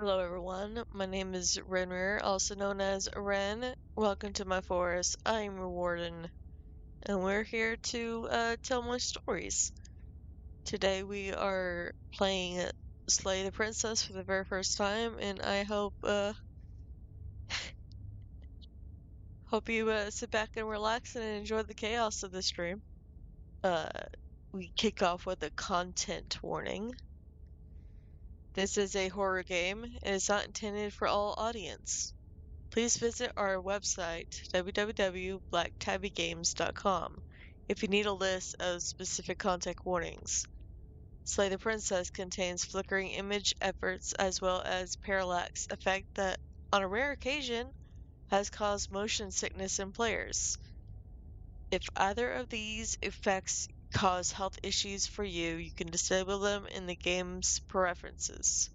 Hello everyone, my name is Renrir, also known as Ren. Welcome to my forest. I'm your warden, and we're here to tell more stories. Today we are playing Slay the Princess for the very first time, and I hope you sit back and relax and enjoy the chaos of this stream. Uh, we kick off with a content warning. This is a horror game and is not intended for all audience. Please visit our website, www.blacktabbygames.com, if you need a list of specific content warnings. Slay the Princess contains flickering image efforts as well as parallax effect that, on a rare occasion, has caused motion sickness in players. If either of these effects cause health issues for you, you can disable them in the game's preferences.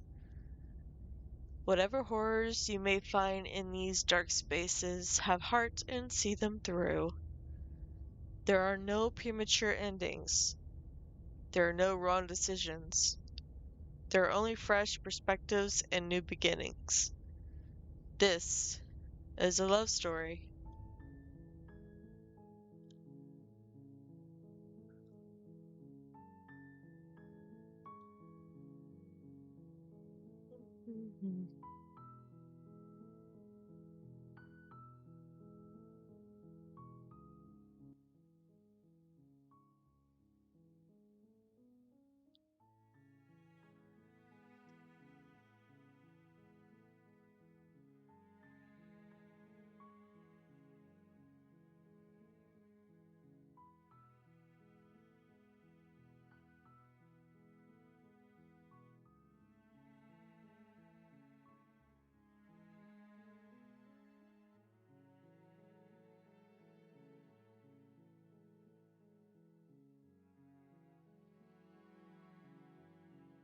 Whatever horrors you may find in these dark spaces, have heart and see them through. There are no premature endings. There are no wrong decisions. There are only fresh perspectives and new beginnings. This is a love story.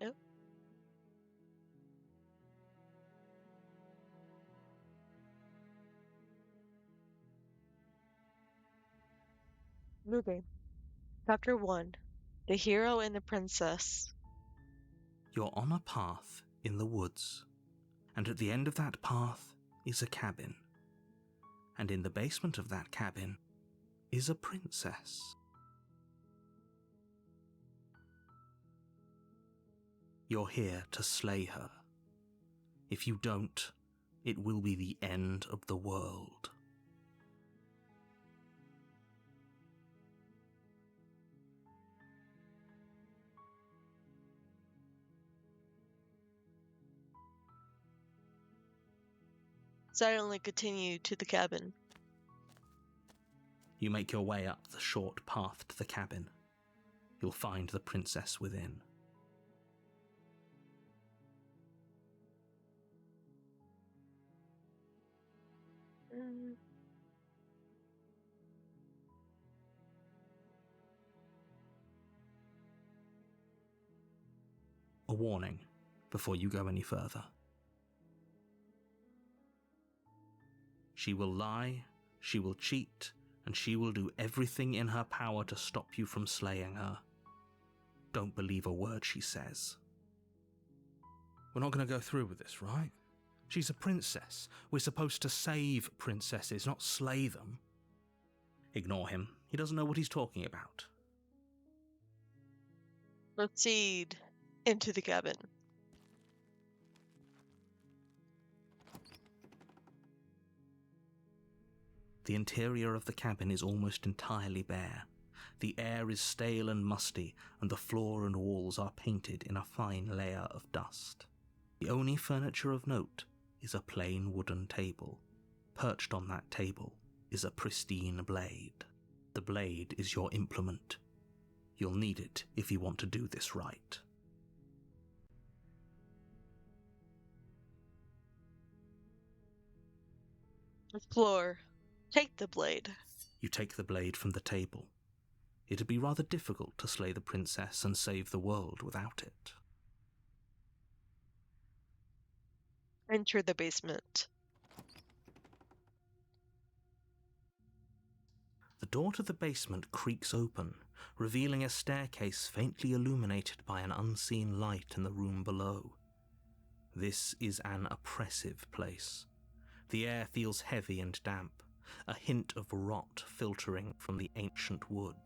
Yep. Moving. Chapter 1. The Hero and the Princess. You're on a path in the woods, and at the end of that path is a cabin. And in the basement of that cabin is a princess. You're here to slay her. If you don't, it will be the end of the world. Silently continue to the cabin. You make your way up the short path to the cabin. You'll find the princess within. A warning before you go any further. She will lie, she will cheat, and she will do everything in her power to stop you from slaying her. Don't believe a word she says. We're not going to go through with this, right? She's a princess. We're supposed to save princesses, not slay them. Ignore him. He doesn't know what he's talking about. Proceed into the cabin. The interior of the cabin is almost entirely bare. The air is stale and musty, and the floor and walls are painted in a fine layer of dust. The only furniture of note is a plain wooden table. Perched on that table is a pristine blade. The blade is your implement. You'll need it if you want to do this right. Explore. Take the blade. You take the blade from the table. It'd be rather difficult to slay the princess and save the world without it. Enter the basement. The door to the basement creaks open, revealing a staircase faintly illuminated by an unseen light in the room below. This is an oppressive place. The air feels heavy and damp, a hint of rot filtering from the ancient wood.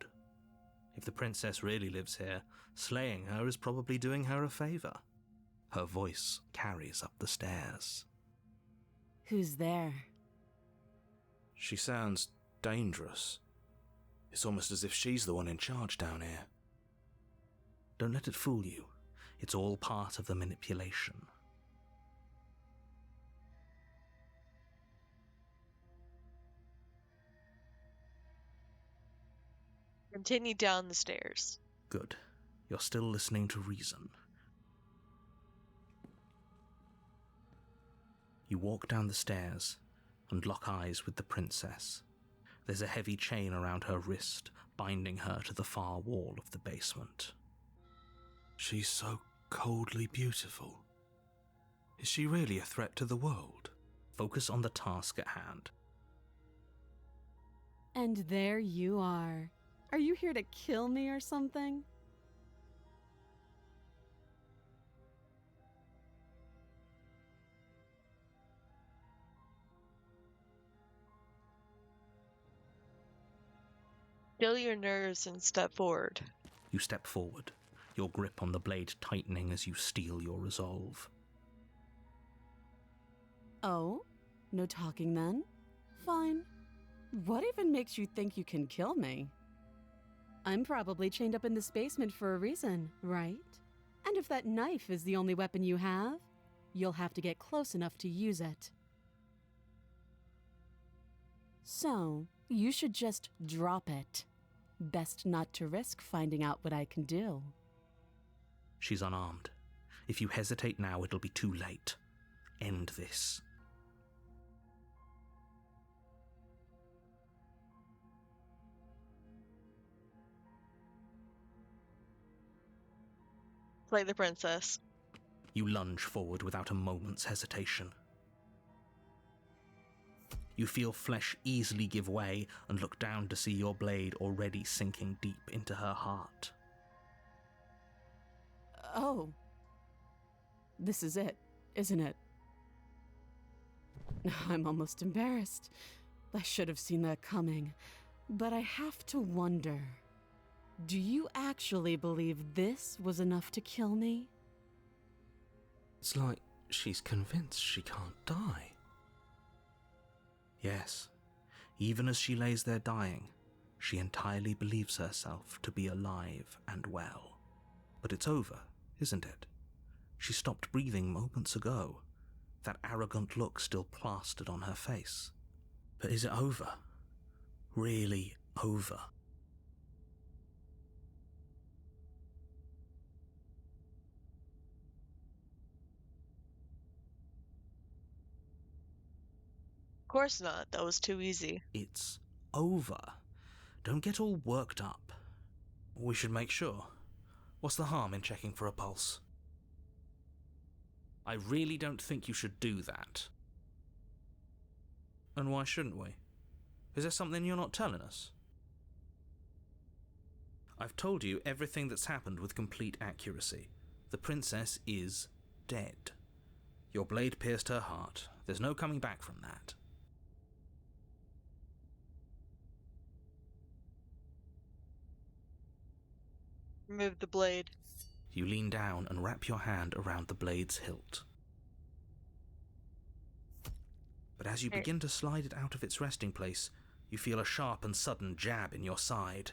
If the princess really lives here, slaying her is probably doing her a favor. Her voice carries up the stairs. Who's there? She sounds dangerous. It's almost as if she's the one in charge down here. Don't let it fool you. It's all part of the manipulation. Continue down the stairs. Good. You're still listening to reason. You walk down the stairs and lock eyes with the princess. There's a heavy chain around her wrist, binding her to the far wall of the basement. She's so coldly beautiful. Is she really a threat to the world? Focus on the task at hand. And there you are. Are you here to kill me or something? Still your nerves and step forward. You step forward, your grip on the blade tightening as you steel your resolve. Oh? No talking then? Fine. What even makes you think you can kill me? I'm probably chained up in this basement for a reason, right? And if that knife is the only weapon you have, you'll have to get close enough to use it. So, you should just drop it. Best not to risk finding out what I can do. She's unarmed. If you hesitate now, it'll be too late. End this. Play the princess. You lunge forward without a moment's hesitation. You feel flesh easily give way and look down to see your blade already sinking deep into her heart. Oh. This is it, isn't it? I'm almost embarrassed. I should have seen that coming. But I have to wonder, do you actually believe this was enough to kill me? It's like she's convinced she can't die. Yes, even as she lays there dying, she entirely believes herself to be alive and well. But it's over, isn't it? She stopped breathing moments ago, that arrogant look still plastered on her face. But is it over? Really over? Of course not. That was too easy. It's over. Don't get all worked up. We should make sure. What's the harm in checking for a pulse? I really don't think you should do that. And why shouldn't we? Is there something you're not telling us? I've told you everything that's happened with complete accuracy. The princess is dead. Your blade pierced her heart. There's no coming back from that. Remove the blade. You lean down and wrap your hand around the blade's hilt. But as you begin to slide it out of its resting place, you feel a sharp and sudden jab in your side.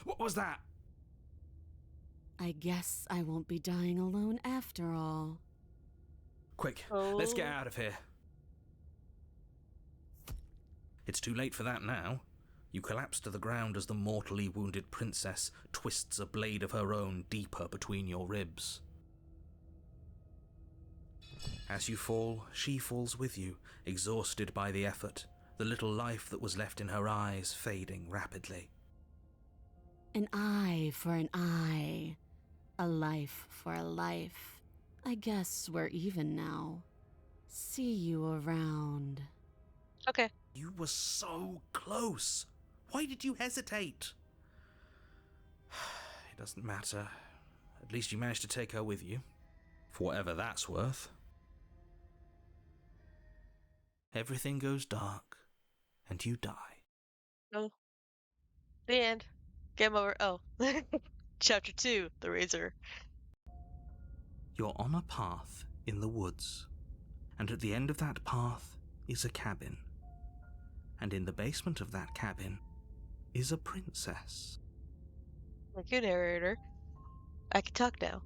What was that? I guess I won't be dying alone after all. Quick, Oh. let's get out of here. It's too late for that now. You collapse to the ground as the mortally wounded princess twists a blade of her own deeper between your ribs. As you fall, she falls with you, exhausted by the effort, the little life that was left in her eyes fading rapidly. An eye for an eye. A life for a life. I guess we're even now. See you around. Okay. You were so close. Why did you hesitate? It doesn't matter. At least you managed to take her with you. For whatever that's worth. Everything goes dark, and you die. Oh, the end. Game over. Oh. Chapter 2, The Razor. You're on a path in the woods, and at the end of that path is a cabin. And in the basement of that cabin is a princess. Thank you, narrator. I can talk now.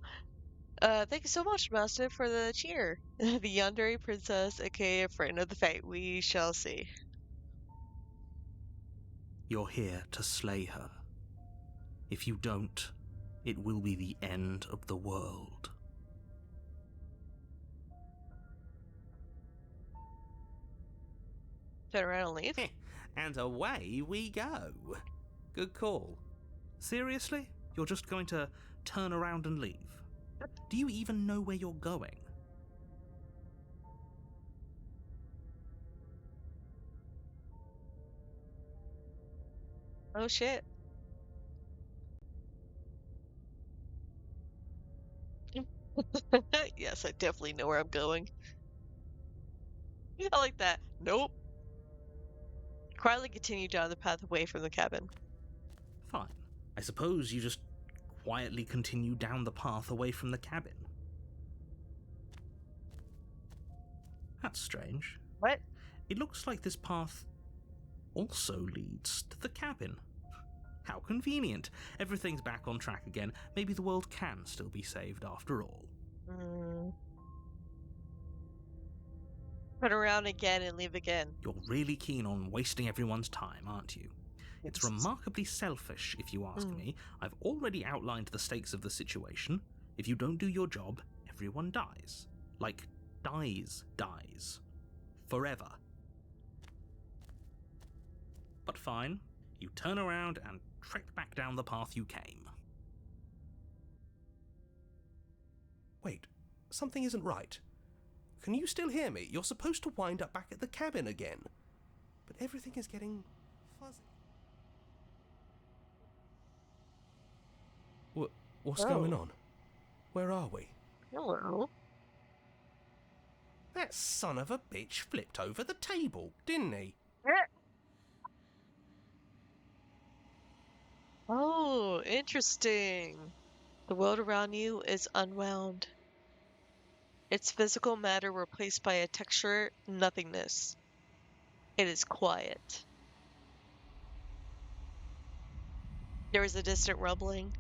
Thank you so much, Master, for the cheer. The Yandere Princess, aka a friend of the fate, we shall see. You're here to slay her. If you don't, it will be the end of the world. Turn around and leave? And away we go. Good call. Seriously? You're just going to turn around and leave? Do you even know where you're going? Oh shit. Yes, I definitely know where I'm going. I like that. Nope. Quietly continue down the path away from the cabin. Fine. I suppose you just quietly continue down the path away from the cabin. That's strange. What? It looks like this path also leads to the cabin. How convenient. Everything's back on track again. Maybe the world can still be saved after all. Turn around again and leave again. You're really keen on wasting everyone's time, aren't you? It's Yes. remarkably selfish, if you ask me. I've already outlined the stakes of the situation. If you don't do your job, everyone dies. Like, dies. Forever. But fine, you turn around and trek back down the path you came. Wait, something isn't right. Can you still hear me? You're supposed to wind up back at the cabin again. But everything is getting fuzzy. What's going on? Where are we? Hello. That son of a bitch flipped over the table, didn't he? Oh, interesting. The world around you is unwound. Its physical matter replaced by a texture nothingness. It is quiet. There is a distant rumbling,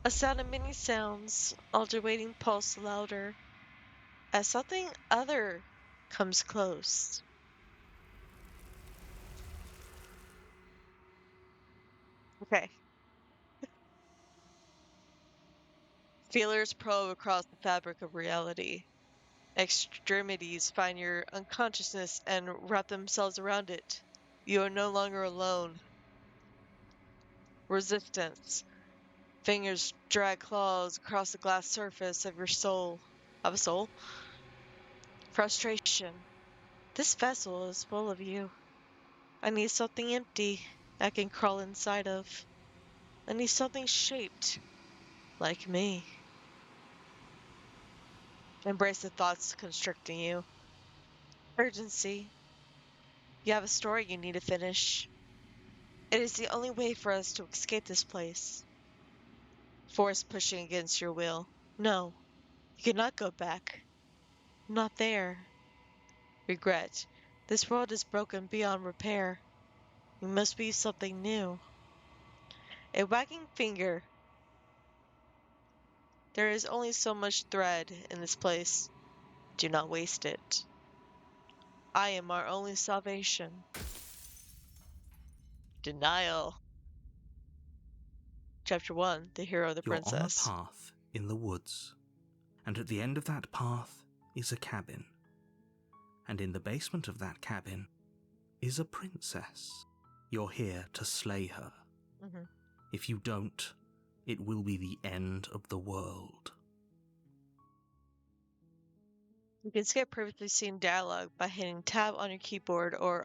a sound of many sounds, alternating pulse louder, as something other comes close. Okay. Feelers probe across the fabric of reality. Extremities find your unconsciousness and wrap themselves around it. You are no longer alone. Resistance. Fingers drag claws across the glass surface of your soul. Of a soul? Frustration. This vessel is full of you. I need something empty I can crawl inside of. I need something shaped like me. Embrace the thoughts constricting you. Urgency. You have a story you need to finish. It is the only way for us to escape this place. Force pushing against your will. No, you cannot go back. Not there. Regret. This world is broken beyond repair. You must be something new. A wagging finger. There is only so much thread in this place. Do not waste it. I am our only salvation. Denial. Chapter 1, The Hero of the You're on a Princess. path in the woods, and at the end of that path is a cabin. And in the basement of that cabin is a princess. You're here to slay her. Mhm. If you don't, it will be the end of the world. You can skip previously seen dialogue by hitting tab on your keyboard or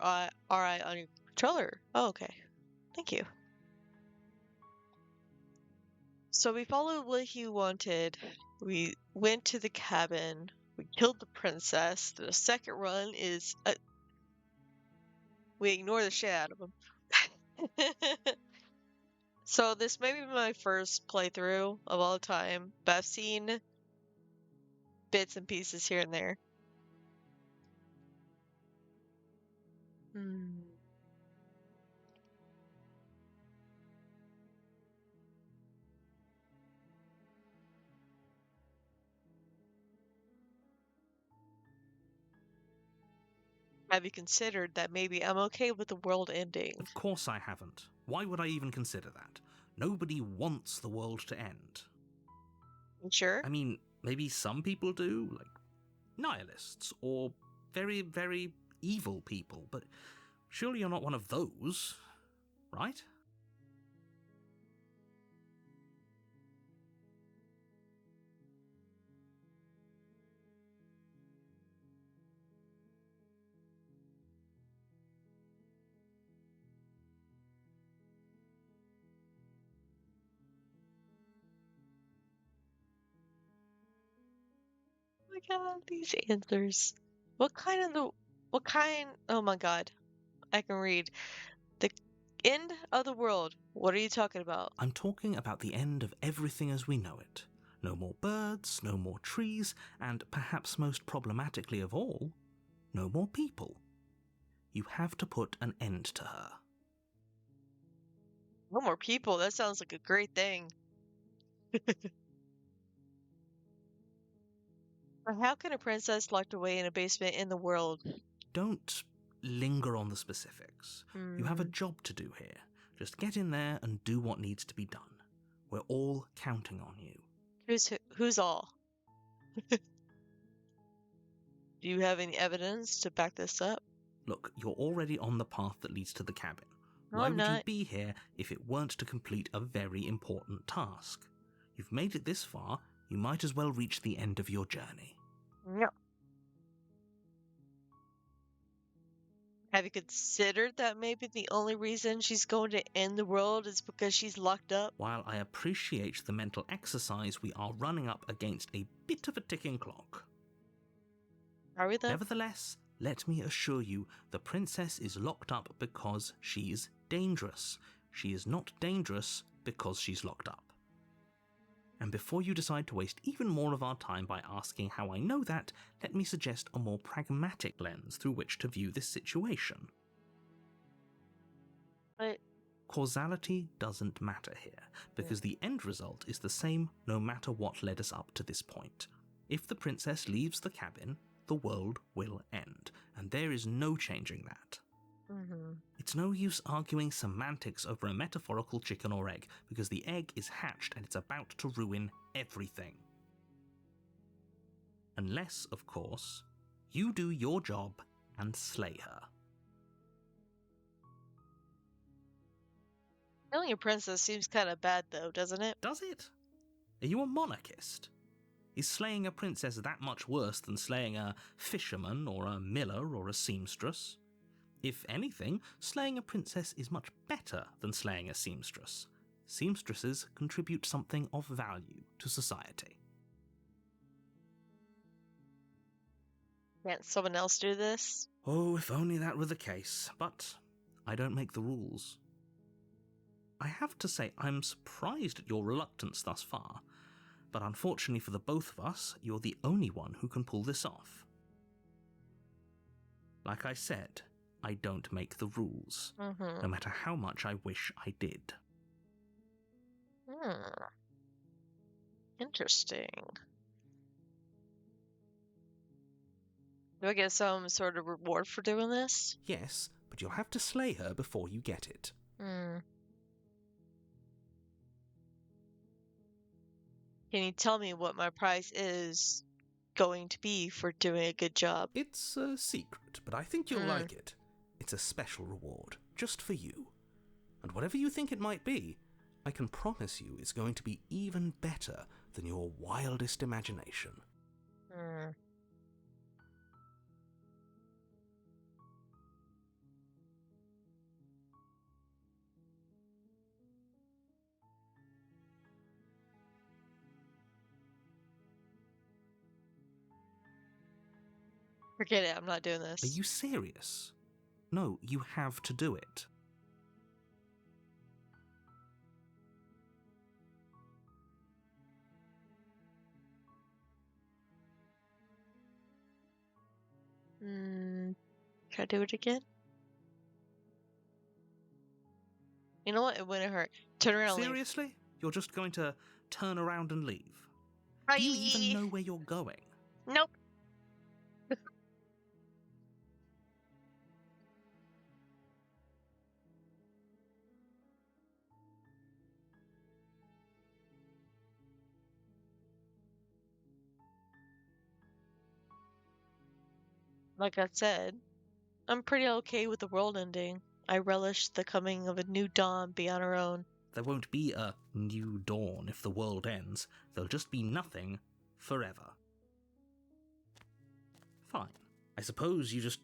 RI on your controller. Oh, okay. Thank you. So we followed what he wanted. We went to the cabin. We killed the princess. The second run is we ignore the shit out of him. So this may be my first playthrough of all time, but I've seen bits and pieces here and there. Hmm. Have you considered that maybe I'm okay with the world ending? Of course I haven't. Why would I even consider that? Nobody wants the world to end. You sure? I mean, maybe some people do, like nihilists or very, very evil people, but surely you're not one of those, right? Oh my god, these answers. What kind, oh my god, I can read. The end of the world. What are you talking about? I'm talking about the end of everything as we know it. No more birds, no more trees, and perhaps most problematically of all, no more people. You have to put an end to her. No more people. That sounds like a great thing. But how can a princess locked away in a basement in the world? Don't linger on the specifics. You have a job to do here. Just get in there and do what needs to be done. We're all counting on you. Who's all? Do you have any evidence to back this up? Look, you're already on the path that leads to the cabin. No, Why I'm would you not. be here if it weren't to complete a very important task? You've made it this far, you might as well reach the end of your journey. No. Have you considered that maybe the only reason she's going to end the world is because she's locked up? While I appreciate the mental exercise, we are running up against a bit of a ticking clock. Are we though? Nevertheless, let me assure you, the princess is locked up because she's dangerous. She is not dangerous because she's locked up. And before you decide to waste even more of our time by asking how I know that, let me suggest a more pragmatic lens through which to view this situation. But Causality doesn't matter here, because the end result is the same no matter what led us up to this point. If the princess leaves the cabin, the world will end, and there is no changing that. It's no use arguing semantics over a metaphorical chicken or egg, because the egg is hatched and it's about to ruin everything. Unless, of course, you do your job and slay her. killing a princess seems kind of bad though, doesn't it? Does it? Are you a monarchist? Is slaying a princess that much worse than slaying a fisherman or a miller or a seamstress? If anything, slaying a princess is much better than slaying a seamstress. Seamstresses contribute something of value to society. Can't someone else do this? Oh, if only that were the case, but I don't make the rules. I have to say, I'm surprised at your reluctance thus far, but unfortunately for the both of us, you're the only one who can pull this off. Like I said, I don't make the rules, no matter how much I wish I did. Interesting. Do I get some sort of reward for doing this? Yes, but you'll have to slay her before you get it. Can you tell me what my prize is going to be for doing a good job? It's a secret, but I think you'll like it. It's a special reward, just for you. And whatever you think it might be, I can promise you it's going to be even better than your wildest imagination. Forget it, I'm not doing Are this. you serious? No, you have to do it. Should I do it again? You know what? It wouldn't hurt. Turn around and leave. Seriously? You're just going to turn around and leave? Bye. Do you even know where you're going? Nope. Like I said, I'm pretty okay with the world ending. I relish the coming of a new dawn beyond our own. There won't be a new dawn if the world ends. There'll just be nothing forever. Fine. I suppose you just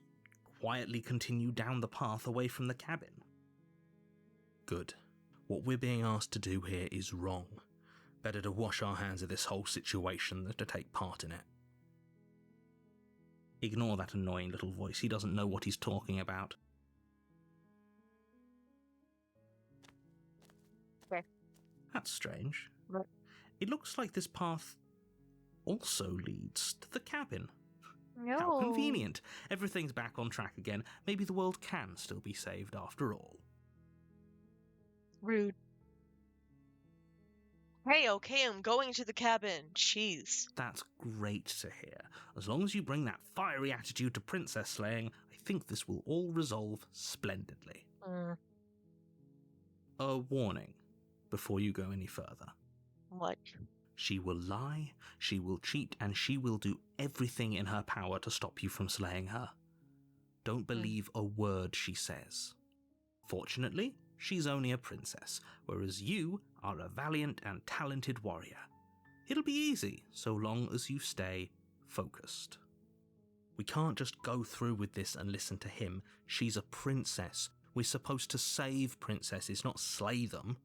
quietly continue down the path away from the cabin. Good. What we're being asked to do here is wrong. Better to wash our hands of this whole situation than to take part in it. Ignore that annoying little voice. He doesn't know what he's talking about. Okay. That's strange. What? It looks like this path also leads to the cabin. No. How convenient. Everything's back on track again. Maybe the world can still be saved after all. Rude. Hey, okay, I'm going to the cabin. Jeez. That's great to hear. As long as you bring that fiery attitude to princess slaying, I think this will all resolve splendidly. A warning before you go any further. What? She will lie, she will cheat, and she will do everything in her power to stop you from slaying her. Don't believe a word she says. Fortunately, she's only a princess, whereas you are a valiant and talented warrior. It'll be easy, so long as you stay focused. We can't just go through with this and listen to him. She's a princess. We're supposed to save princesses, not slay them.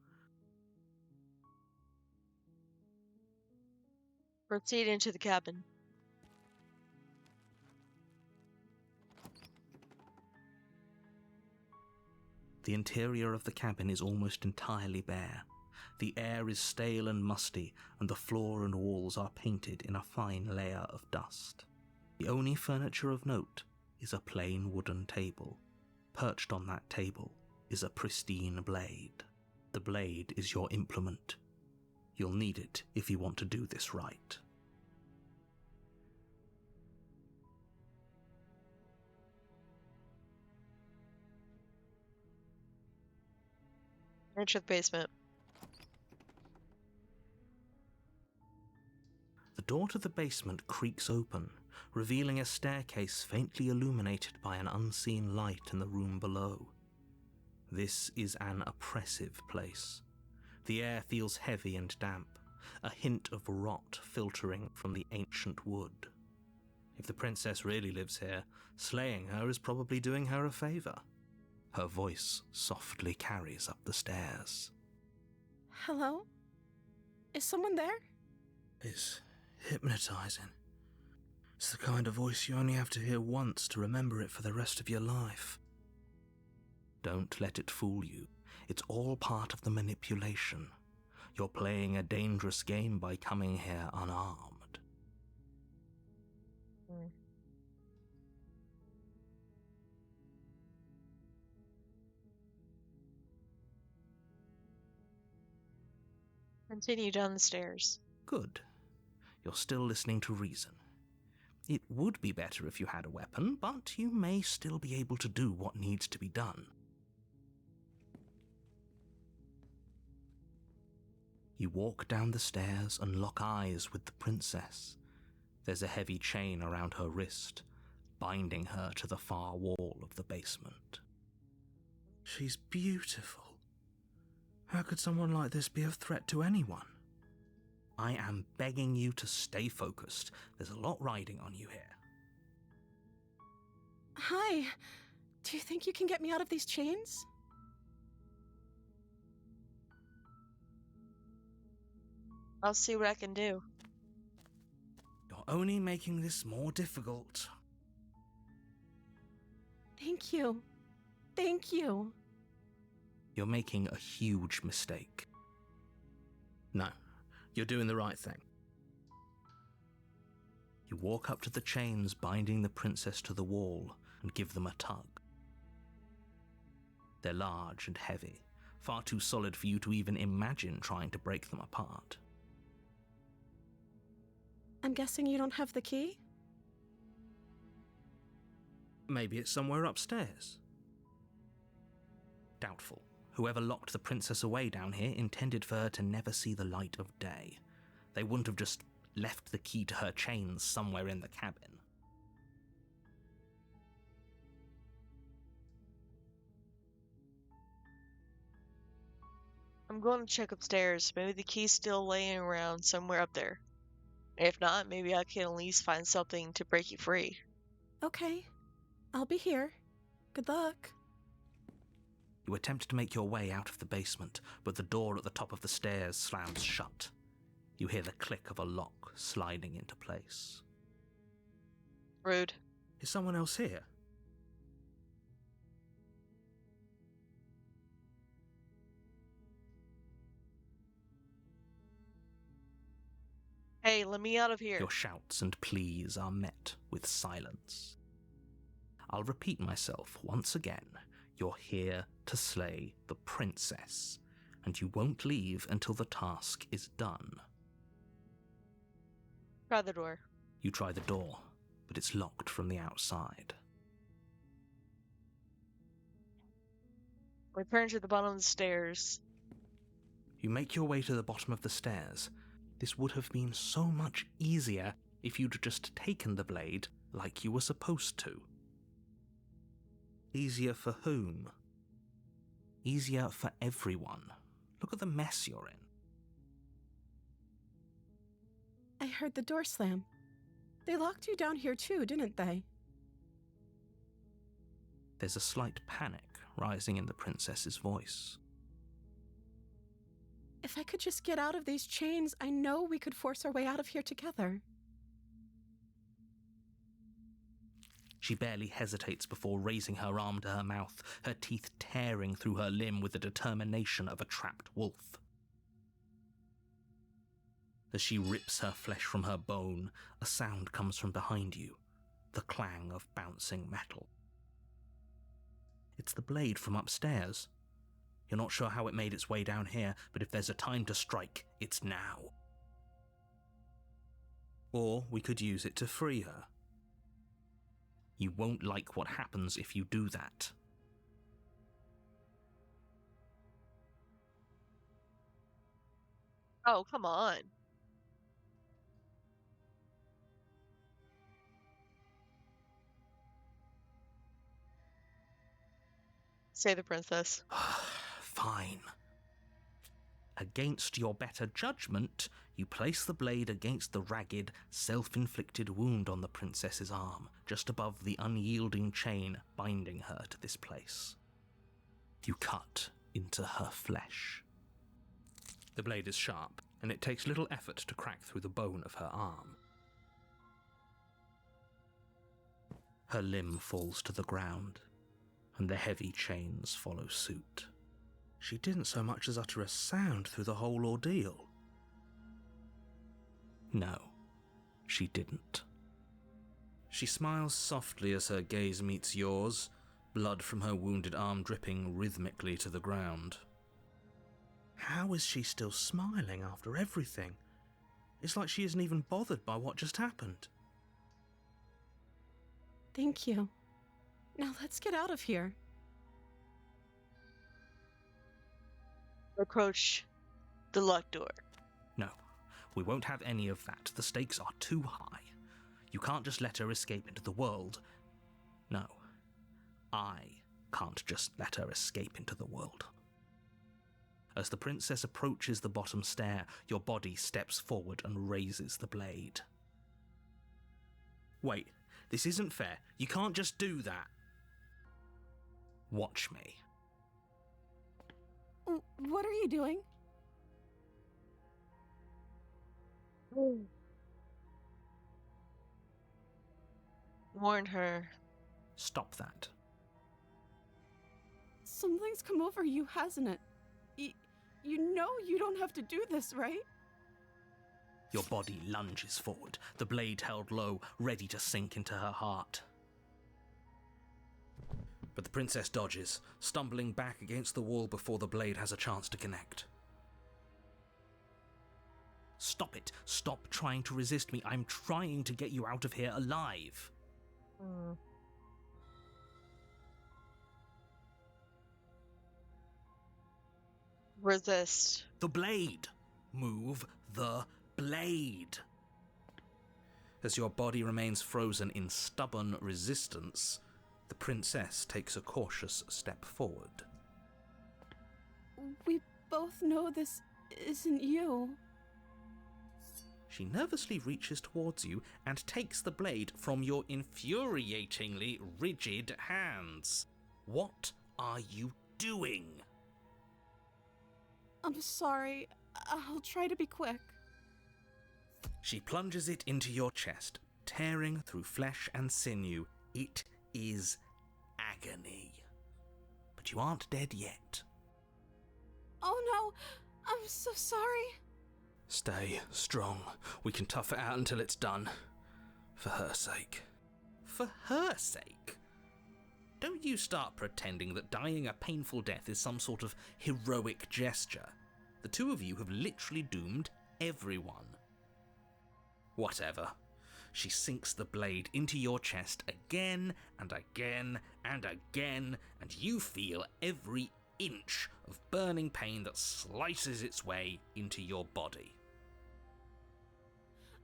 Proceed into the cabin. The interior of the cabin is almost entirely bare. The air is stale and musty, and the floor and walls are painted in a fine layer of dust. The only furniture of note is a plain wooden table. Perched on that table is a pristine blade. The blade is your implement. You'll need it if you want to do this right. Enter the basement. The door to the basement creaks open, revealing a staircase faintly illuminated by an unseen light in the room below. This is an oppressive place. The air feels heavy and damp, a hint of rot filtering from the ancient wood. If the princess really lives here, slaying her is probably doing her a favor. Her voice softly carries up the stairs. Hello? Is someone there? It's hypnotizing. It's the kind of voice you only have to hear once to remember it for the rest of your life. Don't let it fool you. It's all part of the manipulation. You're playing a dangerous game by coming here unarmed. Continue down the stairs. Good. You're still listening to reason. It would be better if you had a weapon, but you may still be able to do what needs to be done. You walk down the stairs and lock eyes with the princess. There's a heavy chain around her wrist, binding her to the far wall of the basement. She's beautiful. How could someone like this be a threat to anyone? I am begging you to stay focused. There's a lot riding on you here. Hi. Do you think you can get me out of these chains? I'll see what I can do. You're only making this more difficult. Thank you. Thank you. You're making a huge mistake. No, you're doing the right thing. You walk up to the chains binding the princess to the wall and give them a tug. They're large and heavy, far too solid for you to even imagine trying to break them apart. I'm guessing you don't have the key? Maybe it's somewhere upstairs. Doubtful. Whoever locked the princess away down here intended for her to never see the light of day. They wouldn't have just left the key to her chains somewhere in the cabin. I'm going to check upstairs. Maybe the key's still laying around somewhere up there. If not, maybe I can at least find something to break you free. Okay. I'll be here. Good luck. You attempt to make your way out of the basement, but the door at the top of the stairs slams shut. You hear the click of a lock sliding into place. Rude. Is someone else here? Hey, let me out of here. Your shouts and pleas are met with silence. I'll repeat myself once again. You're here to slay the princess, and you won't leave until the task is done. Try the door. You try the door, but it's locked from the outside. Return to the bottom of the stairs. You make your way to the bottom of the stairs. This would have been so much easier if you'd just taken the blade like you were supposed to. Easier for whom? Easier for everyone. Look at the mess you're in. I heard the door slam. They locked you down here too, didn't they? There's a slight panic rising in the princess's voice. If I could just get out of these chains, I know we could force our way out of here together. She barely hesitates before raising her arm to her mouth, her teeth tearing through her limb with the determination of a trapped wolf. As she rips her flesh from her bone, a sound comes from behind you, the clang of bouncing metal. It's the blade from upstairs. You're not sure how it made its way down here, but if there's a time to strike, it's now. Or we could use it to free her. You won't like what happens if you do that. Oh, come on. Say the princess. Fine. Against your better judgment, you place the blade against the ragged, self-inflicted wound on the princess's arm, just above the unyielding chain binding her to this place. You cut into her flesh. The blade is sharp, and it takes little effort to crack through the bone of her arm. Her limb falls to the ground, and the heavy chains follow suit. She didn't so much as utter a sound through the whole ordeal. No, she didn't. She smiles softly as her gaze meets yours, blood from her wounded arm dripping rhythmically to the ground. How is she still smiling after everything? It's like she isn't even bothered by what just happened. Thank you. Now let's get out of here. Approach the locked door. No, we won't have any of that. The stakes are too high. You can't just let her escape into the world. No, I can't just let her escape into the world. As the princess approaches the bottom stair, your body steps forward and raises the blade. Wait, this isn't fair. You can't just do that. Watch me. What are you doing? Warn her. Stop that. Something's come over you, hasn't it? You know you don't have to do this, right? Your body lunges forward, the blade held low, ready to sink into her heart. But the princess dodges, stumbling back against the wall before the blade has a chance to connect. Stop it! Stop trying to resist me. I'm trying to get you out of here alive. Resist. The blade! Move the blade! As your body remains frozen in stubborn resistance, the princess takes a cautious step forward. We both know this isn't you. She nervously reaches towards you and takes the blade from your infuriatingly rigid hands. What are you doing? I'm sorry. I'll try to be quick. She plunges it into your chest, tearing through flesh and sinew. It is agony. But you aren't dead yet. Oh no, I'm so sorry. Stay strong. We can tough it out until it's done. For her sake. For her sake? Don't you start pretending that dying a painful death is some sort of heroic gesture. The two of you have literally doomed everyone. Whatever. She sinks the blade into your chest again and again and again, and you feel every inch of burning pain that slices its way into your body.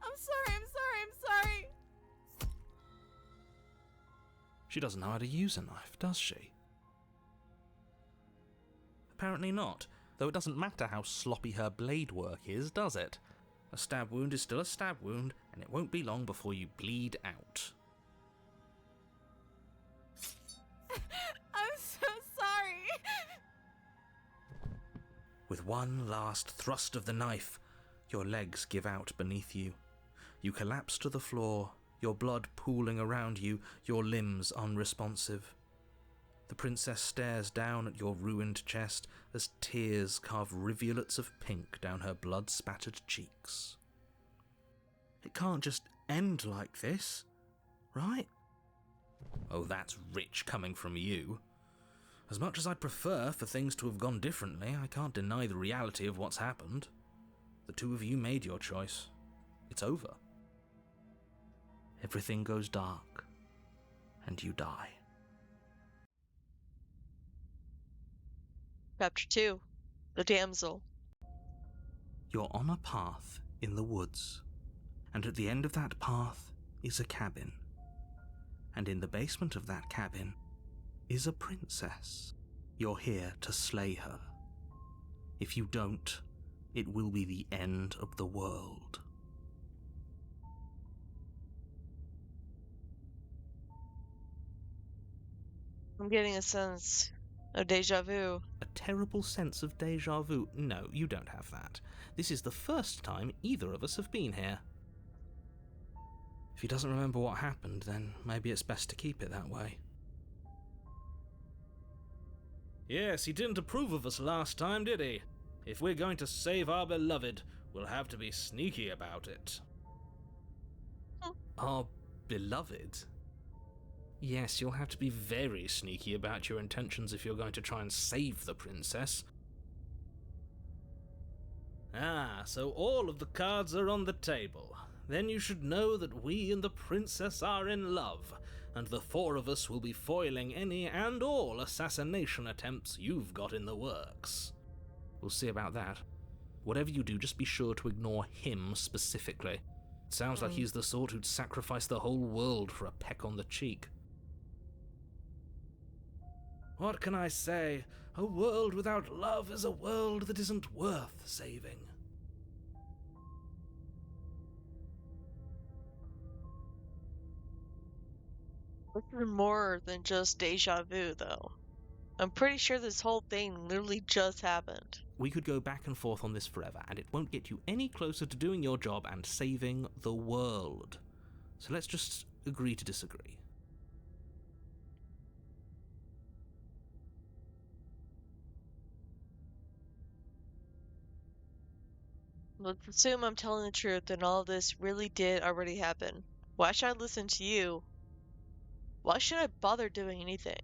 I'm sorry. She doesn't know how to use a knife, does she? Apparently not, though it doesn't matter how sloppy her blade work is, does it? A stab wound is still a stab wound, and it won't be long before you bleed out. I'm so sorry. With one last thrust of the knife, your legs give out beneath you. You collapse to the floor, your blood pooling around you, your limbs unresponsive. The princess stares down at your ruined chest as tears carve rivulets of pink down her blood-spattered cheeks. It can't just end like this, right? Oh, that's rich coming from you. As much as I'd prefer for things to have gone differently, I can't deny the reality of what's happened. The two of you made your choice. It's over. Everything goes dark, and you die. Chapter 2. The Damsel. You're on a path in the woods, and at the end of that path is a cabin. And in the basement of that cabin is a princess. You're here to slay her. If you don't, it will be the end of the world. I'm getting a sense of deja vu. A terrible sense of deja vu. No, you don't have that. This is the first time either of us have been here. If he doesn't remember what happened, then maybe it's best to keep it that way. Yes, he didn't approve of us last time, did he? If we're going to save our beloved, we'll have to be sneaky about it. Our beloved? Yes, you'll have to be very sneaky about your intentions if you're going to try and save the princess. Ah, so all of the cards are on the table. Then you should know that we and the princess are in love, and the four of us will be foiling any and all assassination attempts you've got in the works. We'll see about that. Whatever you do, just be sure to ignore him specifically. It sounds like he's the sort who'd sacrifice the whole world for a peck on the cheek. What can I say? A world without love is a world that isn't worth saving. This is more than just deja vu, though. I'm pretty sure this whole thing literally just happened. We could go back and forth on this forever, and it won't get you any closer to doing your job and saving the world. So let's just agree to disagree. Let's assume I'm telling the truth and all this really did already happen. Why should I listen to you? Why should I bother doing anything?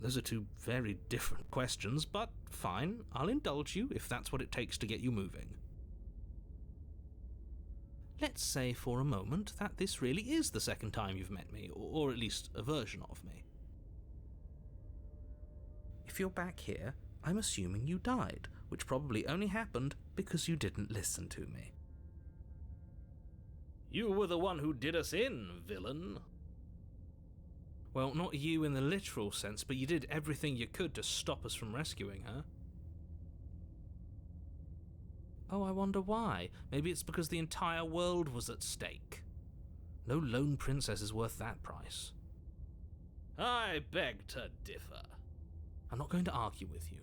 Those are two very different questions, but fine, I'll indulge you if that's what it takes to get you moving. Let's say for a moment that this really is the second time you've met me, or at least a version of me. If you're back here, I'm assuming you died, which probably only happened because you didn't listen to me. You were the one who did us in, villain. Well, not you in the literal sense, but you did everything you could to stop us from rescuing her. Oh, I wonder why. Maybe it's because the entire world was at stake. No lone princess is worth that price. I beg to differ. I'm not going to argue with you.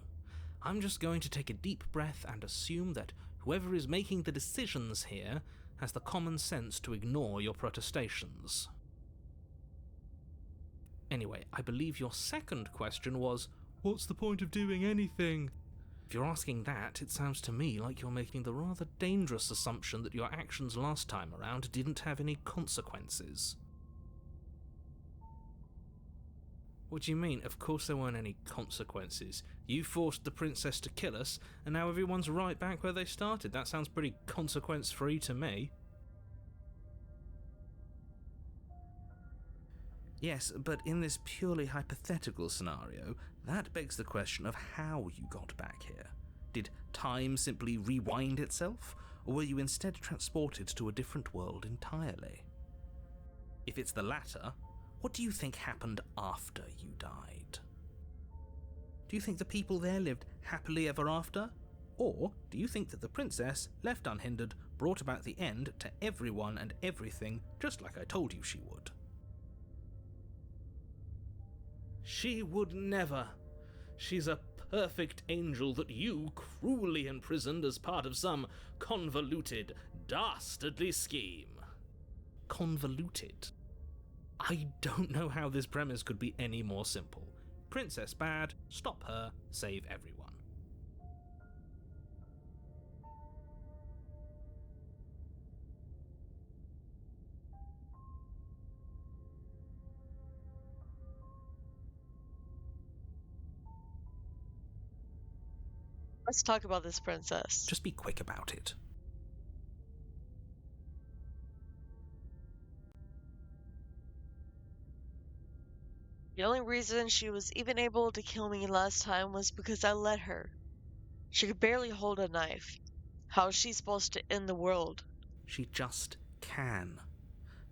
I'm just going to take a deep breath and assume that whoever is making the decisions here has the common sense to ignore your protestations. Anyway, I believe your second question was, what's the point of doing anything? If you're asking that, it sounds to me like you're making the rather dangerous assumption that your actions last time around didn't have any consequences. What do you mean? Of course there weren't any consequences. You forced the princess to kill us, and now everyone's right back where they started. That sounds pretty consequence-free to me. Yes, but in this purely hypothetical scenario, that begs the question of how you got back here. Did time simply rewind itself, or were you instead transported to a different world entirely? If it's the latter, what do you think happened after you died? Do you think the people there lived happily ever after? Or do you think that the princess, left unhindered, brought about the end to everyone and everything just like I told you she would? She would never. She's a perfect angel that you cruelly imprisoned as part of some convoluted, dastardly scheme. Convoluted? I don't know how this premise could be any more simple. Princess bad, stop her, save everyone. Let's talk about this princess. Just be quick about it. The only reason she was even able to kill me last time was because I let her. She could barely hold a knife. How is she supposed to end the world? She just can.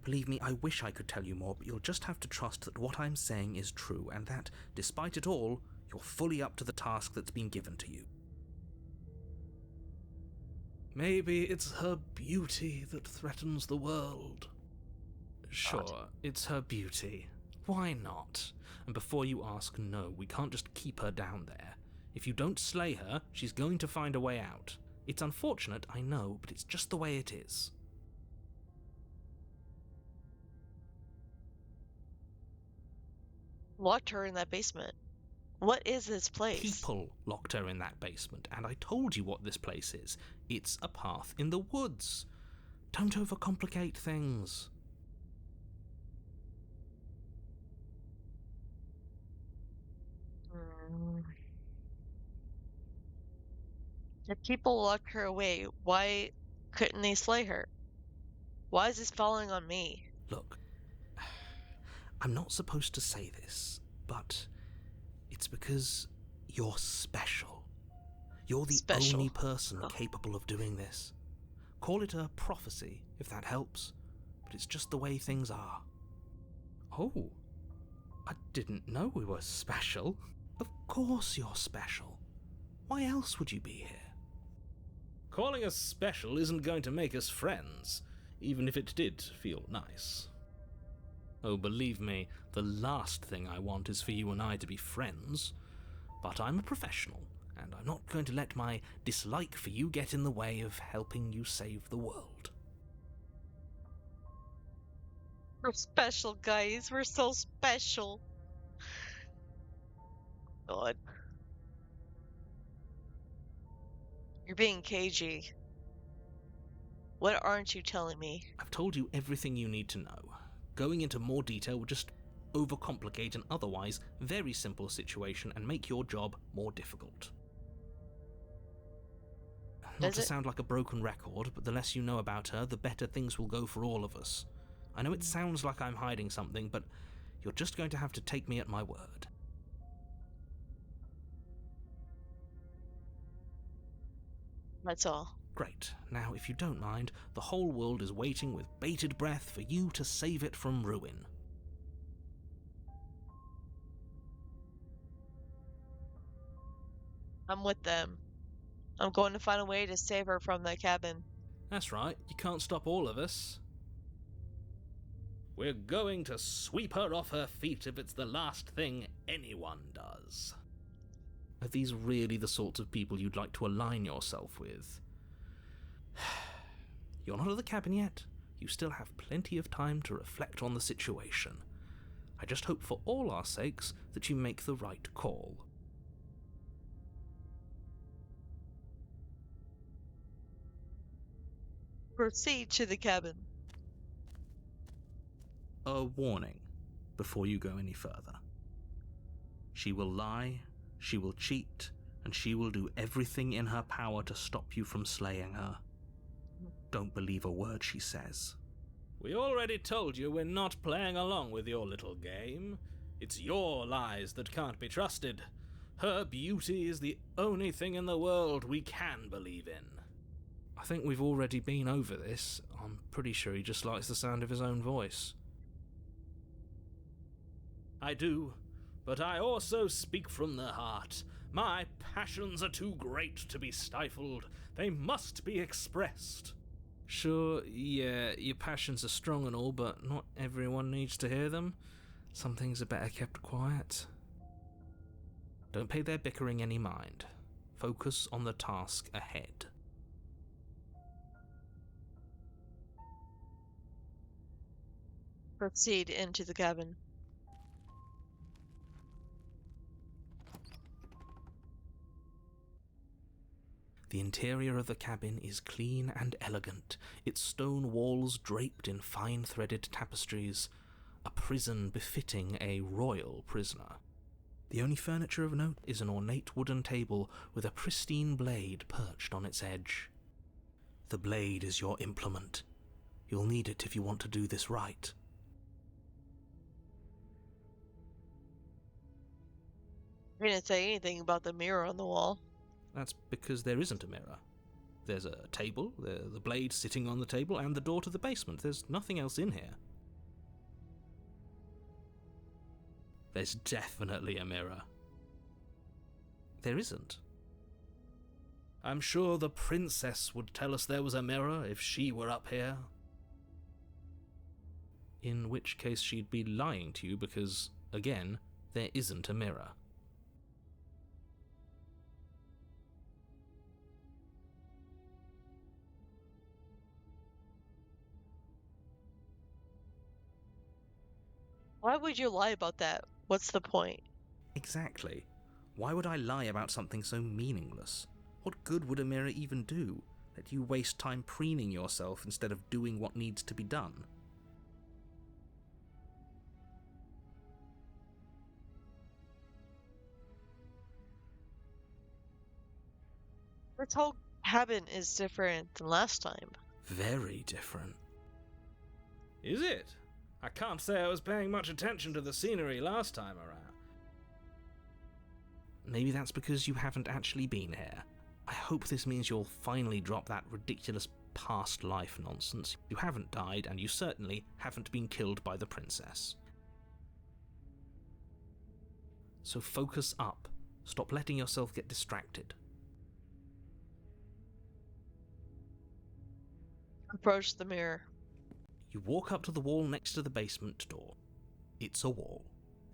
Believe me, I wish I could tell you more, but you'll just have to trust that what I'm saying is true, and that, despite it all, you're fully up to the task that's been given to you. Maybe it's her beauty that threatens the world. Sure, it's her beauty. Why not? And before you ask, no, we can't just keep her down there. If you don't slay her, she's going to find a way out. It's unfortunate, I know, but it's just the way it is. Locked her in that basement. What is this place? People locked her in that basement, and I told you what this place is. It's a path in the woods. Don't overcomplicate things. If people locked her away, why couldn't they slay her? Why is this falling on me? Look, I'm not supposed to say this, but it's because you're special. You're the Special. only person capable of doing this. Call it a prophecy, if that helps, but it's just the way things are. Oh, I didn't know we were special. Of course you're special. Why else would you be here? Calling us special isn't going to make us friends, even if it did feel nice. Oh, believe me, the last thing I want is for you and I to be friends. But I'm a professional, and I'm not going to let my dislike for you get in the way of helping you save the world. We're special, guys. We're so special. God. You're being cagey. What aren't you telling me? I've told you everything you need to know. Going into more detail would just overcomplicate an otherwise very simple situation and make your job more difficult. Not Does to it? sound like a broken record, but the less you know about her, the better things will go for all of us. I know it sounds like I'm hiding something, but you're just going to have to take me at my word. That's all. Great. Now, if you don't mind, the whole world is waiting with bated breath for you to save it from ruin. I'm with them. I'm going to find a way to save her from that cabin. That's right, you can't stop all of us. We're going to sweep her off her feet if it's the last thing anyone does. Are these really the sorts of people you'd like to align yourself with? You're not at the cabin yet. You still have plenty of time to reflect on the situation. I just hope for all our sakes that you make the right call. Proceed to the cabin. A warning before you go any further. She will lie, she will cheat, and she will do everything in her power to stop you from slaying her. Don't believe a word she says. We already told you we're not playing along with your little game. It's your lies that can't be trusted. Her beauty is the only thing in the world we can believe in. I think we've already been over this. I'm pretty sure he just likes the sound of his own voice. I do, but I also speak from the heart. My passions are too great to be stifled. They must be expressed. Sure, yeah, your passions are strong and all, but not everyone needs to hear them. Some things are better kept quiet. Don't pay their bickering any mind. Focus on the task ahead. Proceed into the cabin. The interior of the cabin is clean and elegant, its stone walls draped in fine-threaded tapestries, a prison befitting a royal prisoner. The only furniture of note is an ornate wooden table with a pristine blade perched on its edge. The blade is your implement. You'll need it if you want to do this right. You didn't say anything about the mirror on the wall. That's because there isn't a mirror. There's a table, the blade sitting on the table, and the door to the basement. There's nothing else in here. There's definitely a mirror. There isn't. I'm sure the princess would tell us there was a mirror if she were up here. In which case she'd be lying to you because, again, there isn't a mirror. Why would you lie about that? What's the point? Exactly. Why would I lie about something so meaningless? What good would a mirror even do? Let you waste time preening yourself instead of doing what needs to be done. This whole cabin is different than last time. Very different. Is it? I can't say I was paying much attention to the scenery last time around. Maybe that's because you haven't actually been here. I hope this means you'll finally drop that ridiculous past life nonsense. You haven't died, and you certainly haven't been killed by the princess. So focus up. Stop letting yourself get distracted. Approach the mirror. You walk up to the wall next to the basement door. It's a wall.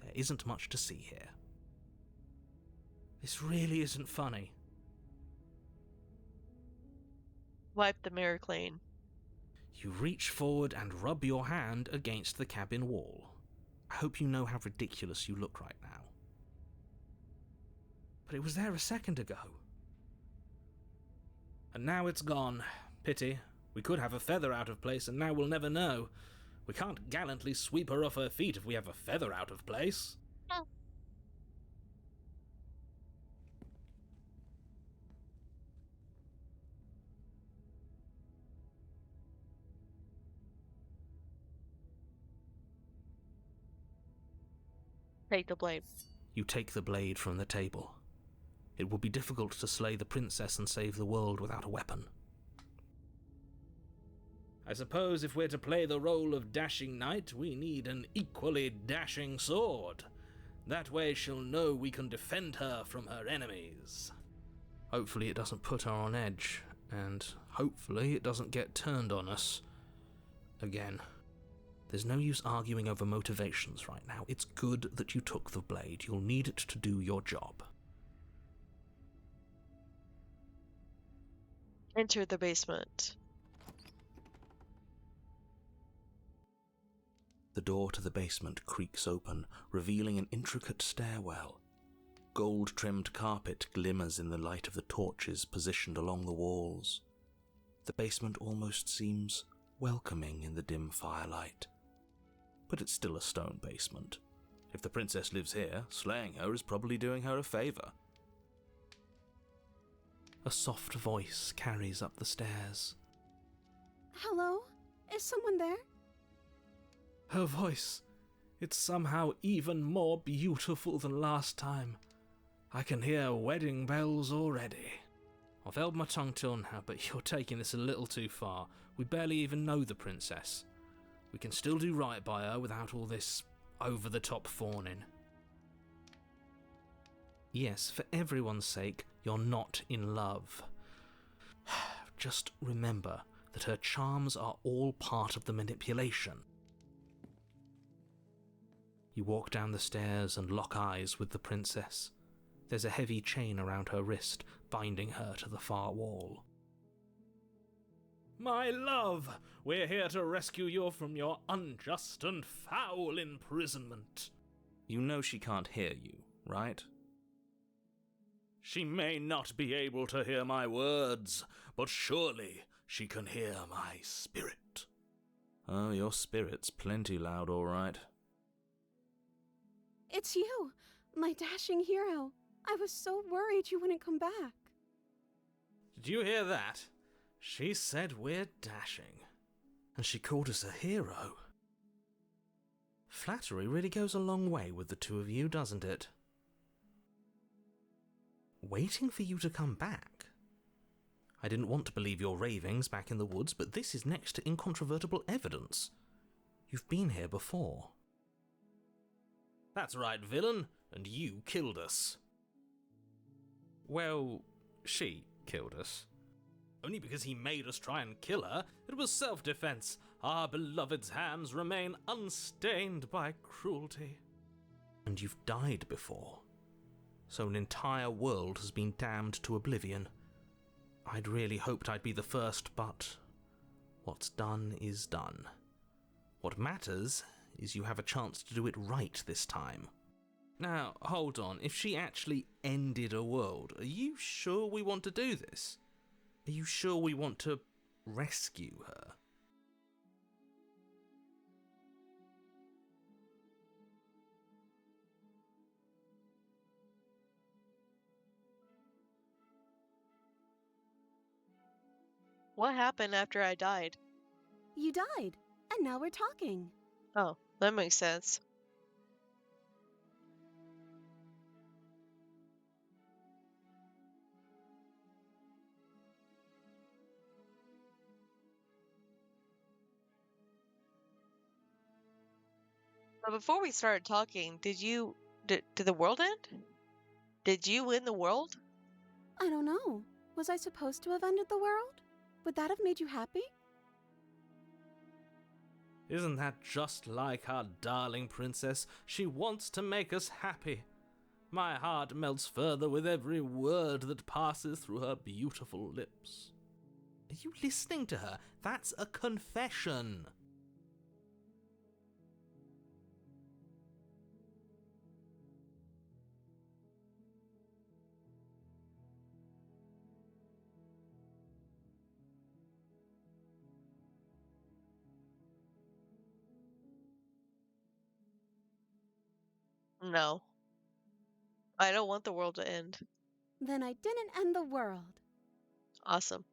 There isn't much to see here. This really isn't funny. Wipe the mirror clean. You reach forward and rub your hand against the cabin wall. I hope you know how ridiculous you look right now. But it was there a second ago. And now it's gone. Pity. We could have a feather out of place, and now we'll never know. We can't gallantly sweep her off her feet if we have a feather out of place. Take the blade. You take the blade from the table. It would be difficult to slay the princess and save the world without a weapon. I suppose if we're to play the role of dashing knight, we need an equally dashing sword. That way she'll know we can defend her from her enemies. Hopefully it doesn't put her on edge, and hopefully it doesn't get turned on us again. There's no use arguing over motivations right now. It's good that you took the blade. You'll need it to do your job. Enter the basement. The door to the basement creaks open, revealing an intricate stairwell. Gold-trimmed carpet glimmers in the light of the torches positioned along the walls. The basement almost seems welcoming in the dim firelight. But it's still a stone basement. If the princess lives here, slaying her is probably doing her a favor. A soft voice carries up the stairs. Hello? Is someone there? Her voice, it's somehow even more beautiful than last time. I can hear wedding bells already. I've held my tongue till now, but you're taking this a little too far. We barely even know the princess. We can still do right by her without all this over-the-top fawning. Yes, for everyone's sake, you're not in love. Just remember that her charms are all part of the manipulation. You walk down the stairs and lock eyes with the princess. There's a heavy chain around her wrist, binding her to the far wall. My love, we're here to rescue you from your unjust and foul imprisonment. You know she can't hear you, right? She may not be able to hear my words, but surely she can hear my spirit. Oh, your spirit's plenty loud, all right. It's you, my dashing hero. I was so worried you wouldn't come back. Did you hear that? She said we're dashing. And she called us a hero. Flattery really goes a long way with the two of you, doesn't it? Waiting for you to come back. I didn't want to believe your ravings back in the woods, but this is next to incontrovertible evidence. You've been here before. That's right, villain, and you killed us. Well, she killed us. Only because he made us try and kill her. It was self-defense. Our beloved's hands remain unstained by cruelty. And you've died before. So an entire world has been damned to oblivion. I'd really hoped I'd be the first, but what's done is done. What matters is you have a chance to do it right this time. Now, hold on. If she actually ended a world, are you sure we want to do this? Are you sure we want to rescue her? What happened after I died? You died, and now we're talking. Oh, that makes sense. But before we started talking, did the world end? Did you win the world? I don't know. Was I supposed to have ended the world? Would that have made you happy? Isn't that just like our darling princess? She wants to make us happy. My heart melts further with every word that passes through her beautiful lips. Are you listening to her? That's a confession. No. I don't want the world to end. Then I didn't end the world. Awesome.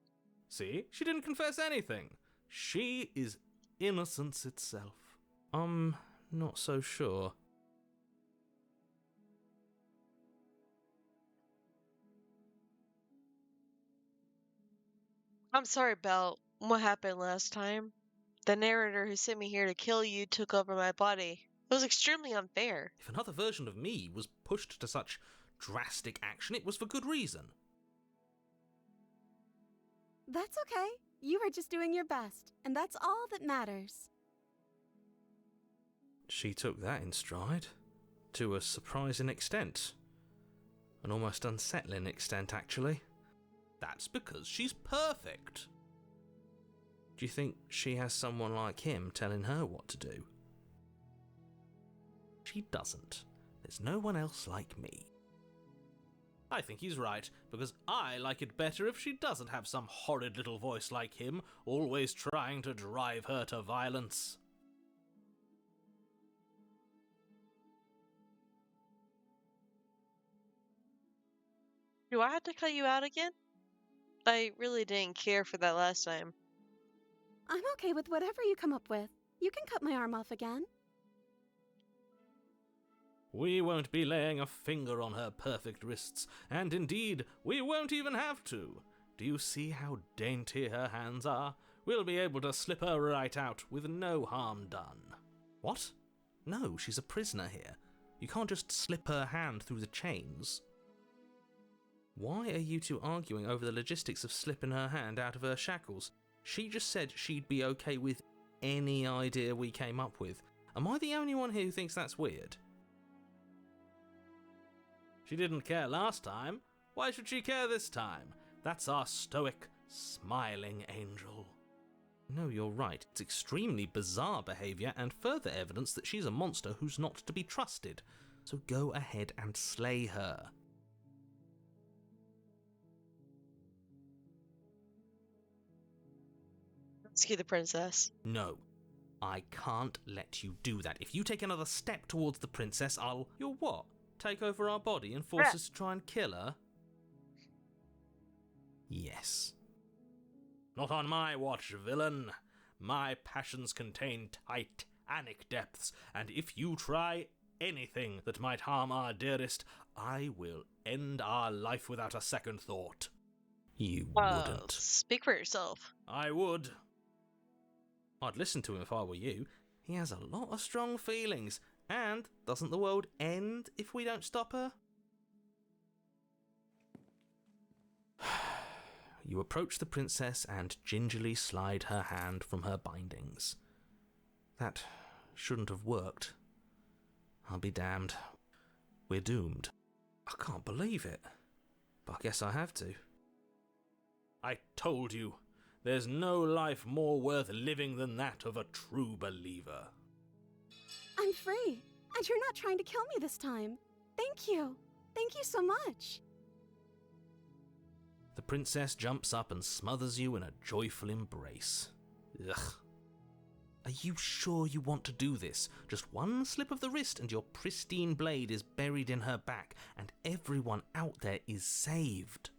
See? She didn't confess anything. She is innocence itself. I'm not so sure. I'm sorry about what happened last time. The narrator who sent me here to kill you took over my body. It was extremely unfair. If another version of me was pushed to such drastic action, it was for good reason. That's okay. You were just doing your best, and that's all that matters. She took that in stride. To a surprising extent. An almost unsettling extent, actually. That's because she's perfect. Do you think she has someone like him telling her what to do? She doesn't. There's no one else like me. I think he's right, because I like it better if she doesn't have some horrid little voice like him, always trying to drive her to violence. Do I have to cut you out again? I really didn't care for that last time. I'm okay with whatever you come up with. You can cut my arm off again. We won't be laying a finger on her perfect wrists, and indeed, we won't even have to. Do you see how dainty her hands are? We'll be able to slip her right out with no harm done. What? No, she's a prisoner here. You can't just slip her hand through the chains. Why are you two arguing over the logistics of slipping her hand out of her shackles? She just said she'd be okay with any idea we came up with. Am I the only one here who thinks that's weird? She didn't care last time. Why should she care this time? That's our stoic, smiling angel. No, you're right. It's extremely bizarre behaviour and further evidence that she's a monster who's not to be trusted. So go ahead and slay her. Rescue the princess. No. I can't let you do that. If you take another step towards the princess, I'll... You'll what? Take over our body and force us to try and kill her? Yes. Not on my watch, villain. My passions contain titanic depths, and if you try anything that might harm our dearest, I will end our life without a second thought. You wouldn't. Speak for yourself. I would. I'd listen to him if I were you. He has a lot of strong feelings. And doesn't the world end if we don't stop her? You approach the princess and gingerly slide her hand from her bindings. That shouldn't have worked. I'll be damned. We're doomed. I can't believe it. But I guess I have to. I told you. There's no life more worth living than that of a true believer. I'm free, and you're not trying to kill me this time. Thank you. Thank you so much. The princess jumps up and smothers you in a joyful embrace. Ugh. Are you sure you want to do this? Just one slip of the wrist and your pristine blade is buried in her back, and everyone out there is saved.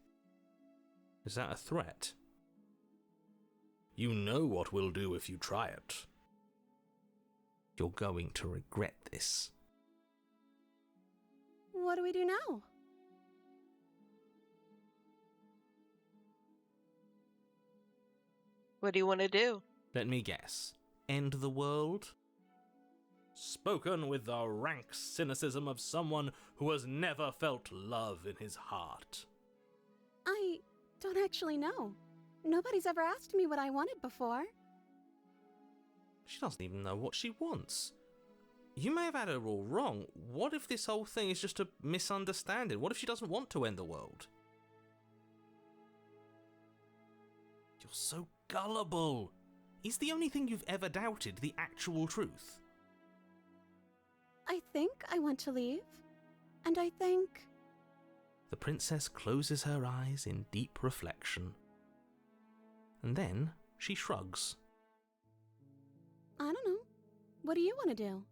Is that a threat? You know what we'll do if you try it. You're going to regret this. What do we do now? What do you want to do? Let me guess. End the world? Spoken with the rank cynicism of someone who has never felt love in his heart. I don't actually know. Nobody's ever asked me what I wanted before. She doesn't even know what she wants. You may have had her all wrong. What if this whole thing is just a misunderstanding? What if she doesn't want to end the world? You're so gullible. Is the only thing you've ever doubted the actual truth? I think I want to leave. And I think... The princess closes her eyes in deep reflection. And then she shrugs. I don't know. What do you want to do?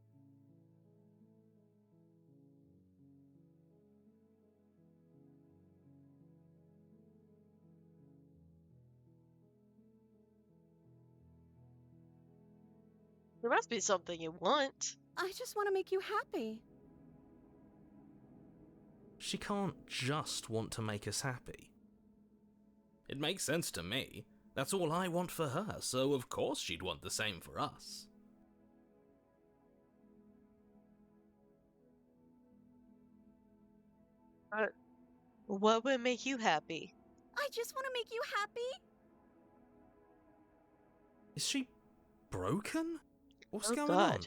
There must be something you want. I just want to make you happy. She can't just want to make us happy. It makes sense to me. That's all I want for her, so of course she'd want the same for us. What would make you happy? I just want to make you happy. Is she broken? What's Oh, going God. on?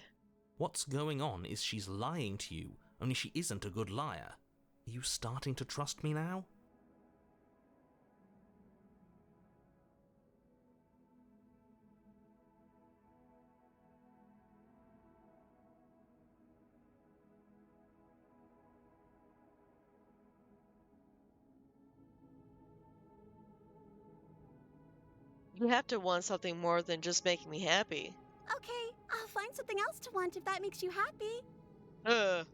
What's going on is she's lying to you, only she isn't a good liar. Are you starting to trust me now? You have to want something more than just making me happy. Okay, I'll find something else to want if that makes you happy. Ugh.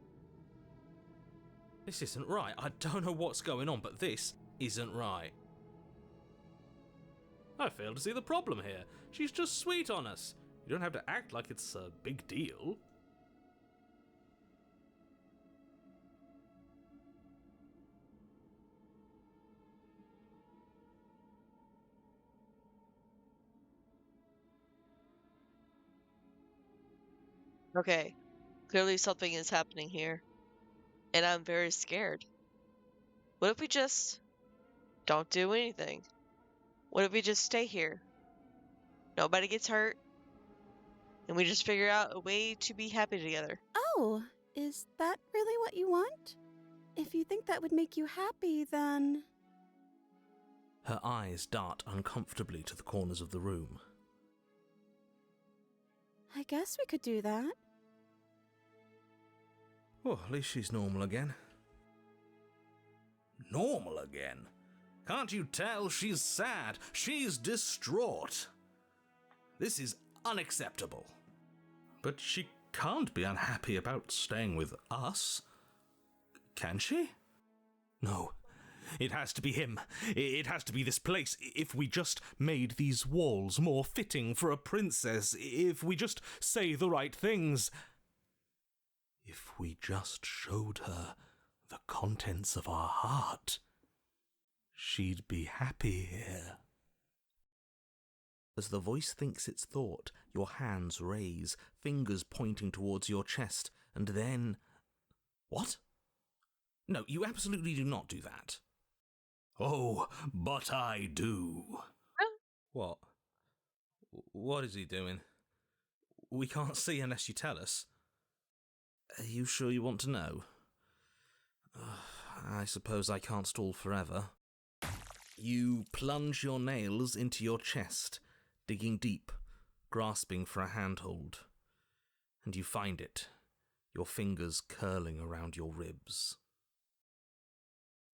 This isn't right. I don't know what's going on, but this isn't right. I fail to see the problem here. She's just sweet on us. You don't have to act like it's a big deal. Okay. Clearly something is happening here. And I'm very scared. What if we just don't do anything? What if we just stay here? Nobody gets hurt. And we just figure out a way to be happy together. Oh, is that really what you want? If you think that would make you happy, then... Her eyes dart uncomfortably to the corners of the room. I guess we could do that. Well, at least she's normal again. Normal again? Can't you tell she's sad? She's distraught. This is unacceptable. But she can't be unhappy about staying with us. Can she? No. It has to be him. It has to be this place. If we just made these walls more fitting for a princess, if we just say the right things, if we just showed her the contents of our heart, she'd be happy here. As the voice thinks its thought, your hands raise, fingers pointing towards your chest, and then... What? No, you absolutely do not do that. Oh, but I do. What? What is he doing? We can't see unless you tell us. Are you sure you want to know? I suppose I can't stall forever. You plunge your nails into your chest, digging deep, grasping for a handhold. And you find it, your fingers curling around your ribs.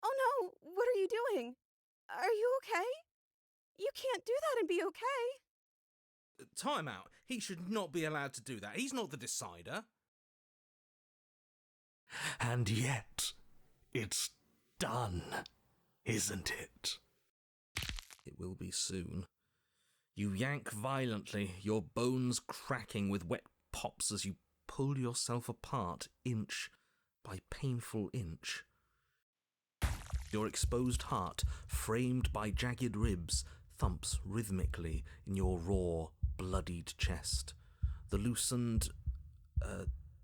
Oh no, what are you doing? Are you okay? You can't do that and be okay. Time out. He should not be allowed to do that. He's not the decider. And yet, it's done, isn't it? It will be soon. You yank violently, your bones cracking with wet pops as you pull yourself apart inch by painful inch. Your exposed heart, framed by jagged ribs, thumps rhythmically in your raw, bloodied chest. The loosened,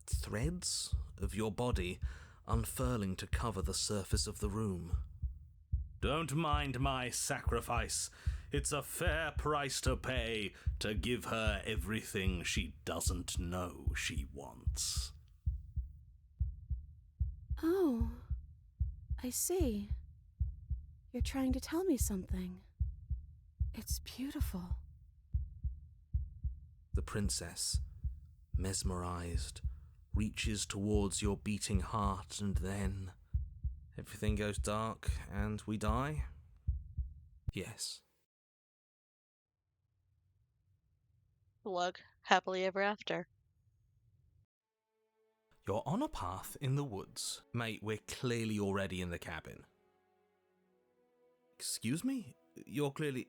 threads of your body unfurling to cover the surface of the room. Don't mind my sacrifice. It's a fair price to pay to give her everything she doesn't know she wants. Oh, I see. You're trying to tell me something. It's beautiful. The princess, mesmerized, reaches towards your beating heart, and then everything goes dark and we die? Yes. Slug, happily ever after. You're on a path in the woods. Mate, we're clearly already in the cabin. Excuse me? You're clearly...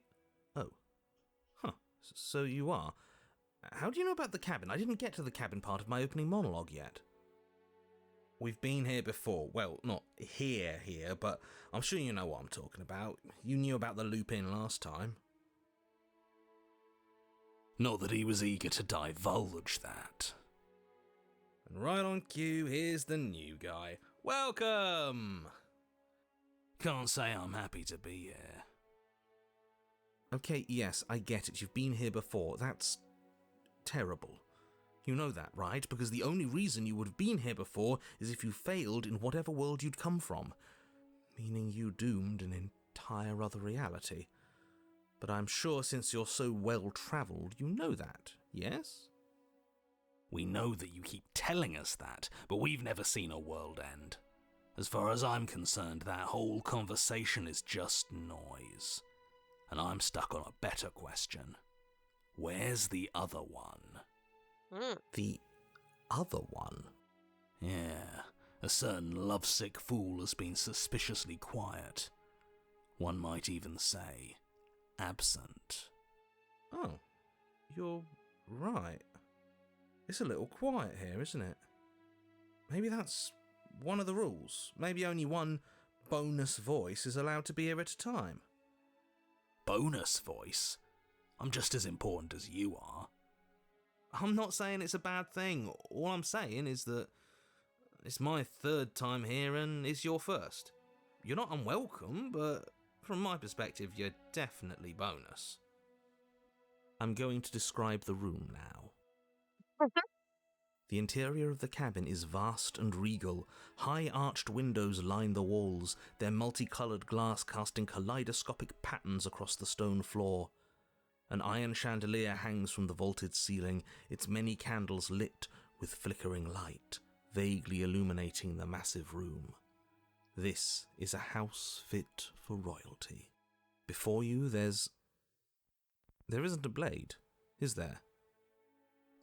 Oh. Huh. So you are. How do you know about the cabin? I didn't get to the cabin part of my opening monologue yet. We've been here before. Well, not here, but I'm sure you know what I'm talking about. You knew about the loop-in last time. Not that he was eager to divulge that. And right on cue, here's the new guy. Welcome! Can't say I'm happy to be here. Okay, yes, I get it. You've been here before. That's terrible. You know that, right? Because the only reason you would have been here before is if you failed in whatever world you'd come from. Meaning you doomed an entire other reality. But I'm sure since you're so well-travelled, you know that, yes? We know that you keep telling us that, but we've never seen a world end. As far as I'm concerned, that whole conversation is just noise. And I'm stuck on a better question. Where's the other one? The other one? Yeah, a certain lovesick fool has been suspiciously quiet. One might even say, absent. Oh, you're right. It's a little quiet here, isn't it? Maybe that's one of the rules. Maybe only one bonus voice is allowed to be here at a time. Bonus voice? I'm just as important as you are. I'm not saying it's a bad thing. All I'm saying is that it's my third time here and it's your first. You're not unwelcome, but from my perspective, you're definitely bonus. I'm going to describe the room now. The interior of the cabin is vast and regal. High arched windows line the walls, their multicoloured glass casting kaleidoscopic patterns across the stone floor. An iron chandelier hangs from the vaulted ceiling, its many candles lit with flickering light, vaguely illuminating the massive room. This is a house fit for royalty. Before you, there isn't a blade, is there?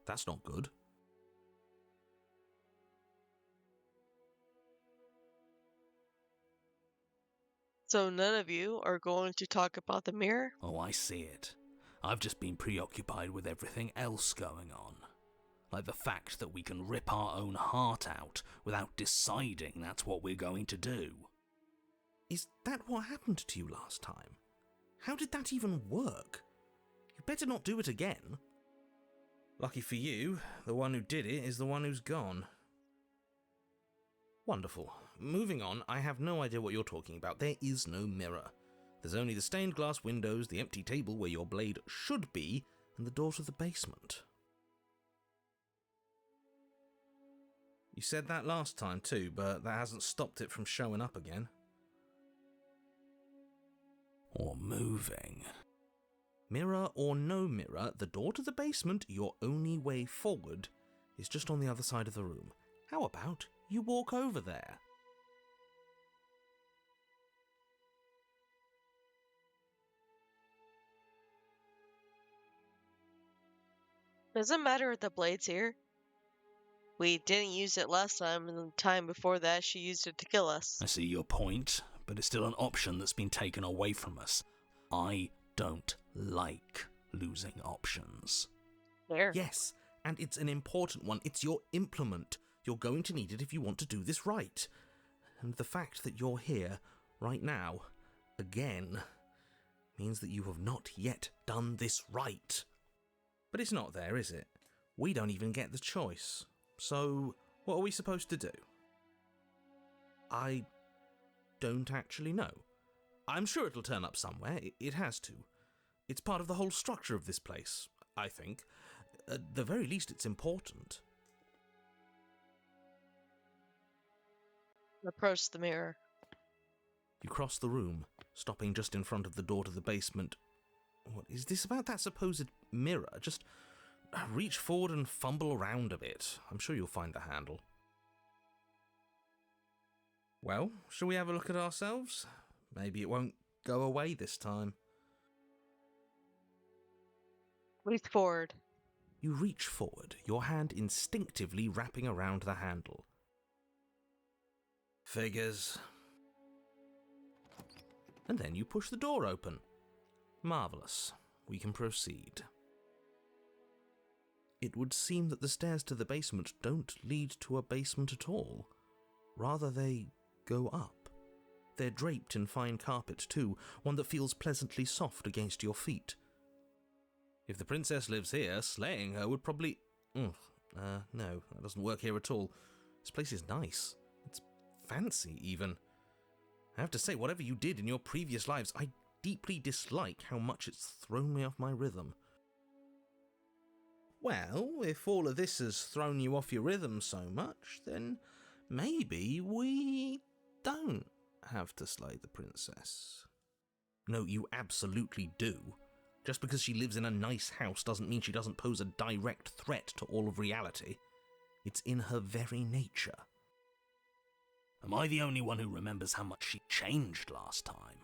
That's not good. So none of you are going to talk about the mirror? Oh, I see it. I've just been preoccupied with everything else going on. Like the fact that we can rip our own heart out without deciding that's what we're going to do. Is that what happened to you last time? How did that even work? You better not do it again. Lucky for you, the one who did it is the one who's gone. Wonderful. Moving on, I have no idea what you're talking about. There is no mirror. There's only the stained glass windows, the empty table where your blade should be, and the door to the basement. You said that last time too, but that hasn't stopped it from showing up again. Or moving. Mirror or no mirror, the door to the basement, your only way forward, is just on the other side of the room. How about you walk over there? Doesn't matter if the blade's here. We didn't use it last time, and the time before that she used it to kill us. I see your point, but it's still an option that's been taken away from us. I don't like losing options. There. Yes, and it's an important one. It's your implement. You're going to need it if you want to do this right. And the fact that you're here, right now, again, means that you have not yet done this right. But it's not there, is it? We don't even get the choice. So, what are we supposed to do? I don't actually know. I'm sure it'll turn up somewhere. It has to. It's part of the whole structure of this place, I think. At the very least, it's important. Approach the mirror. You cross the room, stopping just in front of the door to the basement. What is this about that supposed mirror? Just reach forward and fumble around a bit. I'm sure you'll find the handle. Well, shall we have a look at ourselves? Maybe it won't go away this time. Reach forward. You reach forward, your hand instinctively wrapping around the handle. Figures. And then you push the door open. Marvellous. We can proceed. It would seem that the stairs to the basement don't lead to a basement at all. Rather, they go up. They're draped in fine carpet, too, one that feels pleasantly soft against your feet. If the princess lives here, slaying her would probably... no, that doesn't work here at all. This place is nice. It's fancy, even. I have to say, whatever you did in your previous lives, I deeply dislike how much it's thrown me off my rhythm. Well, if all of this has thrown you off your rhythm so much, then maybe we don't have to slay the princess. No, you absolutely do. Just because she lives in a nice house doesn't mean she doesn't pose a direct threat to all of reality. It's in her very nature. Am I the only one who remembers how much she changed last time?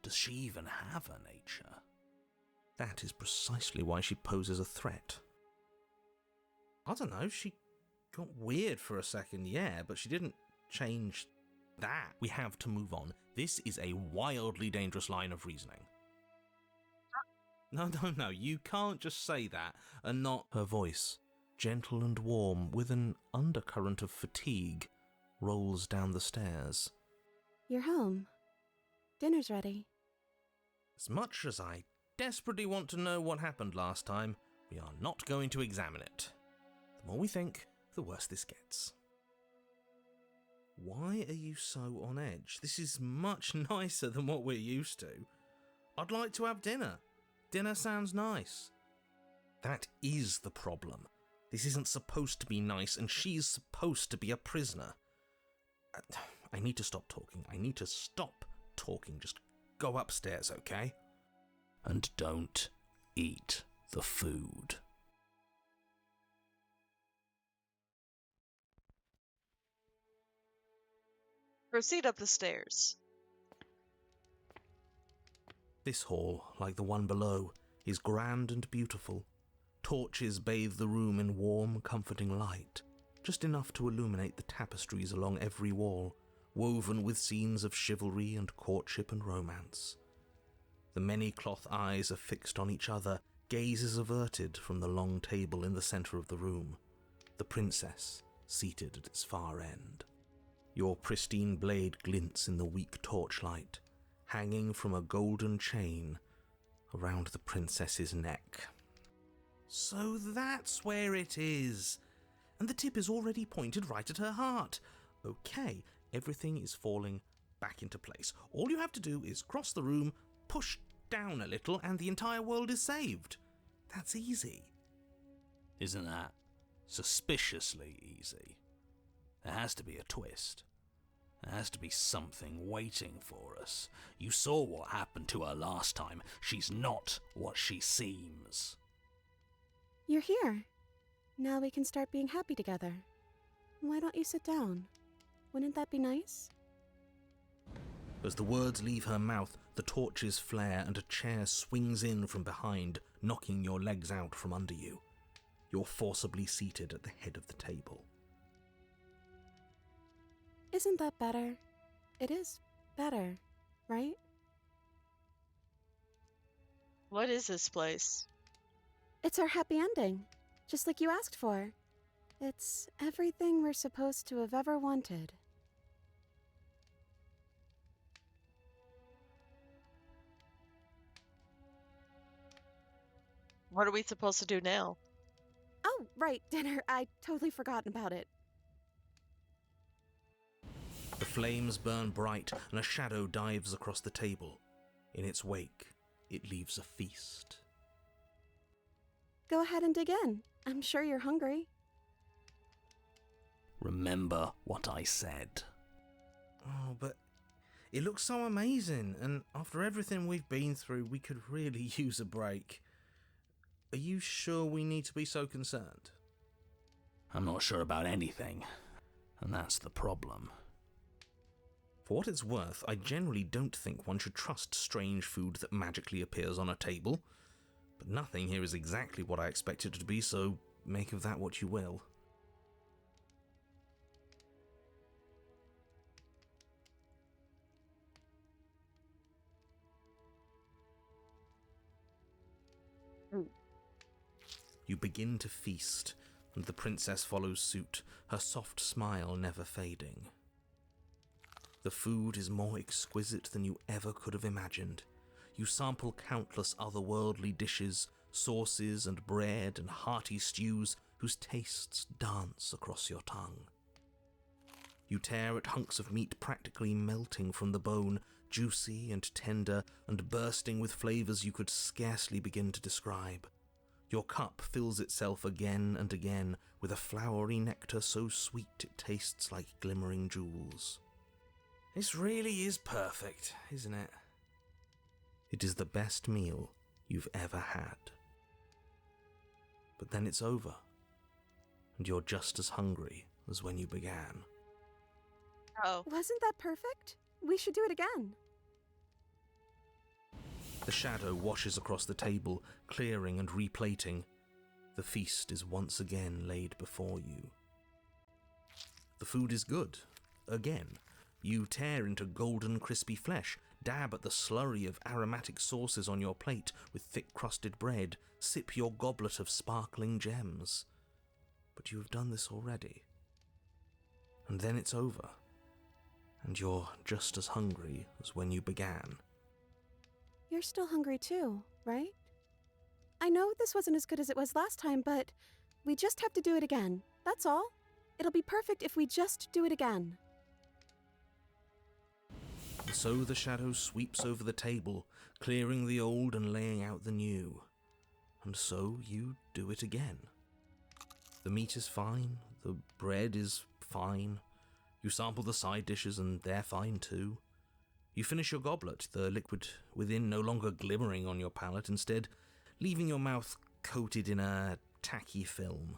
Does she even have a nature? That is precisely why she poses a threat. I don't know, she got weird for a second, yeah, but she didn't change that. We have to move on. This is a wildly dangerous line of reasoning. No, you can't just say that and not... Her voice, gentle and warm, with an undercurrent of fatigue, rolls down the stairs. You're home. Dinner's ready. As much as I desperately want to know what happened last time, we are not going to examine it. The more we think, the worse this gets. Why are you so on edge? This is much nicer than what we're used to. I'd like to have dinner. Dinner sounds nice. That is the problem. This isn't supposed to be nice, and she's supposed to be a prisoner. I need to stop talking. I need to stop talking. Just go upstairs, okay? And don't eat the food. Proceed up the stairs. This hall, like the one below, is grand and beautiful. Torches bathe the room in warm, comforting light, just enough to illuminate the tapestries along every wall, woven with scenes of chivalry and courtship and romance. The many cloth eyes are fixed on each other, gazes averted from the long table in the centre of the room, the princess seated at its far end. Your pristine blade glints in the weak torchlight, hanging from a golden chain around the princess's neck. So that's where it is. And the tip is already pointed right at her heart. Okay, everything is falling back into place. All you have to do is cross the room, push down a little, and the entire world is saved. That's easy. Isn't that suspiciously easy? There has to be a twist. There has to be something waiting for us. You saw what happened to her last time. She's not what she seems. You're here. Now we can start being happy together. Why don't you sit down? Wouldn't that be nice? As the words leave her mouth, the torches flare and a chair swings in from behind, knocking your legs out from under you. You're forcibly seated at the head of the table. Isn't that better? It is better, right? What is this place? It's our happy ending, just like you asked for. It's everything we're supposed to have ever wanted. What are we supposed to do now? Oh, right, dinner. I'd totally forgotten about it. The flames burn bright and a shadow dives across the table. In its wake, it leaves a feast. Go ahead and dig in. I'm sure you're hungry. Remember what I said. Oh, but it looks so amazing, and after everything we've been through, we could really use a break. Are you sure we need to be so concerned? I'm not sure about anything, and that's the problem. For what it's worth, I generally don't think one should trust strange food that magically appears on a table. But nothing here is exactly what I expect it to be, so make of that what you will. You begin to feast, and the princess follows suit, her soft smile never fading. The food is more exquisite than you ever could have imagined. You sample countless otherworldly dishes, sauces and bread and hearty stews whose tastes dance across your tongue. You tear at hunks of meat practically melting from the bone, juicy and tender and bursting with flavors you could scarcely begin to describe. Your cup fills itself again and again with a flowery nectar so sweet it tastes like glimmering jewels. This really is perfect, isn't it? It is the best meal you've ever had. But then it's over, and you're just as hungry as when you began. Oh. Wasn't that perfect? We should do it again. The shadow washes across the table, clearing and replating. The feast is once again laid before you. The food is good. Again, you tear into golden crispy flesh, dab at the slurry of aromatic sauces on your plate with thick-crusted bread, sip your goblet of sparkling gems. But you have done this already. And then it's over. And you're just as hungry as when you began. You're still hungry too, right? I know this wasn't as good as it was last time, but we just have to do it again. That's all. It'll be perfect if we just do it again. And so the shadow sweeps over the table, clearing the old and laying out the new. And so you do it again. The meat is fine, the bread is fine. You sample the side dishes and they're fine too. You finish your goblet, the liquid within no longer glimmering on your palate, instead leaving your mouth coated in a tacky film.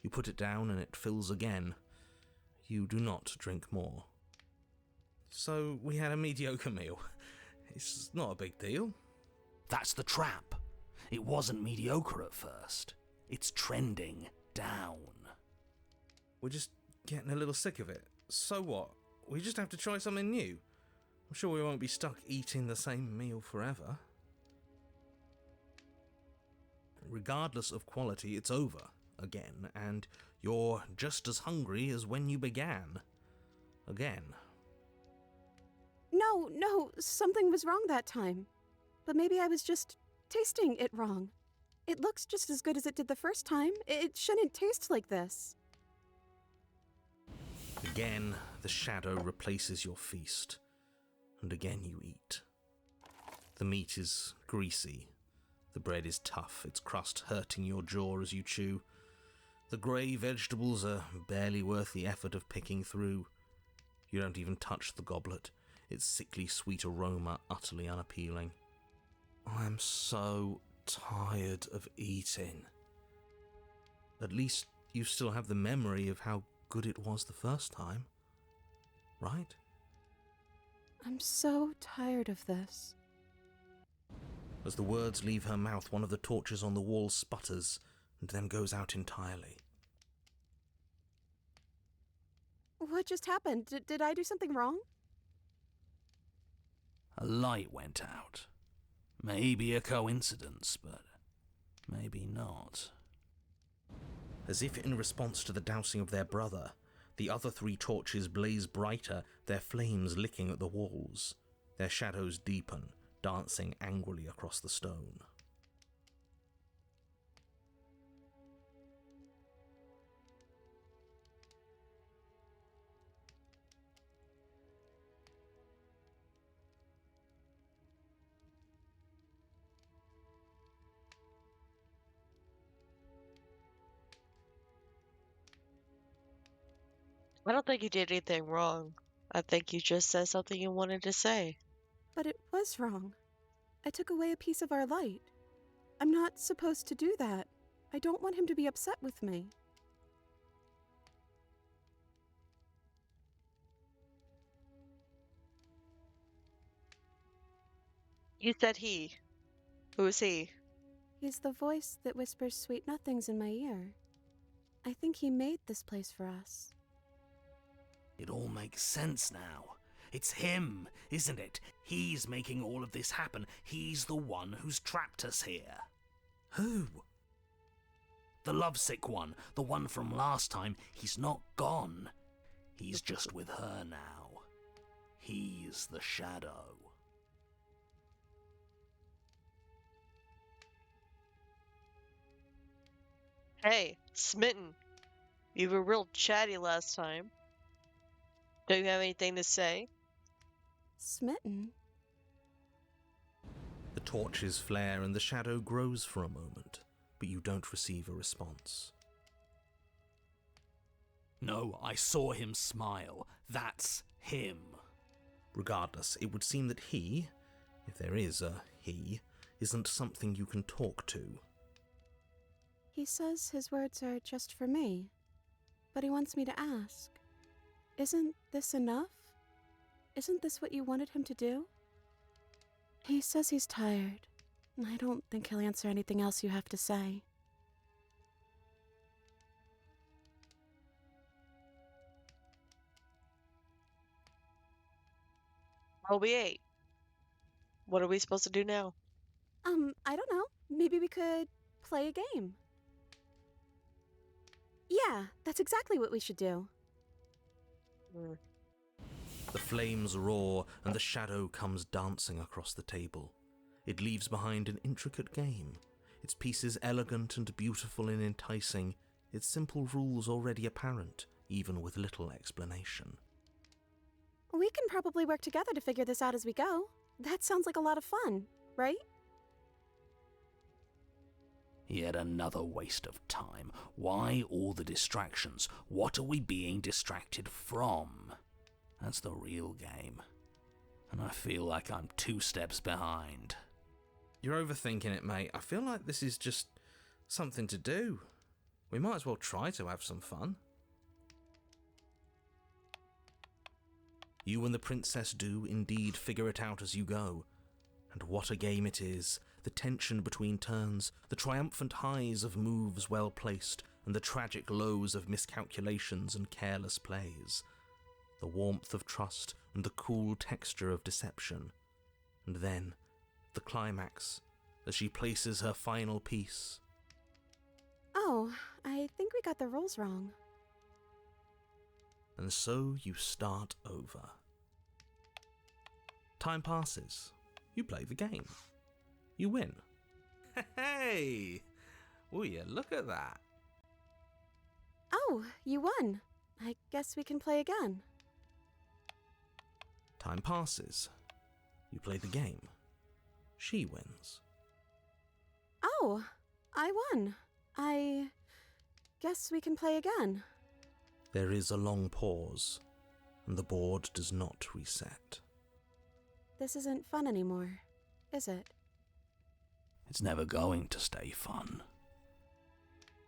You put it down and it fills again. You do not drink more. So we had a mediocre meal. It's not a big deal. That's the trap. It wasn't mediocre at first. It's trending down. We're just getting a little sick of it. So what? We just have to try something new. I'm sure we won't be stuck eating the same meal forever. Regardless of quality, it's over again, and you're just as hungry as when you began. Again. No, something was wrong that time. But maybe I was just tasting it wrong. It looks just as good as it did the first time. It shouldn't taste like this. Again, the shadow replaces your feast, and again you eat. The meat is greasy. The bread is tough, its crust hurting your jaw as you chew. The grey vegetables are barely worth the effort of picking through. You don't even touch the goblet, its sickly sweet aroma utterly unappealing. I'm so tired of eating. At least you still have the memory of how good it was the first time, right? I'm so tired of this. As the words leave her mouth, one of the torches on the wall sputters and then goes out entirely. What just happened? Did I do something wrong? A light went out. Maybe a coincidence, but maybe not. As if in response to the dousing of their brother, the other 3 torches blaze brighter, their flames licking at the walls. Their shadows deepen, dancing angrily across the stone. I don't think you did anything wrong. I think you just said something you wanted to say. But it was wrong. I took away a piece of our light. I'm not supposed to do that. I don't want him to be upset with me. You said he. Who is he? He's the voice that whispers sweet nothings in my ear. I think he made this place for us. It all makes sense now. It's him, isn't it? He's making all of this happen. He's the one who's trapped us here. Who? The lovesick one, the one from last time, he's not gone. He's just with her now. He's the shadow. Hey, Smitten, you were real chatty last time. Don't you have anything to say? Smitten? The torches flare and the shadow grows for a moment, but you don't receive a response. No, I saw him smile. That's him. Regardless, it would seem that he, if there is a he, isn't something you can talk to. He says his words are just for me, but he wants me to ask. Isn't this enough? Isn't this what you wanted him to do? He says he's tired. I don't think he'll answer anything else you have to say. Well, we ate. What are we supposed to do now? I don't know. Maybe we could play a game. Yeah, that's exactly what we should do. The flames roar and the shadow comes dancing across the table. It leaves behind an intricate game, its pieces elegant and beautiful and enticing, its simple rules already apparent, even with little explanation. We can probably work together to figure this out as we go. That sounds like a lot of fun, right? Yet another waste of time. Why all the distractions? What are we being distracted from? That's the real game. And I feel like I'm 2 steps behind. You're overthinking it, mate. I feel like this is just something to do. We might as well try to have some fun. You and the princess do indeed figure it out as you go. And what a game it is. The tension between turns, the triumphant highs of moves well placed, and the tragic lows of miscalculations and careless plays. The warmth of trust and the cool texture of deception. And then, the climax, as she places her final piece. Oh, I think we got the rules wrong. And so you start over. Time passes. You play the game. You win. Hey! Will you look at that? Oh, you won. I guess we can play again. Time passes. You play the game. She wins. Oh, I won. I guess we can play again. There is a long pause, and the board does not reset. This isn't fun anymore, is it? It's never going to stay fun.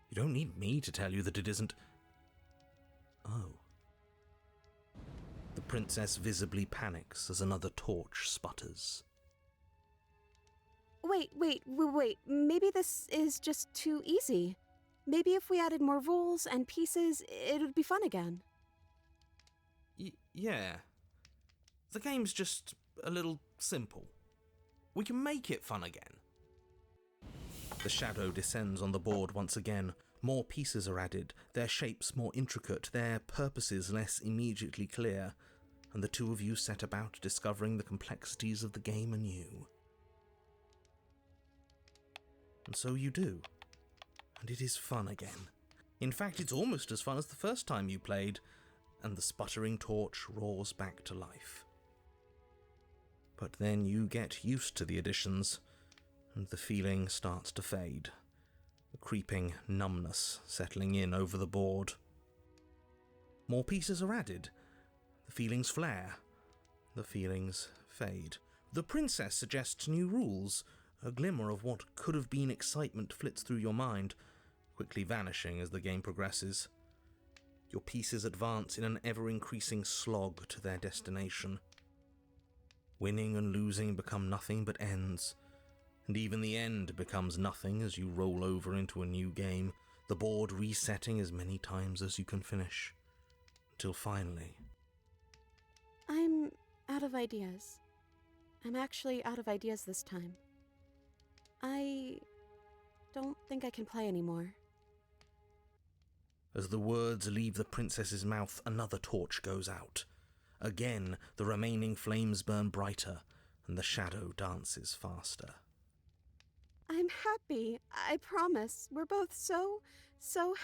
You don't need me to tell you that it isn't. Oh. The princess visibly panics as another torch sputters. Wait. Maybe this is just too easy. Maybe if we added more rules and pieces, it would be fun again. Yeah. The game's just a little simple. We can make it fun again. The shadow descends on the board once again. More pieces are added, their shapes more intricate, their purposes less immediately clear, and the two of you set about discovering the complexities of the game anew. And so you do. And it is fun again. In fact, it's almost as fun as the first time you played, and the sputtering torch roars back to life. But then you get used to the additions, and the feeling starts to fade, a creeping numbness settling in over the board. More pieces are added. The feelings flare. The feelings fade. The princess suggests new rules. A glimmer of what could have been excitement flits through your mind, quickly vanishing as the game progresses. Your pieces advance in an ever-increasing slog to their destination. Winning and losing become nothing but ends, and even the end becomes nothing as you roll over into a new game, the board resetting as many times as you can finish, until finally... I'm out of ideas. I'm actually out of ideas this time. I don't think I can play anymore. As the words leave the princess's mouth, another torch goes out. Again, the remaining flames burn brighter, and the shadow dances faster. I'm happy. I promise. We're both so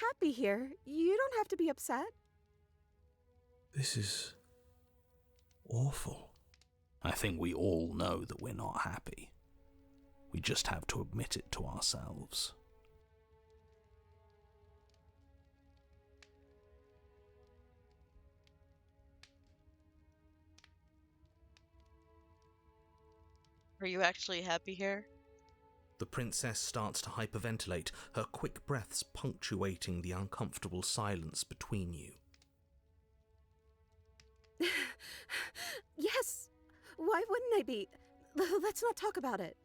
happy here. You don't have to be upset. This is awful. I think we all know that we're not happy. We just have to admit it to ourselves. Are you actually happy here? The princess starts to hyperventilate, her quick breaths punctuating the uncomfortable silence between you. Yes! Why wouldn't I be? Let's not talk about it.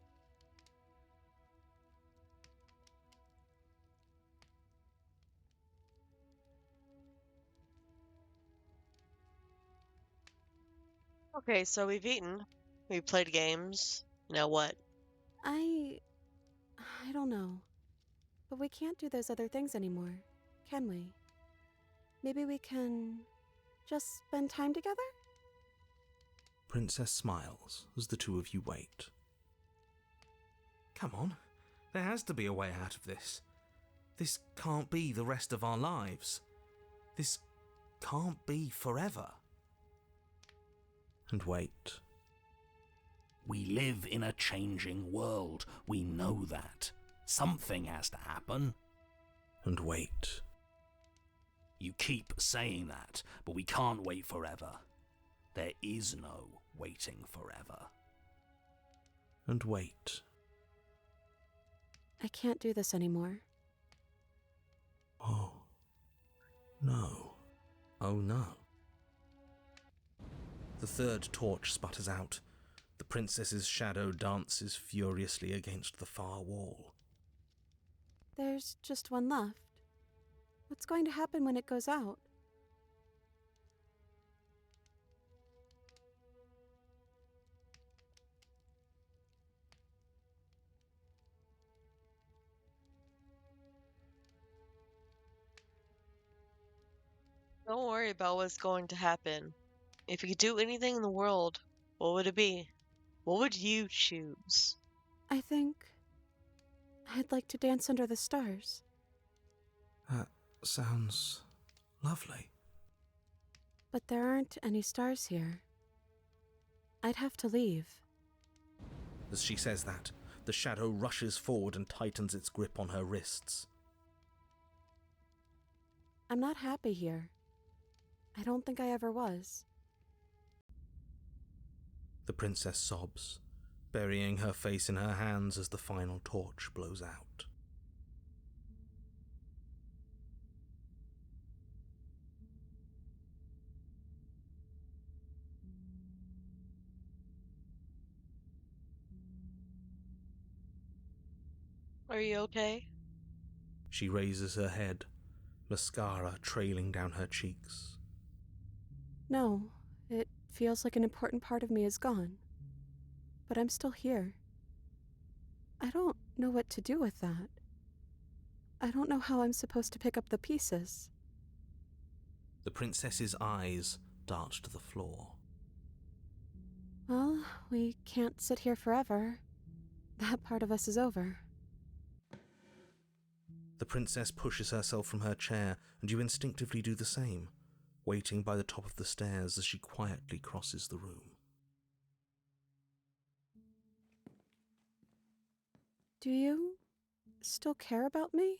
Okay, so we've eaten. We played games. Now what? I don't know. But we can't do those other things anymore, can we? Maybe we can just spend time together? Princess smiles as the two of you wait. Come on, there has to be a way out of this. This can't be the rest of our lives. This can't be forever. And wait. We live in a changing world. We know that. Something has to happen. And wait. You keep saying that, but we can't wait forever. There is no waiting forever. And wait. I can't do this anymore. Oh. No. Oh no. The third torch sputters out. The princess's shadow dances furiously against the far wall. There's just one left. What's going to happen when it goes out? Don't worry about what's going to happen. If you could do anything in the world, what would it be? What would you choose? I think I'd like to dance under the stars. That sounds lovely. But there aren't any stars here. I'd have to leave. As she says that, the shadow rushes forward and tightens its grip on her wrists. I'm not happy here. I don't think I ever was. The princess sobs, burying her face in her hands as the final torch blows out. Are you okay? She raises her head, mascara trailing down her cheeks. No, it feels like an important part of me is gone. But I'm still here. I don't know what to do with that. I don't know how I'm supposed to pick up the pieces. The princess's eyes dart to the floor. Well, we can't sit here forever. That part of us is over. The princess pushes herself from her chair, and you instinctively do the same, waiting by the top of the stairs as she quietly crosses the room. Do you still care about me?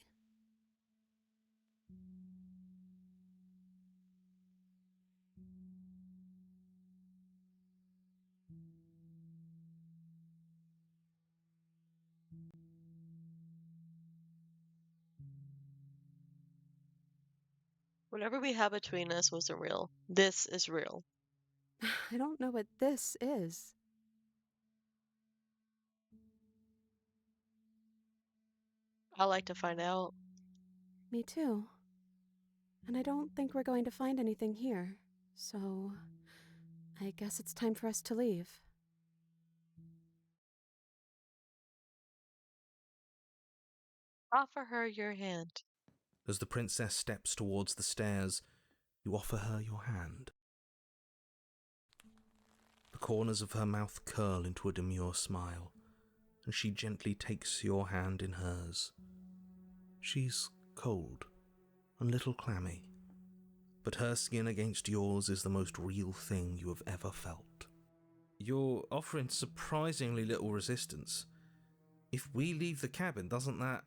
Whatever we had between us wasn't real. This is real. I don't know what this is. I'd like to find out. Me too. And I don't think we're going to find anything here, so I guess it's time for us to leave. Offer her your hand. As the princess steps towards the stairs, you offer her your hand. The corners of her mouth curl into a demure smile, and she gently takes your hand in hers. She's cold and a little clammy, but her skin against yours is the most real thing you have ever felt. You're offering surprisingly little resistance. If we leave the cabin, doesn't that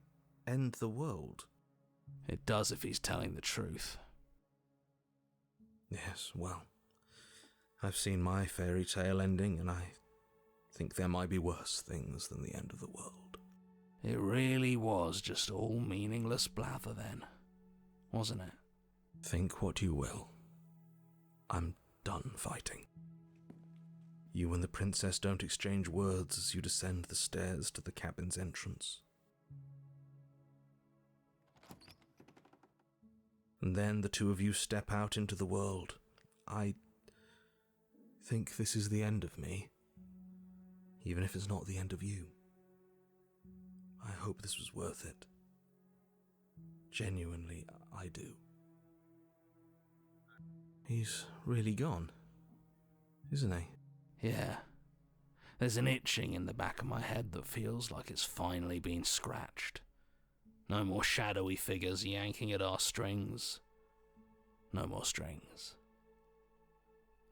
end the world? It does if he's telling the truth. Yes, well, I've seen my fairy tale ending, and I think there might be worse things than the end of the world. It really was just all meaningless blather then, wasn't it? Think what you will. I'm done fighting. You and the princess don't exchange words as you descend the stairs to the cabin's entrance. And then the two of you step out into the world. I think this is the end of me, even if it's not the end of you. I hope this was worth it. Genuinely, I do. He's really gone, isn't he? Yeah. There's an itching in the back of my head that feels like it's finally been scratched. No more shadowy figures yanking at our strings. No more strings.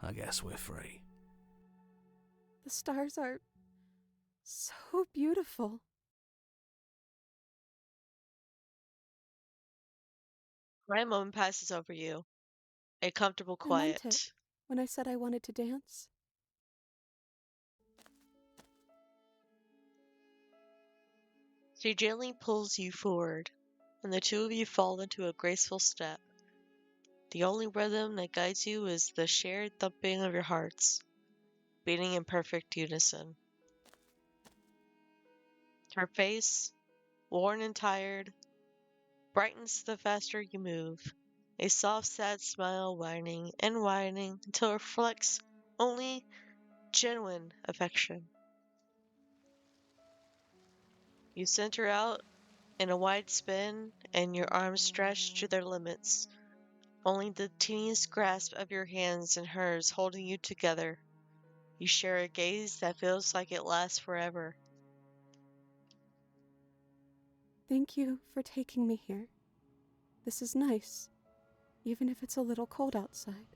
I guess we're free. The stars are so beautiful. My moment passes over you. A comfortable I meant quiet. it when I said I wanted to dance. She gently pulls you forward, and the two of you fall into a graceful step. The only rhythm that guides you is the shared thumping of your hearts, beating in perfect unison. Her face, worn and tired, brightens the faster you move, a soft, sad smile widening and widening until it reflects only genuine affection. You center out in a wide spin, and your arms stretched to their limits, only the teeniest grasp of your hands in hers holding you together. You share a gaze that feels like it lasts forever. Thank you for taking me here. This is nice, even if it's a little cold outside.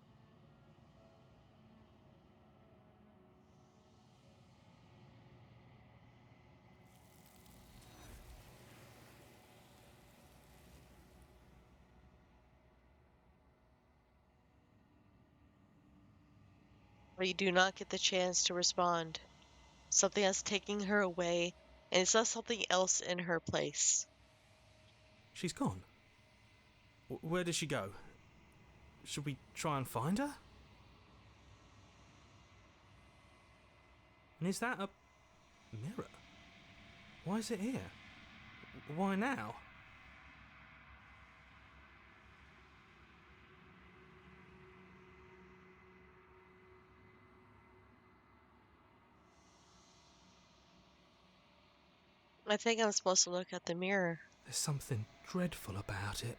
But you do not get the chance to respond. Something has taken her away, and it's not something else in her place. She's gone. Where did she go? Should we try and find her? And is that a mirror? Why is it here? Why now? I think I'm supposed to look at the mirror. There's something dreadful about it.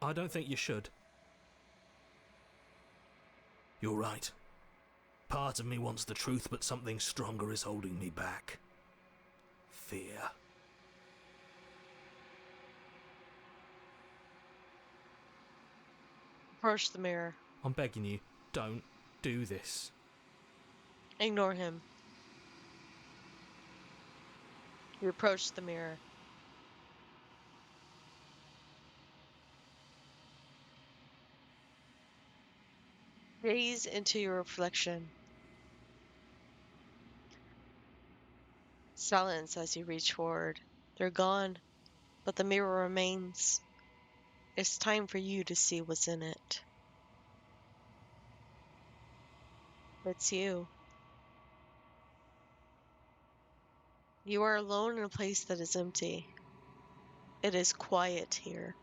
I don't think you should. You're right. Part of me wants the truth, but something stronger is holding me back. Fear. Approach the mirror. I'm begging you, don't do this. Ignore him. You approach the mirror. Gaze into your reflection. Silence as you reach forward. They're gone, but the mirror remains. It's time for you to see what's in it. It's you. You are alone in a place that is empty. It is quiet here.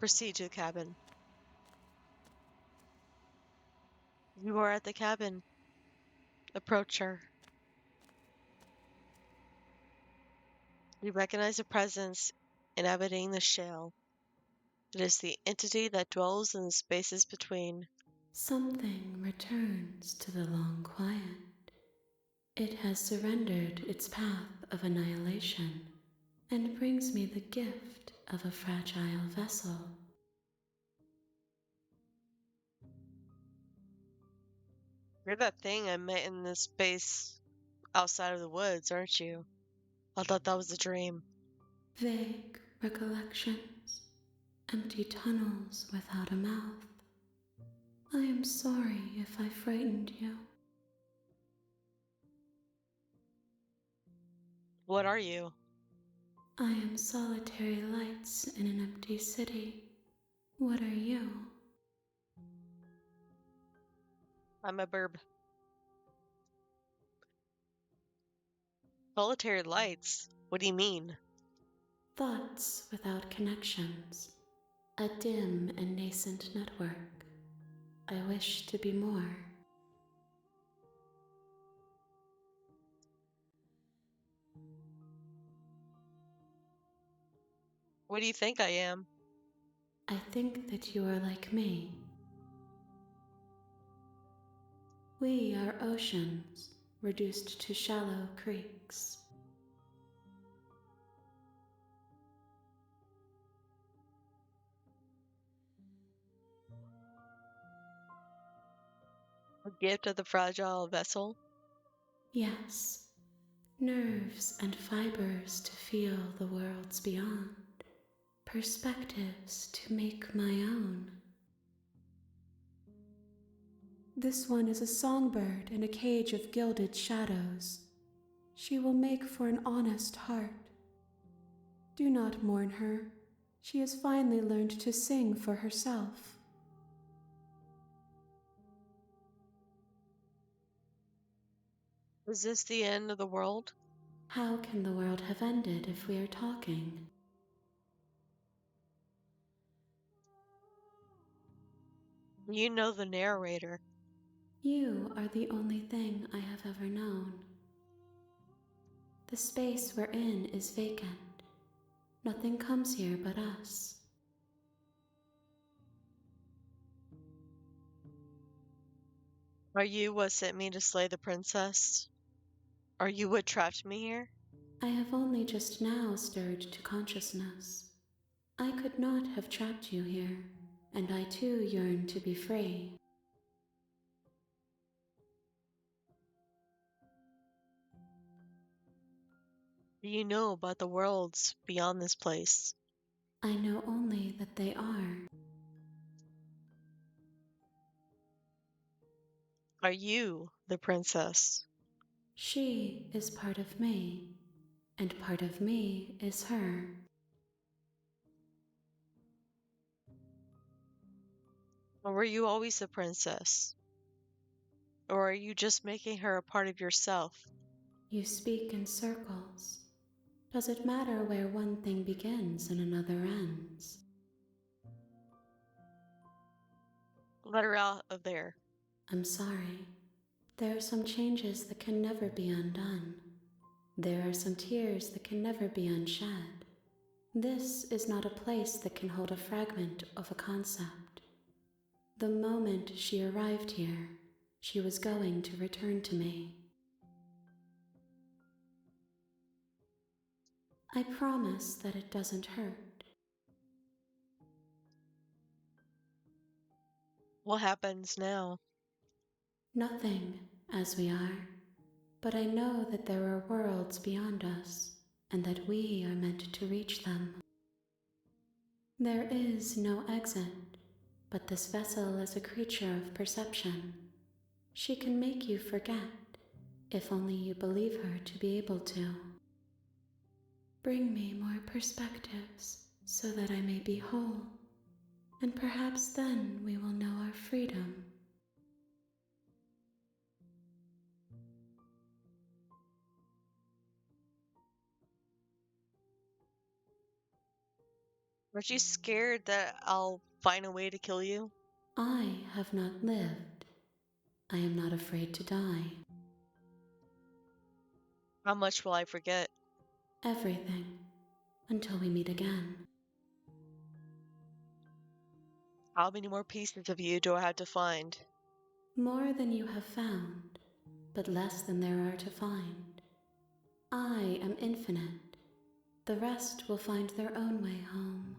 Proceed to the cabin. You are at the cabin. Approach her. You recognize a presence inhabiting the shell. It is the entity that dwells in the spaces between. Something returns to the long quiet. It has surrendered its path of annihilation and brings me the gift of a fragile vessel. You're that thing I met in this space outside of the woods, aren't you? I thought that was a dream. Vague recollections, empty tunnels without a mouth. I am sorry if I frightened you. What are you? I am solitary lights in an empty city. What are you? I'm a burb. Solitary lights? What do you mean? Thoughts without connections. A dim and nascent network. I wish to be more. What do you think I am? I think that you are like me. We are oceans, reduced to shallow creeks. A gift of the fragile vessel? Yes, nerves and fibers to feel the worlds beyond, perspectives to make my own. This one is a songbird in a cage of gilded shadows. She will make for an honest heart. Do not mourn her. She has finally learned to sing for herself. Is this the end of the world? How can the world have ended if we are talking? You know the narrator. You are the only thing I have ever known. The space we're in is vacant. Nothing comes here but us. Are you what sent me to slay the princess? Are you what trapped me here? I have only just now stirred to consciousness. I could not have trapped you here, and I too yearn to be free. Do you know about the worlds beyond this place? I know only that they are. Are you the princess? She is part of me, and part of me is her. Or were you always the princess? Or are you just making her a part of yourself? You speak in circles. Does it matter where one thing begins and another ends? Let her out of there. I'm sorry. There are some changes that can never be undone. There are some tears that can never be unshed. This is not a place that can hold a fragment of a concept. The moment she arrived here, she was going to return to me. I promise that it doesn't hurt. What happens now? Nothing, as we are. But I know that there are worlds beyond us, and that we are meant to reach them. There is no exit, but this vessel is a creature of perception. She can make you forget, if only you believe her to be able to. Bring me more perspectives, so that I may be whole, and perhaps then we will know our freedom. Aren't you scared that I'll find a way to kill you? I have not lived. I am not afraid to die. How much will I forget? Everything. until we meet again. How many more pieces of you do I have to find? More than you have found, but less than there are to find. I am infinite. The rest will find their own way home.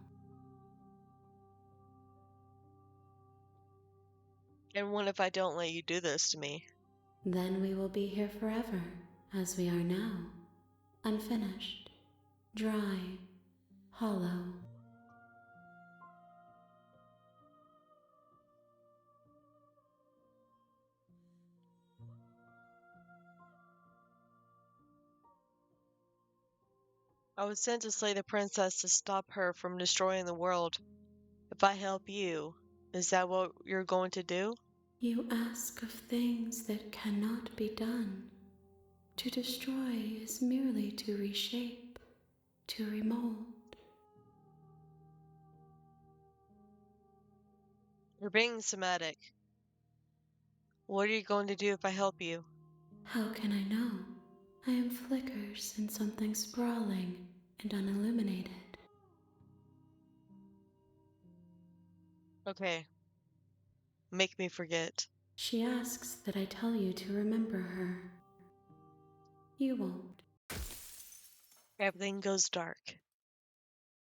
And what if I don't let you do this to me? Then we will be here forever, as we are now. Unfinished, dry, hollow. I was sent to slay the princess to stop her from destroying the world. If I help you, is that what you're going to do? You ask of things that cannot be done. To destroy is merely to reshape, to remold. You're being somatic. What are you going to do if I help you? How can I know? I am flickers in something sprawling and unilluminated. Okay. Make me forget. She asks that I tell you to remember her. You won't. Everything goes dark.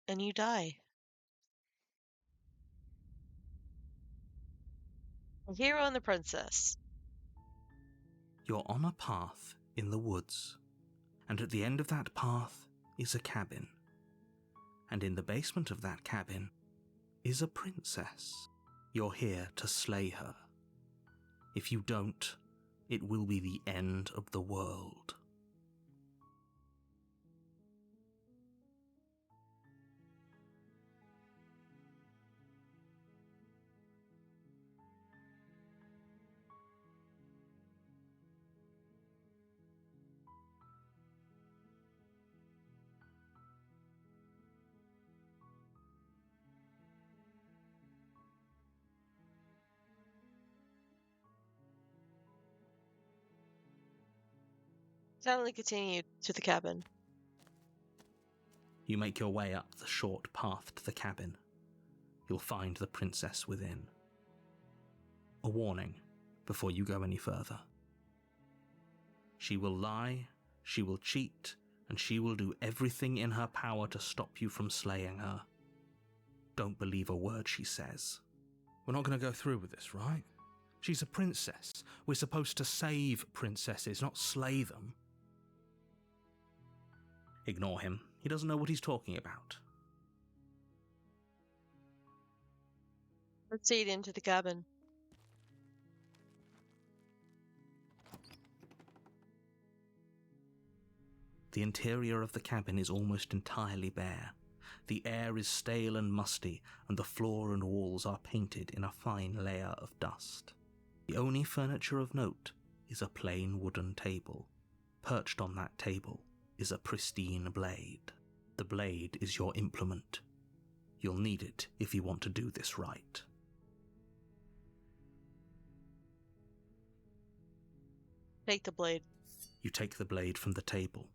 And you die. The hero and the princess. You're on a path in the woods, and at the end of that path is a cabin. And in the basement of that cabin is a princess. You're here to slay her. If you don't, it will be the end of the world. Silently continue to the cabin. You make your way up the short path to the cabin. You'll find the princess within. A warning before you go any further. She will lie, she will cheat, and she will do everything in her power to stop you from slaying her. Don't believe a word she says. We're not going to go through with this, right? She's a princess. We're supposed to save princesses, not slay them. Ignore him. He doesn't know what he's talking about. Proceed into the cabin. The interior of the cabin is almost entirely bare. The air is stale and musty, and the floor and walls are painted in a fine layer of dust. The only furniture of note is a plain wooden table. Perched on that table is a pristine blade. The blade is your implement. You'll need it if you want to do this right. Take the blade. You take the blade from the table.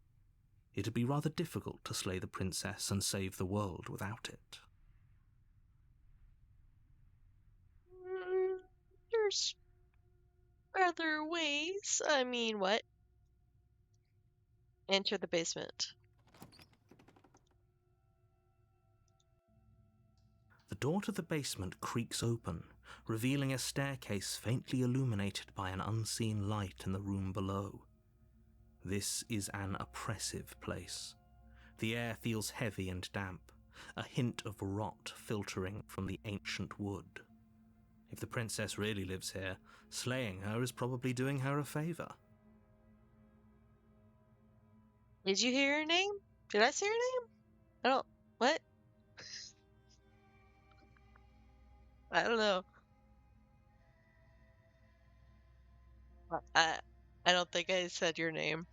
It'd be rather difficult to slay the princess and save the world without it. There's other ways. I mean, what? Enter the basement. The door to the basement creaks open, revealing a staircase faintly illuminated by an unseen light in the room below. This is an oppressive place. The air feels heavy and damp, a hint of rot filtering from the ancient wood. If the princess really lives here, slaying her is probably doing her a favor. Did you hear her name? Did I say her name? I don't. What? I don't know. I I don't think I said your name.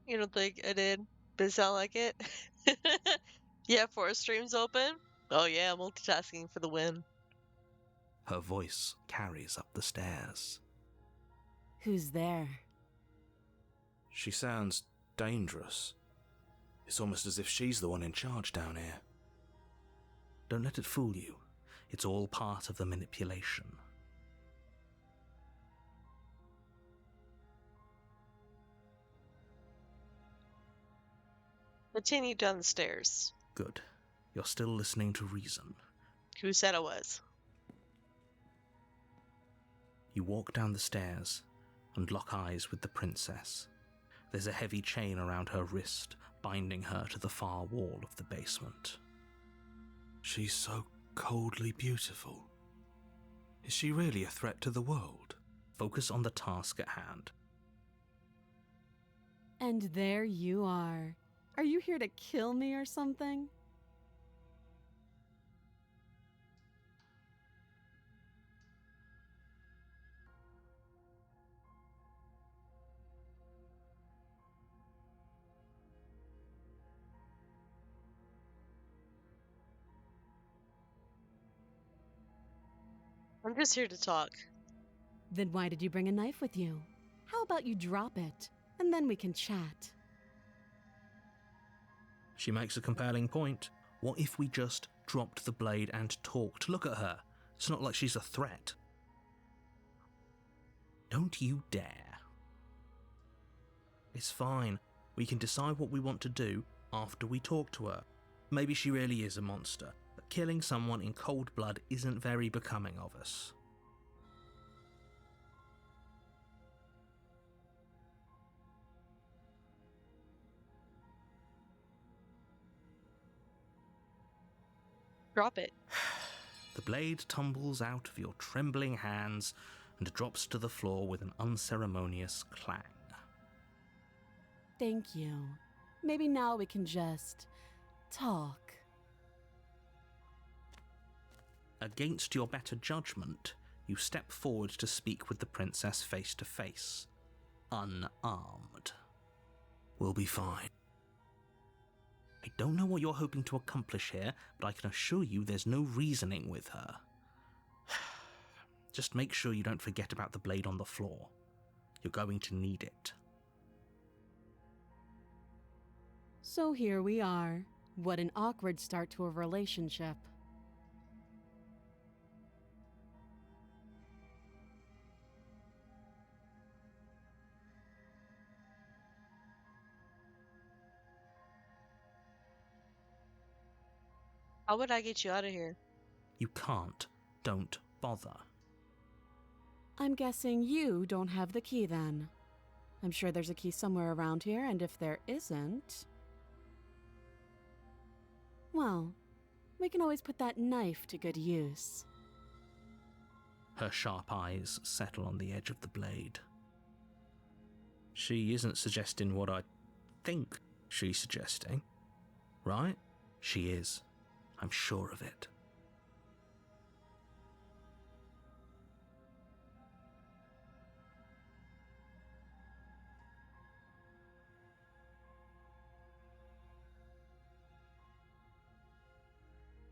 You don't think I did? But it sound like it? Yeah, forest streams open. Oh yeah, multitasking for the win. Her voice carries up the stairs. Who's there? She sounds dangerous. It's almost as if she's the one in charge down here. Don't let it fool you. It's all part of the manipulation. Continue down the stairs. Good. You're still listening to reason. Who said I was? You walk down the stairs and lock eyes with the princess. There's a heavy chain around her wrist, binding her to the far wall of the basement. She's so coldly beautiful. Is she really a threat to the world? Focus on the task at hand. And there you are. Are you here to kill me or something? I'm just here to talk. Then why did you bring a knife with you? How about you drop it, and then we can chat? She makes a compelling point. What if we just dropped the blade and talked? Look at her. It's not like she's a threat. Don't you dare. It's fine. We can decide what we want to do after we talk to her. Maybe she really is a monster, but killing someone in cold blood isn't very becoming of us. Drop it. The blade tumbles out of your trembling hands and drops to the floor with an unceremonious clang. Thank you. Maybe now we can just talk. Against your better judgment, you step forward to speak with the princess face to face, unarmed. We'll be fine. I don't know what you're hoping to accomplish here, but I can assure you there's no reasoning with her. Just make sure you don't forget about the blade on the floor. You're going to need it. So here we are. What an awkward start to a relationship. How would I get you out of here? You can't. Don't bother. I'm guessing you don't have the key then. I'm sure there's a key somewhere around here, and if there isn't... well, we can always put that knife to good use. Her sharp eyes settle on the edge of the blade. She isn't suggesting what I think she's suggesting, right? She is. I'm sure of it.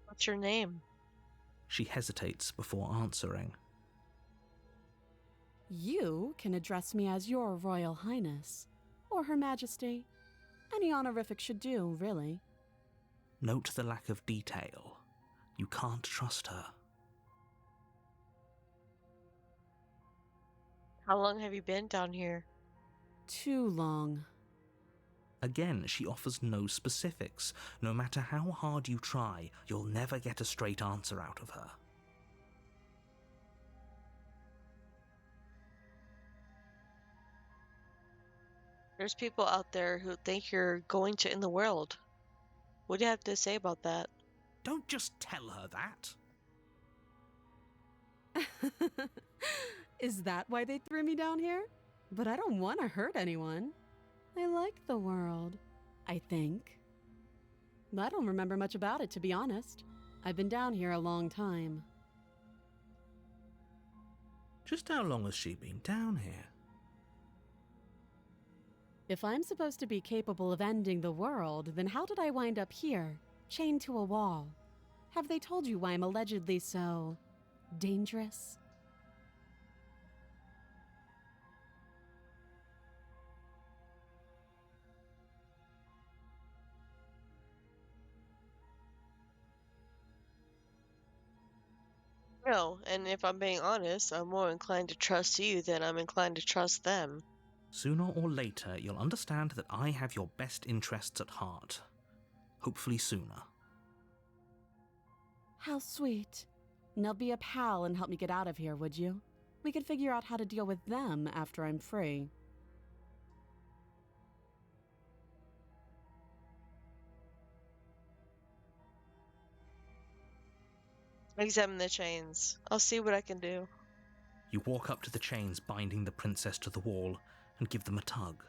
What's your name? She hesitates before answering. You can address me as Your Royal Highness, or Her Majesty. Any honorific should do, really. Note the lack of detail. You can't trust her. How long have you been down here? Too long. Again, she offers no specifics. No matter how hard you try, you'll never get a straight answer out of her. There's people out there who think you're going to end the world. What do you have to say about that? Don't just tell her that. Is that why they threw me down here? But I don't want to hurt anyone. I like the world, I think. I don't remember much about it, to be honest. I've been down here a long time. Just how long has she been down here? If I'm supposed to be capable of ending the world, then how did I wind up here? chained to a wall. Have they told you why I'm allegedly so dangerous? No, and if I'm being honest, I'm more inclined to trust you than I'm inclined to trust them. Sooner or later, you'll understand that I have your best interests at heart. Hopefully sooner. How sweet. Now be a pal and help me get out of here, would you? We could figure out how to deal with them after I'm free. Examine the chains. I'll see what I can do. You walk up to the chains binding the princess to the wall and give them a tug.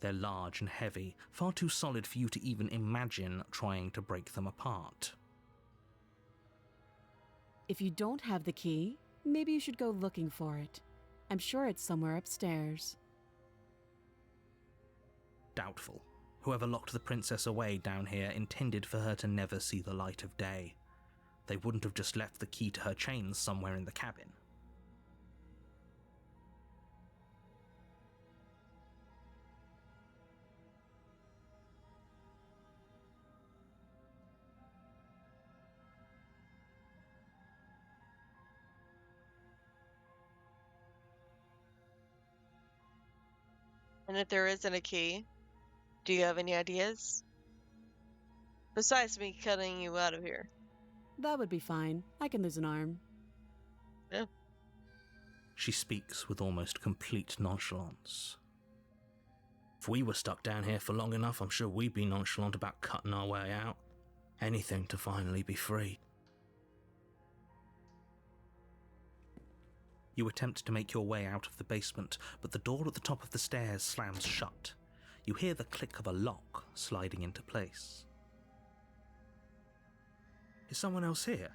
They're large and heavy, far too solid for you to even imagine trying to break them apart. If you don't have the key, maybe you should go looking for it. I'm sure it's somewhere upstairs. Doubtful. Whoever locked the princess away down here intended for her to never see the light of day. They wouldn't have just left the key to her chains somewhere in the cabin. And if there isn't a key, do you have any ideas? Besides me cutting you out of here. That would be fine. I can lose an arm. Yeah. She speaks with almost complete nonchalance. If we were stuck down here for long enough, I'm sure we'd be nonchalant about cutting our way out. Anything to finally be free. You attempt to make your way out of the basement, but the door at the top of the stairs slams shut. You hear the click of a lock sliding into place. Is someone else here?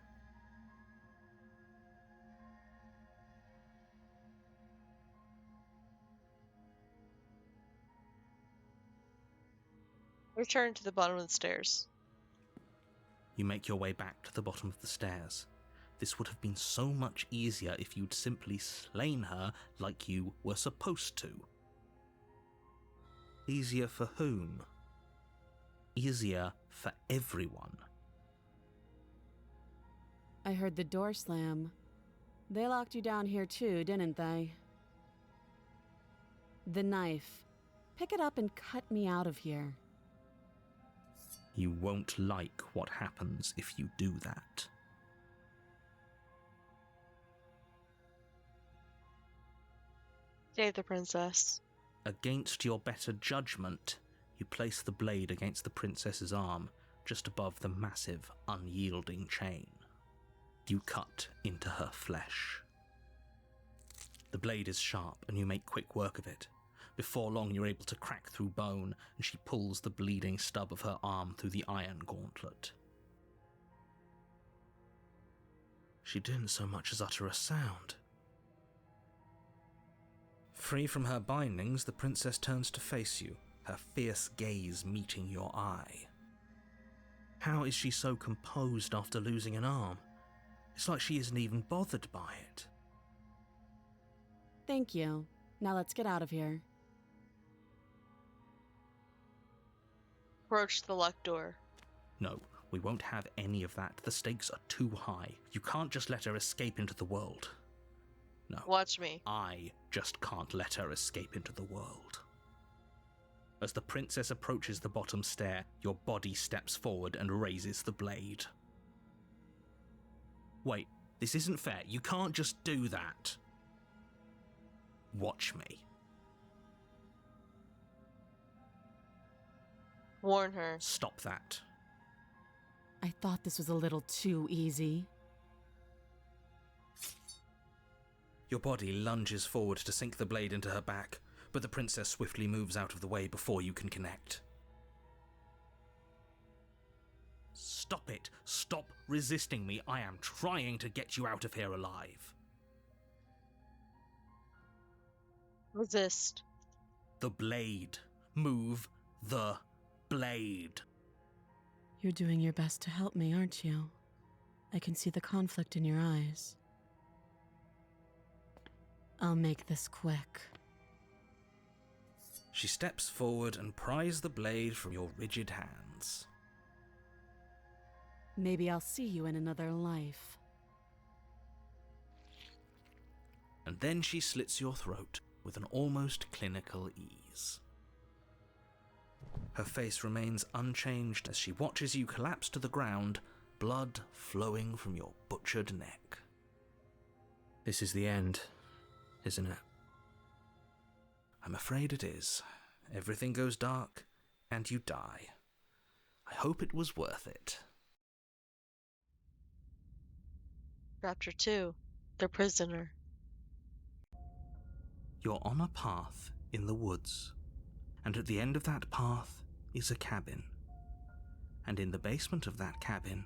Return to the bottom of the stairs. You make your way back to the bottom of the stairs. This would have been so much easier if you'd simply slain her like you were supposed to. Easier for whom? Easier for everyone. I heard the door slam. They locked you down here too, didn't they? The knife. Pick it up and cut me out of here. You won't like what happens if you do that. Save the princess. Against your better judgment, you place the blade against the princess's arm, just above the massive, unyielding chain. You cut into her flesh. The blade is sharp, and you make quick work of it. Before long, you're able to crack through bone, and she pulls the bleeding stub of her arm through the iron gauntlet. She didn't so much as utter a sound. Free from her bindings, the princess turns to face you, her fierce gaze meeting your eye. How is she so composed after losing an arm? It's like she isn't even bothered by it. Thank you. Now let's get out of here. Approach the locked door. No, we won't have any of that. The stakes are too high. You can't just let her escape into the world. No. Watch me. I just can't let her escape into the world. As the princess approaches the bottom stair, your body steps forward and raises the blade. Wait, this isn't fair. You can't just do that. Watch me. Warn her. Stop that. I thought this was a little too easy. Your body lunges forward to sink the blade into her back, but the princess swiftly moves out of the way before you can connect. Stop it! Stop resisting me! I am trying to get you out of here alive! Resist. The blade. Move the blade. You're doing your best to help me, aren't you? I can see the conflict in your eyes. I'll make this quick. She steps forward and pries the blade from your rigid hands. Maybe I'll see you in another life. And then she slits your throat with an almost clinical ease. Her face remains unchanged as she watches you collapse to the ground, blood flowing from your butchered neck. This is the end, isn't it? I'm afraid it is. Everything goes dark, and you die. I hope it was worth it. Chapter 2. The Prisoner. You're on a path in the woods, and at the end of that path is a cabin. And in the basement of that cabin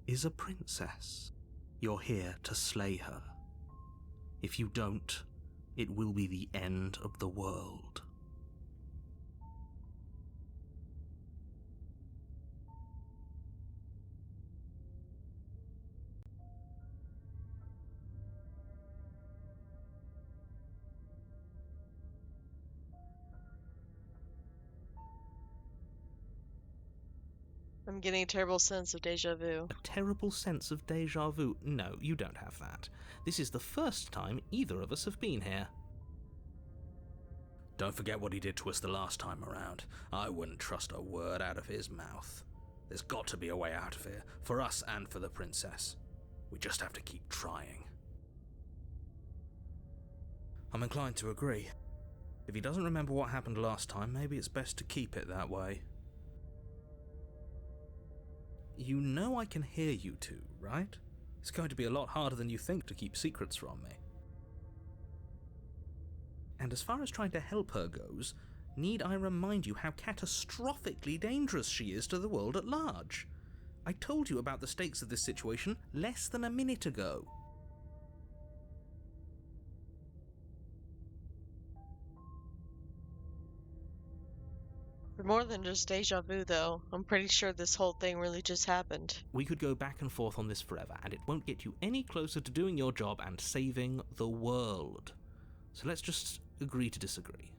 is a princess. You're here to slay her. If you don't, it will be the end of the world. I'm getting a terrible sense of deja vu. A terrible sense of deja vu? No, you don't have that. This is the first time either of us have been here. Don't forget what he did to us the last time around. I wouldn't trust a word out of his mouth. There's got to be a way out of here, for us and for the princess. We just have to keep trying. I'm inclined to agree. If he doesn't remember what happened last time, maybe it's best to keep it that way. You know I can hear you two, right? It's going to be a lot harder than you think to keep secrets from me. And as far as trying to help her goes, need I remind you how catastrophically dangerous she is to the world at large? I told you about the stakes of this situation less than a minute ago. For more than just deja vu, though, I'm pretty sure this whole thing really just happened. We could go back and forth on this forever, and it won't get you any closer to doing your job and saving the world. So let's just agree to disagree.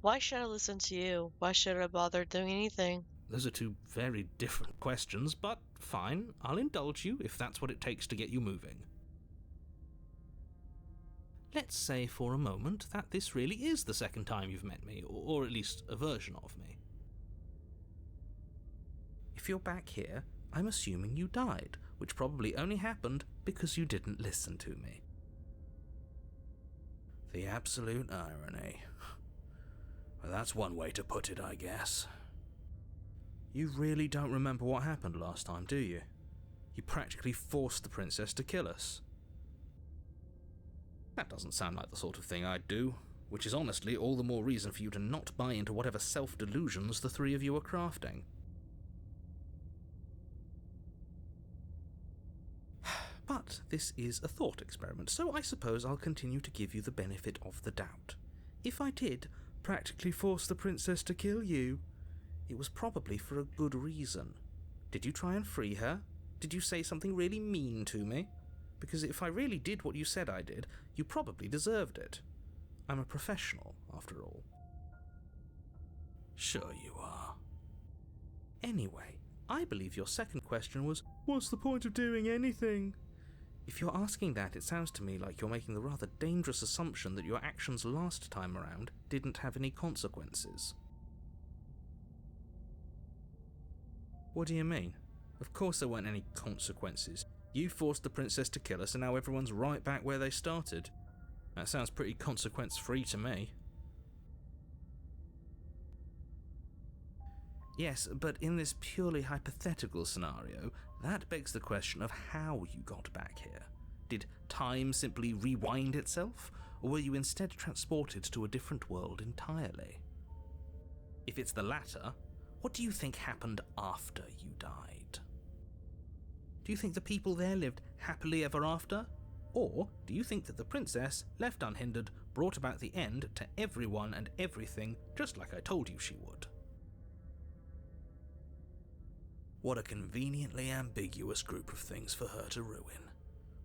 Why should I listen to you? Why should I bother doing anything? Those are two very different questions, but fine, I'll indulge you if that's what it takes to get you moving. Let's say for a moment that this really is the second time you've met me, or at least a version of me. If you're back here, I'm assuming you died, which probably only happened because you didn't listen to me. The absolute irony. Well, that's one way to put it, I guess. You really don't remember what happened last time, do you? You practically forced the princess to kill us. That doesn't sound like the sort of thing I'd do, which is honestly all the more reason for you to not buy into whatever self-delusions the three of you are crafting. But this is a thought experiment, so I suppose I'll continue to give you the benefit of the doubt. If I did practically force the princess to kill you, it was probably for a good reason. Did you try and free her? Did you say something really mean to me? Because if I really did what you said I did, you probably deserved it. I'm a professional, after all. Sure you are. Anyway, I believe your second question was, what's the point of doing anything? If you're asking that, it sounds to me like you're making the rather dangerous assumption that your actions last time around didn't have any consequences. What do you mean? Of course there weren't any consequences. You forced the princess to kill us and now everyone's right back where they started. That sounds pretty consequence-free to me. Yes, but in this purely hypothetical scenario, that begs the question of how you got back here. Did time simply rewind itself, or were you instead transported to a different world entirely? If it's the latter, what do you think happened after you died? Do you think the people there lived happily ever after? Or do you think that the princess, left unhindered, brought about the end to everyone and everything just like I told you she would? What a conveniently ambiguous group of things for her to ruin.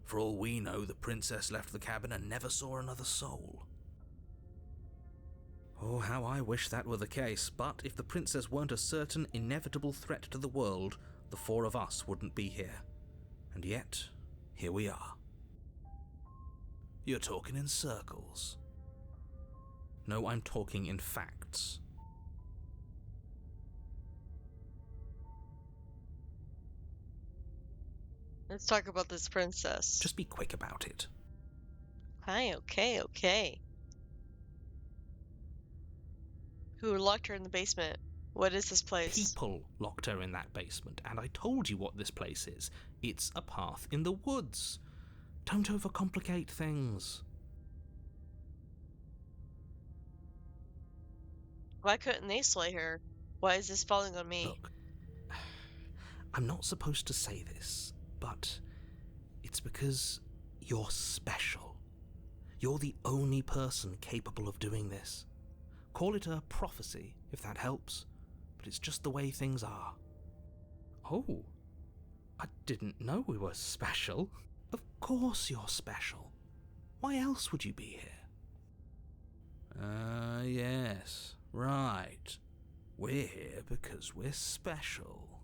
For all we know, the princess left the cabin and never saw another soul. Oh, how I wish that were the case, but if the princess weren't a certain, inevitable threat to the world, the four of us wouldn't be here. And yet, here we are. You're talking in circles. No, I'm talking in facts. Let's talk about this princess. Just be quick about it. Okay. Who locked her in the basement? What is this place? People locked her in that basement, and I told you what this place is. It's a path in the woods. Don't overcomplicate things. Why couldn't they slay her? Why is this falling on me? Look, I'm not supposed to say this, but it's because you're special. You're the only person capable of doing this. Call it a prophecy, if that helps, but it's just the way things are. Oh, I didn't know we were special. Of course you're special. Why else would you be here? Yes, right. We're here because we're special.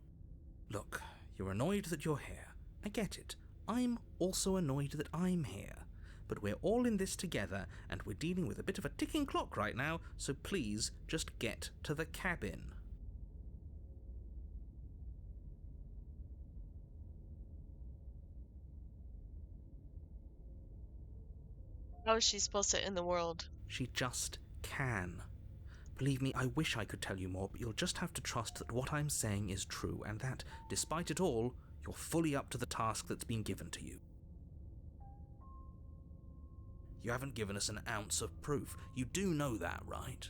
Look, you're annoyed that you're here. I get it. I'm also annoyed that I'm here. But we're all in this together, and we're dealing with a bit of a ticking clock right now, so please just get to the cabin. How is she supposed to end the world? She just can. Believe me, I wish I could tell you more, but you'll just have to trust that what I'm saying is true, and that, despite it all, you're fully up to the task that's been given to you. You haven't given us an ounce of proof. You do know that, right?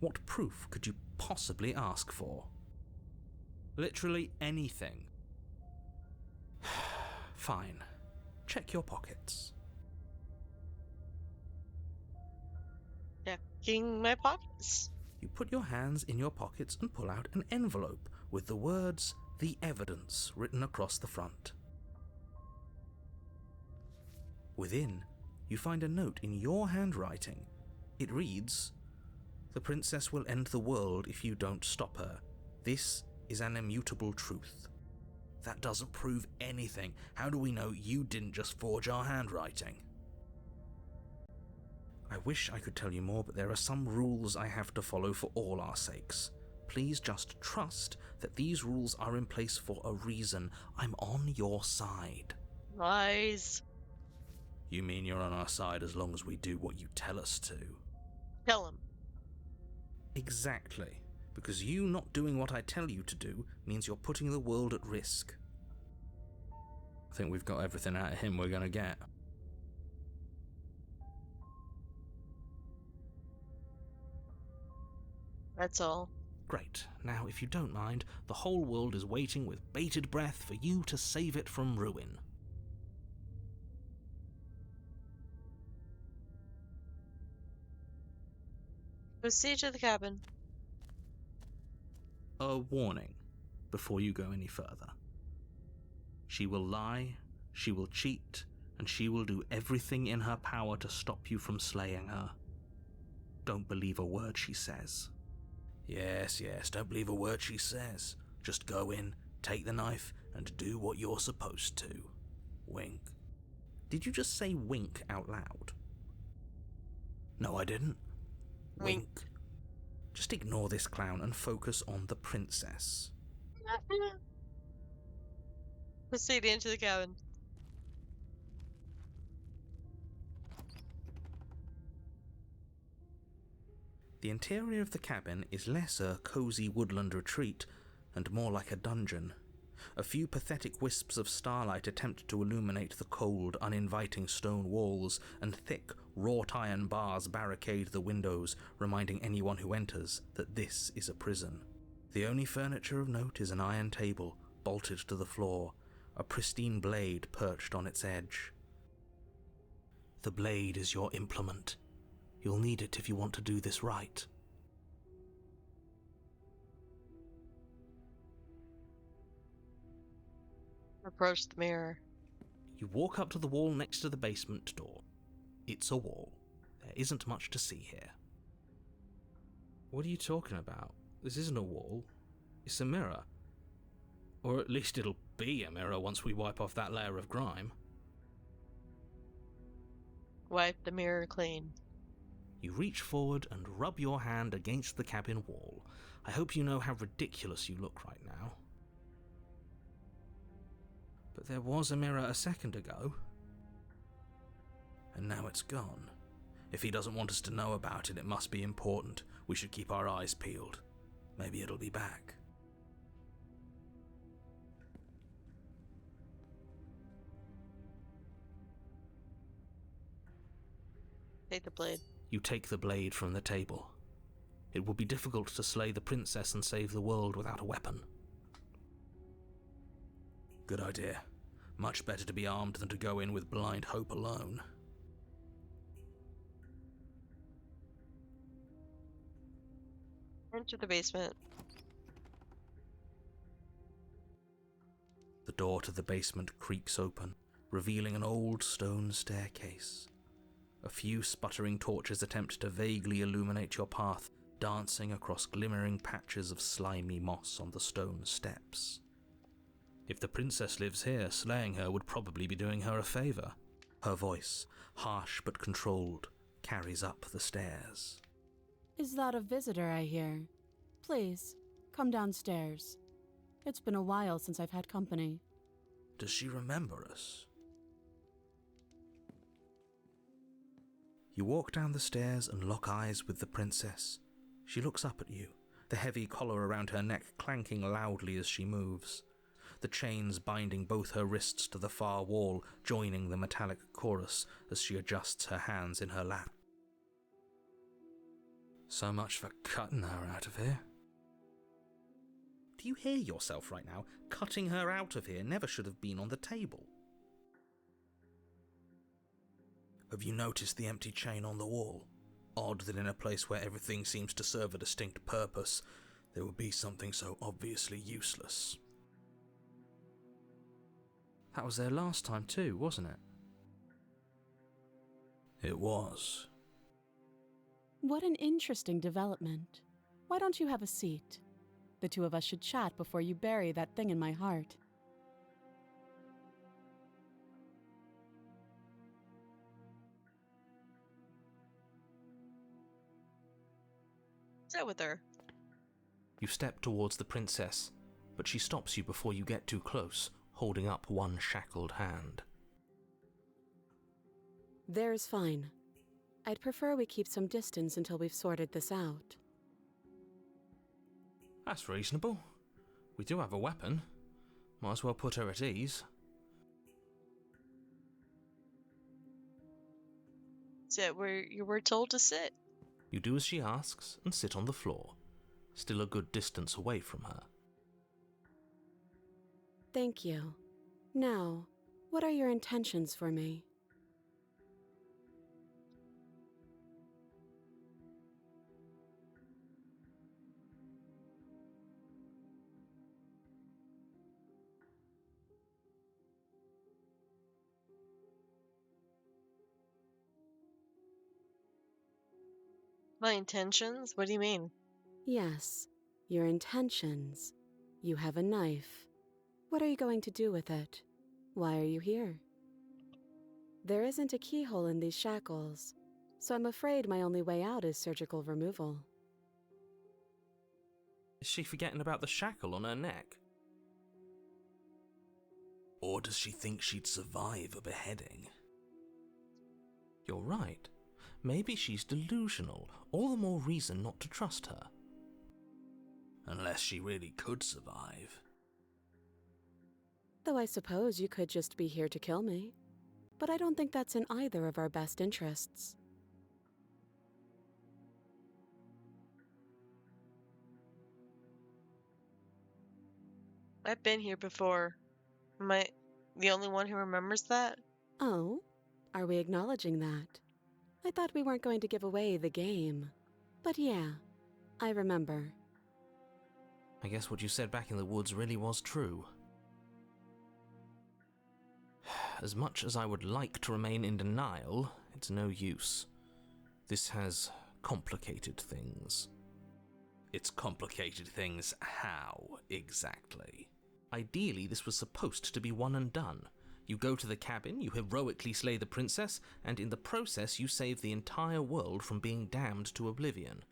What proof could you possibly ask for? Literally anything. Fine. Check your pockets. Checking my pockets. You put your hands in your pockets and pull out an envelope with the words, "The Evidence," written across the front. Within, you find a note in your handwriting. It reads, "The princess will end the world if you don't stop her. This is an immutable truth." That doesn't prove anything. How do we know you didn't just forge our handwriting? I wish I could tell you more, but there are some rules I have to follow for all our sakes. Please just trust that these rules are in place for a reason. I'm on your side. Lies. You mean you're on our side as long as we do what you tell us to? Tell him. Exactly. Because you not doing what I tell you to do means you're putting the world at risk. I think we've got everything out of him we're gonna get. That's all. Great. Now, if you don't mind, the whole world is waiting with bated breath for you to save it from ruin. Proceed to the cabin. A warning before you go any further. She will lie, she will cheat, and she will do everything in her power to stop you from slaying her. Don't believe a word she says. Yes, don't believe a word she says. Just go in, take the knife, and do what you're supposed to. Wink. Did you just say wink out loud? No, I didn't. Wink. Just ignore this clown and focus on the princess. Proceed into the cabin. The interior of the cabin is less a cozy woodland retreat and more like a dungeon. A few pathetic wisps of starlight attempt to illuminate the cold, uninviting stone walls, and thick, wrought iron bars barricade the windows, reminding anyone who enters that this is a prison. The only furniture of note is an iron table, bolted to the floor. a pristine blade perched on its edge. The blade is your implement. You'll need it if you want to do this right. Approach the mirror. You walk up to the wall next to the basement door. It's a wall. There isn't much to see here. What are you talking about? This isn't a wall. It's a mirror. Or at least it'll be a mirror once we wipe off that layer of grime. Wipe the mirror clean. You reach forward and rub your hand against the cabin wall. I hope you know how ridiculous you look right now. But there was a mirror a second ago. And now it's gone. If he doesn't want us to know about it, it must be important. We should keep our eyes peeled. Maybe it'll be back. Take the blade. You take the blade from the table. It would be difficult to slay the princess and save the world without a weapon. Good idea. Much better to be armed than to go in with blind hope alone. Enter the basement. The door to the basement creaks open, revealing an old stone staircase. A few sputtering torches attempt to vaguely illuminate your path, dancing across glimmering patches of slimy moss on the stone steps. If the princess lives here, slaying her would probably be doing her a favour. Her voice, harsh but controlled, carries up the stairs. Is that a visitor I hear? Please, come downstairs. It's been a while since I've had company. Does she remember us? You walk down the stairs and lock eyes with the princess. She looks up at you, the heavy collar around her neck clanking loudly as she moves. The chains binding both her wrists to the far wall, joining the metallic chorus as she adjusts her hands in her lap. So much for cutting her out of here. Do you hear yourself right now? Cutting her out of here never should have been on the table. Have you noticed the empty chain on the wall? Odd that in a place where everything seems to serve a distinct purpose, there would be something so obviously useless. That was there last time too, wasn't it? It was. What an interesting development. Why don't you have a seat? The two of us should chat before you bury that thing in my heart. Sit with her. You step towards the princess, but she stops you before you get too close, holding up one shackled hand. There's fine. I'd prefer we keep some distance until we've sorted this out. That's reasonable. We do have a weapon. Might as well put her at ease. Sit where you were told to sit. You do as she asks and sit on the floor, still a good distance away from her. Thank you. Now, what are your intentions for me? My intentions? What do you mean? Yes, your intentions. You have a knife. What are you going to do with it? Why are you here? There isn't a keyhole in these shackles, so I'm afraid my only way out is surgical removal. Is she forgetting about the shackle on her neck? Or does she think she'd survive a beheading? You're right. Maybe she's delusional. All the more reason not to trust her. Unless she really could survive. Though I suppose you could just be here to kill me. But I don't think that's in either of our best interests. I've been here before. The only one who remembers that? Oh, are we acknowledging that? I thought we weren't going to give away the game. But yeah, I remember. I guess what you said back in the woods really was true. As much as I would like to remain in denial, it's no use. This has complicated things. It's complicated things how, exactly? Ideally, this was supposed to be one and done. You go to the cabin, you heroically slay the princess, and in the process you save the entire world from being damned to oblivion.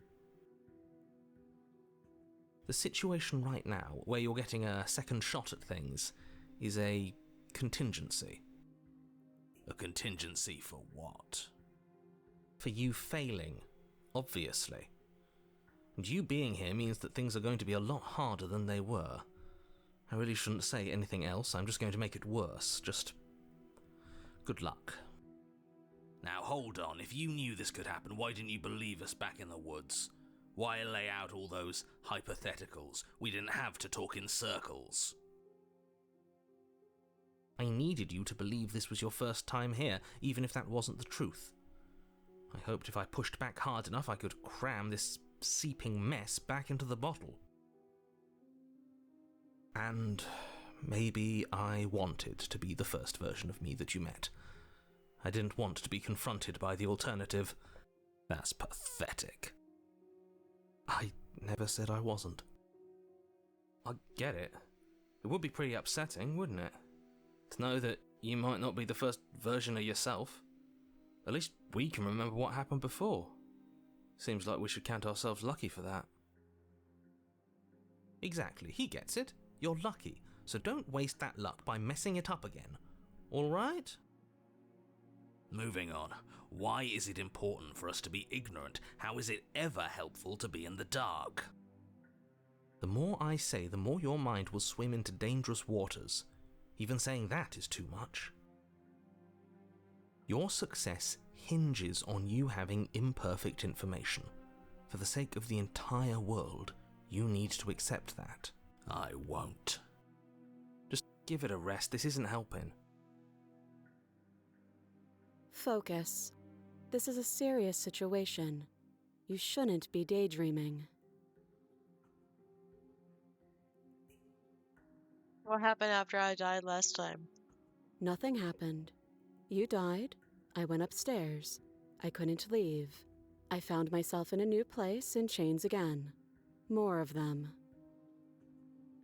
The situation right now, where you're getting a second shot at things, is a contingency. A contingency for what? For you failing, obviously. And you being here means that things are going to be a lot harder than they were. I really shouldn't say anything else, I'm just going to make it worse. Just good luck. Now hold on, if you knew this could happen, why didn't you believe us back in the woods? Why lay out all those hypotheticals? We didn't have to talk in circles. I needed you to believe this was your first time here, even if that wasn't the truth. I hoped if I pushed back hard enough I could cram this seeping mess back into the bottle. And maybe I wanted to be the first version of me that you met. I didn't want to be confronted by the alternative. That's pathetic. I never said I wasn't. I get it. It would be pretty upsetting, wouldn't it? To know that you might not be the first version of yourself. At least we can remember what happened before. Seems like we should count ourselves lucky for that. Exactly, he gets it. You're lucky, so don't waste that luck by messing it up again. All right? Moving on. Why is it important for us to be ignorant? How is it ever helpful to be in the dark? The more I say, the more your mind will swim into dangerous waters. Even saying that is too much. Your success hinges on you having imperfect information. For the sake of the entire world, you need to accept that. I won't. Just give it a rest, this isn't helping. Focus. This is a serious situation. You shouldn't be daydreaming. What happened after I died last time? Nothing happened. You died. I went upstairs. I couldn't leave. I found myself in a new place in chains again. More of them.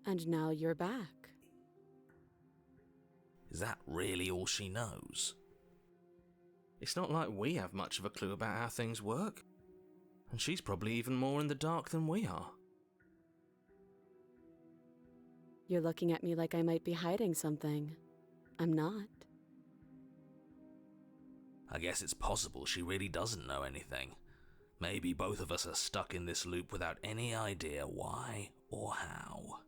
And now you're back. Is that really all she knows? It's not like we have much of a clue about how things work. And she's probably even more in the dark than we are. You're looking at me like I might be hiding something. I'm not. I guess it's possible she really doesn't know anything. Maybe both of us are stuck in this loop without any idea why or how.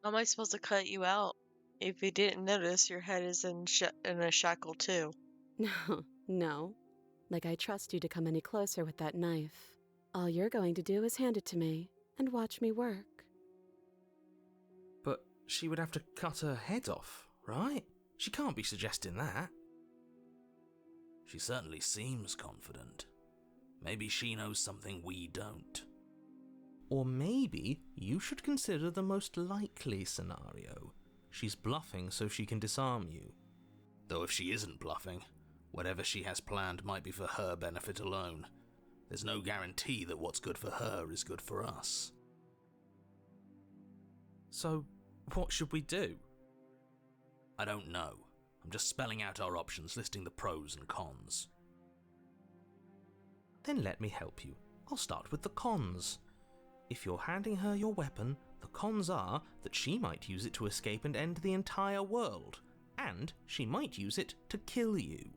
How am I supposed to cut you out? If you didn't notice, your head is in a shackle too. No. Like I trust you to come any closer with that knife. All you're going to do is hand it to me and watch me work. But she would have to cut her head off, right? She can't be suggesting that. She certainly seems confident. Maybe she knows something we don't. Or maybe you should consider the most likely scenario. She's bluffing so she can disarm you. Though if she isn't bluffing, whatever she has planned might be for her benefit alone. There's no guarantee that what's good for her is good for us. So, what should we do? I don't know. I'm just spelling out our options, listing the pros and cons. Then let me help you. I'll start with the cons. If you're handing her your weapon, the cons are that she might use it to escape and end the entire world, and she might use it to kill you.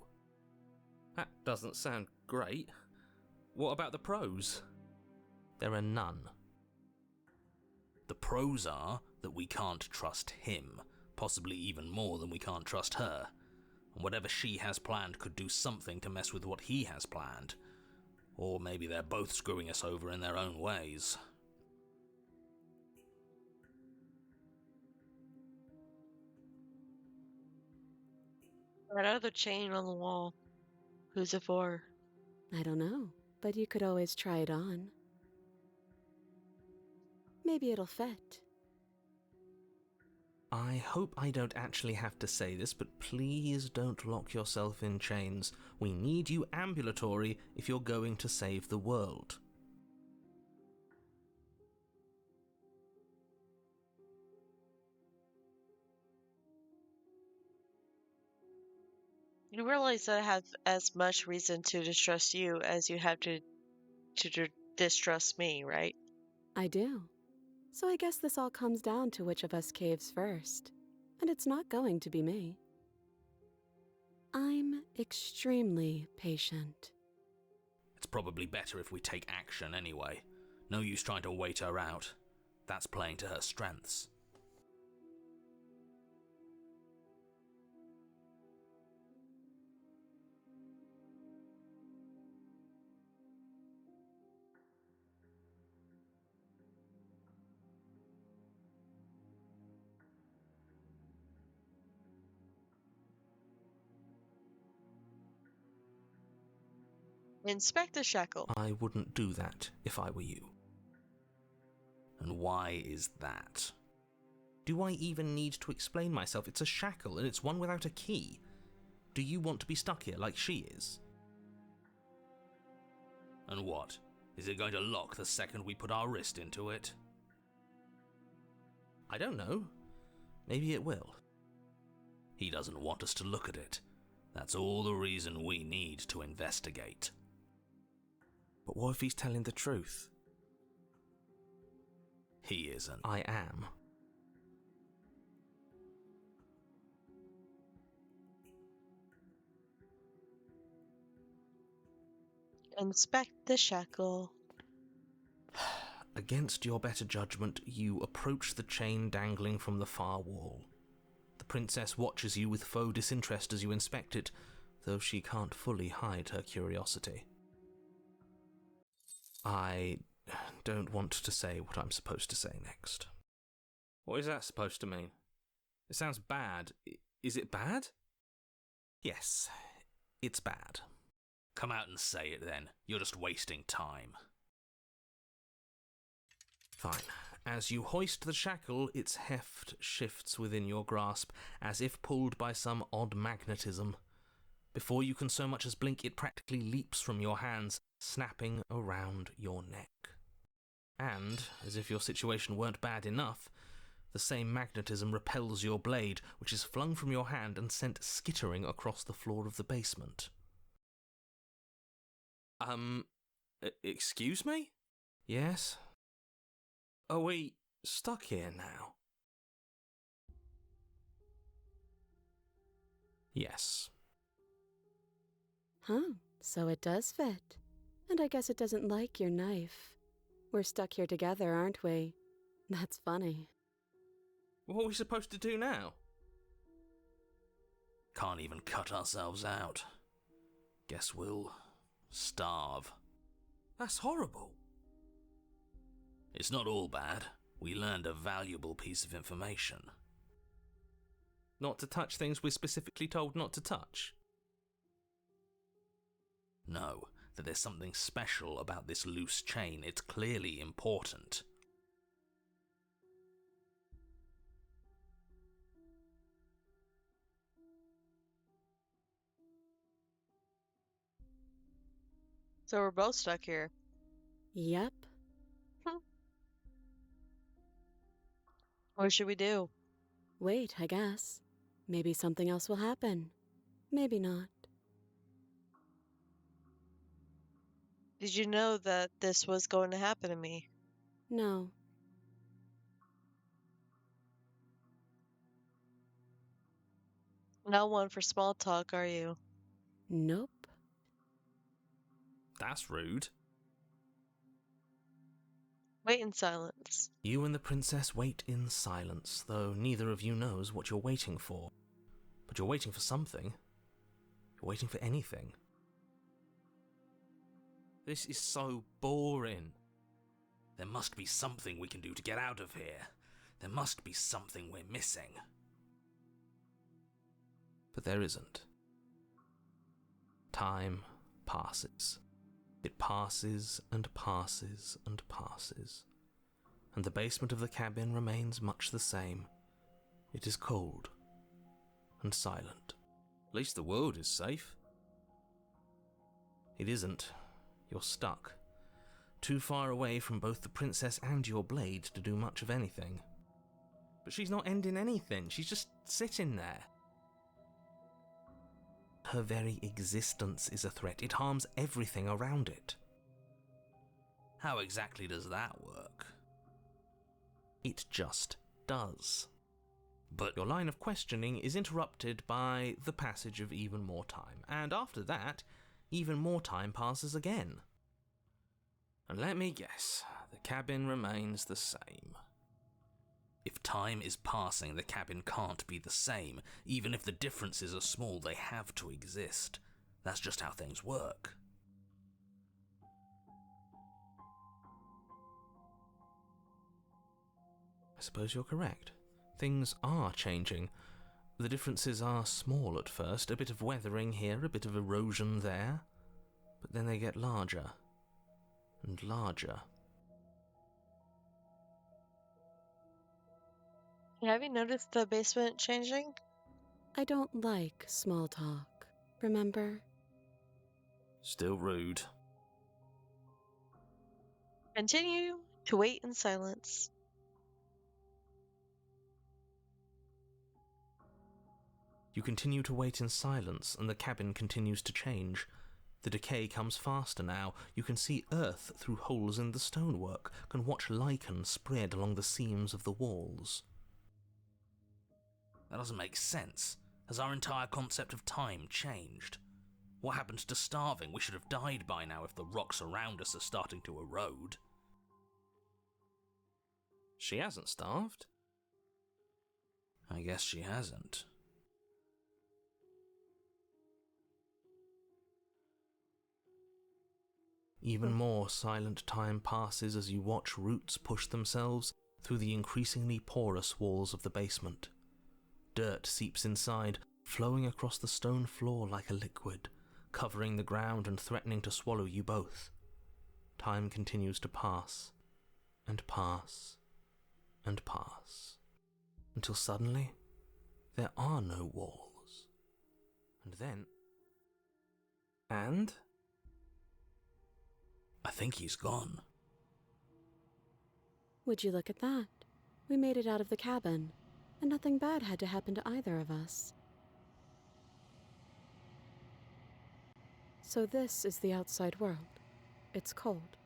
That doesn't sound great. What about the pros? There are none. The pros are that we can't trust him, possibly even more than we can't trust her, and whatever she has planned could do something to mess with what he has planned. Or maybe they're both screwing us over in their own ways. That other chain on the wall. Who's it for? I don't know, but you could always try it on. Maybe it'll fit. I hope I don't actually have to say this, but please don't lock yourself in chains. We need you ambulatory if you're going to save the world. You realize that I have as much reason to distrust you as you have to distrust me, right? I do. So I guess this all comes down to which of us caves first. And it's not going to be me. I'm extremely patient. It's probably better if we take action anyway. No use trying to wait her out. That's playing to her strengths. Inspector Shackle. I wouldn't do that if I were you. And why is that? Do I even need to explain myself? It's a shackle, and it's one without a key. Do you want to be stuck here like she is? And what? Is it going to lock the second we put our wrist into it? I don't know. Maybe it will. He doesn't want us to look at it. That's all the reason we need to investigate. But what if he's telling the truth? He isn't. I am. Inspect the shackle. Against your better judgment, you approach the chain dangling from the far wall. The princess watches you with faux disinterest as you inspect it, though she can't fully hide her curiosity. I don't want to say what I'm supposed to say next. What is that supposed to mean? It sounds bad. Is it bad? Yes, it's bad. Come out and say it then. You're just wasting time. Fine. As you hoist the shackle, its heft shifts within your grasp, as if pulled by some odd magnetism. Before you can so much as blink, it practically leaps from your hands, snapping around your neck. And, as if your situation weren't bad enough, the same magnetism repels your blade, which is flung from your hand and sent skittering across the floor of the basement. Excuse me? Yes? Are we stuck here now? Yes. Huh, so it does fit. And I guess it doesn't like your knife. We're stuck here together, aren't we? That's funny. What are we supposed to do now? Can't even cut ourselves out. Guess we'll starve. That's horrible. It's not all bad. We learned a valuable piece of information. Not to touch things we're specifically told not to touch? No, that there's something special about this loose chain. It's clearly important. So we're both stuck here. Yep. What should we do? Wait, I guess. Maybe something else will happen. Maybe not. Did you know that this was going to happen to me? No. Not one for small talk, are you? Nope. That's rude. Wait in silence. You and the princess wait in silence, though neither of you knows what you're waiting for. But you're waiting for something. You're waiting for anything. This is so boring. There must be something we can do to get out of here. There must be something we're missing. But there isn't. Time passes. It passes and passes and passes. And the basement of the cabin remains much the same. It is cold and silent. At least the world is safe. It isn't. You're stuck. Too far away from both the princess and your blade to do much of anything. But she's not ending anything. She's just sitting there. Her very existence is a threat. It harms everything around it. How exactly does that work? It just does. But Your line of questioning is interrupted by the passage of even more time, and after that, even more time passes again. And let me guess, the cabin remains the same. if time is passing, the cabin can't be the same. Even if the differences are small, they have to exist. That's just how things work. I suppose you're correct. Things are changing. The differences are small at first, a bit of weathering here, a bit of erosion there, but then they get larger and larger. Have you noticed the basement changing? I don't like small talk, remember? Still rude. Continue to wait in silence. You continue to wait in silence, and the cabin continues to change. The decay comes faster now. You can see earth through holes in the stonework, can watch lichen spread along the seams of the walls. That doesn't make sense. Has our entire concept of time changed? What happened to starving? We should have died by now if the rocks around us are starting to erode. She hasn't starved. I guess she hasn't. Even more silent time passes as you watch roots push themselves through the increasingly porous walls of the basement. Dirt seeps inside, flowing across the stone floor like a liquid, covering the ground and threatening to swallow you both. Time continues to pass, and pass, and pass, until suddenly there are no walls. And then... I think he's gone. Would you look at that? We made it out of the cabin, and nothing bad had to happen to either of us. So this is the outside world. It's cold.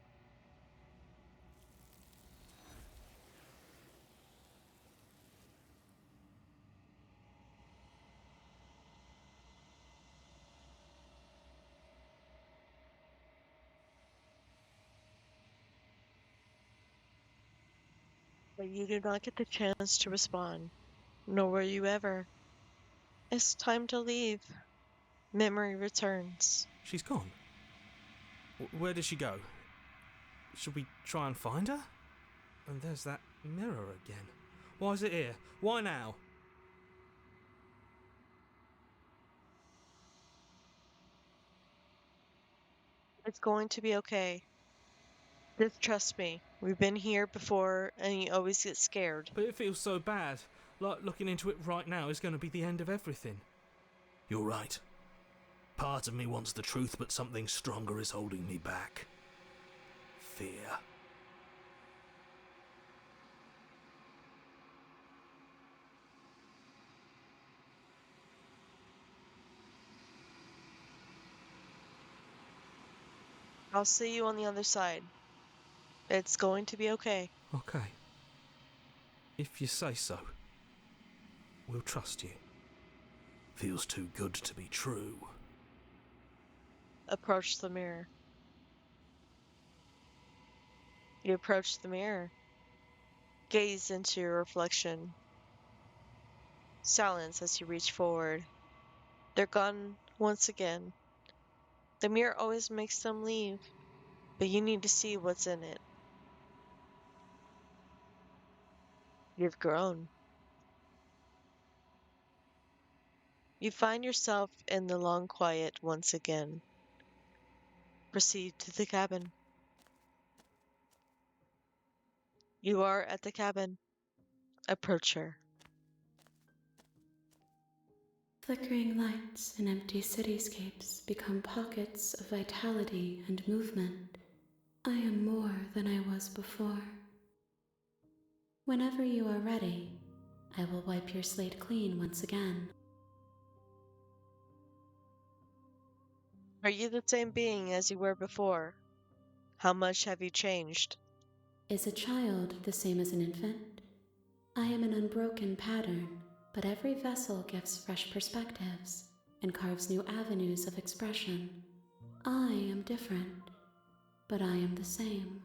But you do not get the chance to respond, nor will you ever. It's time to leave. Memory returns. she's gone. Where did she go? Should we try and find her? And there's that mirror again. Why is it here? Why now? It's going to be okay. Just trust me. We've been here before, and you always get scared. But it feels so bad. Like looking into it right now is going to be the end of everything. You're right. Part of me wants the truth, but something stronger is holding me back. Fear. I'll see you on the other side. It's going to be okay. Okay. If you say so. We'll trust you. Feels too good to be true. Approach the mirror. You approach the mirror. Gaze into your reflection. Silence as you reach forward. They're gone once again. The mirror always makes them leave. but you need to see what's in it. You've grown. You find yourself in the long quiet once again. Proceed to the cabin. You are at the cabin. Approach her. Flickering lights and empty cityscapes become pockets of vitality and movement. I am more than I was before. Whenever you are ready, I will wipe your slate clean once again. Are you the same being as you were before? How much have you changed? Is a child the same as an infant? I am an unbroken pattern, but every vessel gives fresh perspectives and carves new avenues of expression. I am different, but I am the same.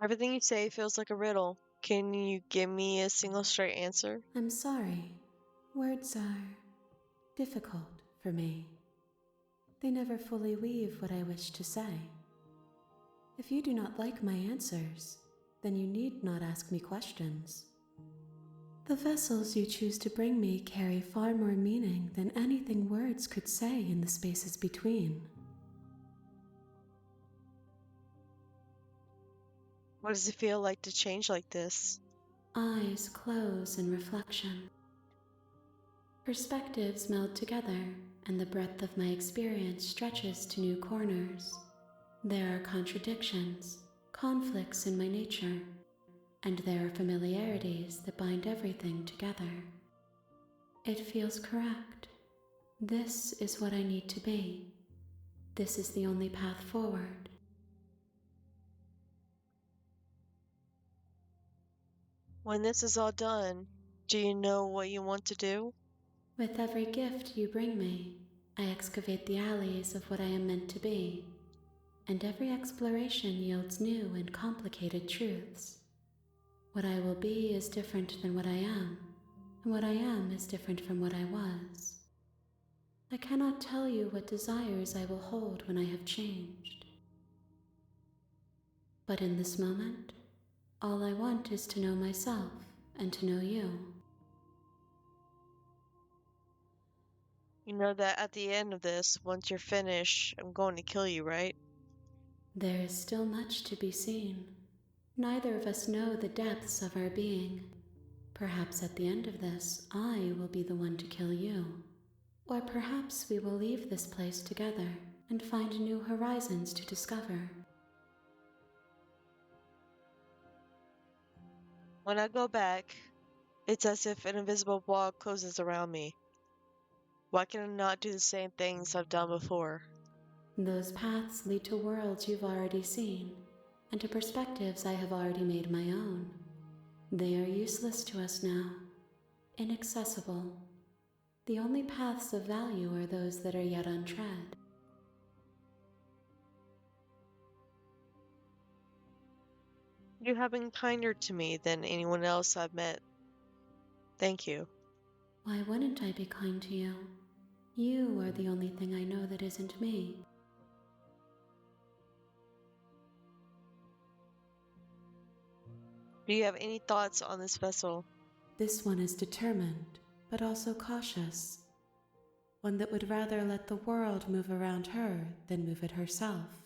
Everything you say feels like a riddle. Can you give me a single straight answer? I'm sorry. Words are difficult for me. They never fully weave what I wish to say. If you do not like my answers, then you need not ask me questions. The vessels you choose to bring me carry far more meaning than anything words could say in the spaces between. What does it feel like to change like this? Eyes close in reflection. Perspectives meld together, and the breadth of my experience stretches to new corners. There are contradictions, conflicts in my nature, and there are familiarities that bind everything together. It feels correct. This is what I need to be. This is the only path forward. When this is all done, do you know what you want to do? With every gift you bring me, I excavate the alleys of what I am meant to be, and every exploration yields new and complicated truths. What I will be is different than what I am, and what I am is different from what I was. I cannot tell you what desires I will hold when I have changed. But in this moment, all I want is to know myself and to know you. You know that at the end of this, once you're finished, I'm going to kill you, right? There is still much to be seen. Neither of us know the depths of our being. Perhaps at the end of this, I will be the one to kill you. Or perhaps we will leave this place together and find new horizons to discover. When I go back, it's as if an invisible wall closes around me. Why can I not do the same things I've done before? Those paths lead to worlds you've already seen, and to perspectives I have already made my own. They are useless to us now, inaccessible. The only paths of value are those that are yet untread. You have been kinder to me than anyone else I've met. Thank you. Why wouldn't I be kind to you? You are the only thing I know that isn't me. Do you have any thoughts on this vessel? This one is determined, but also cautious. One that would rather let the world move around her than move it herself.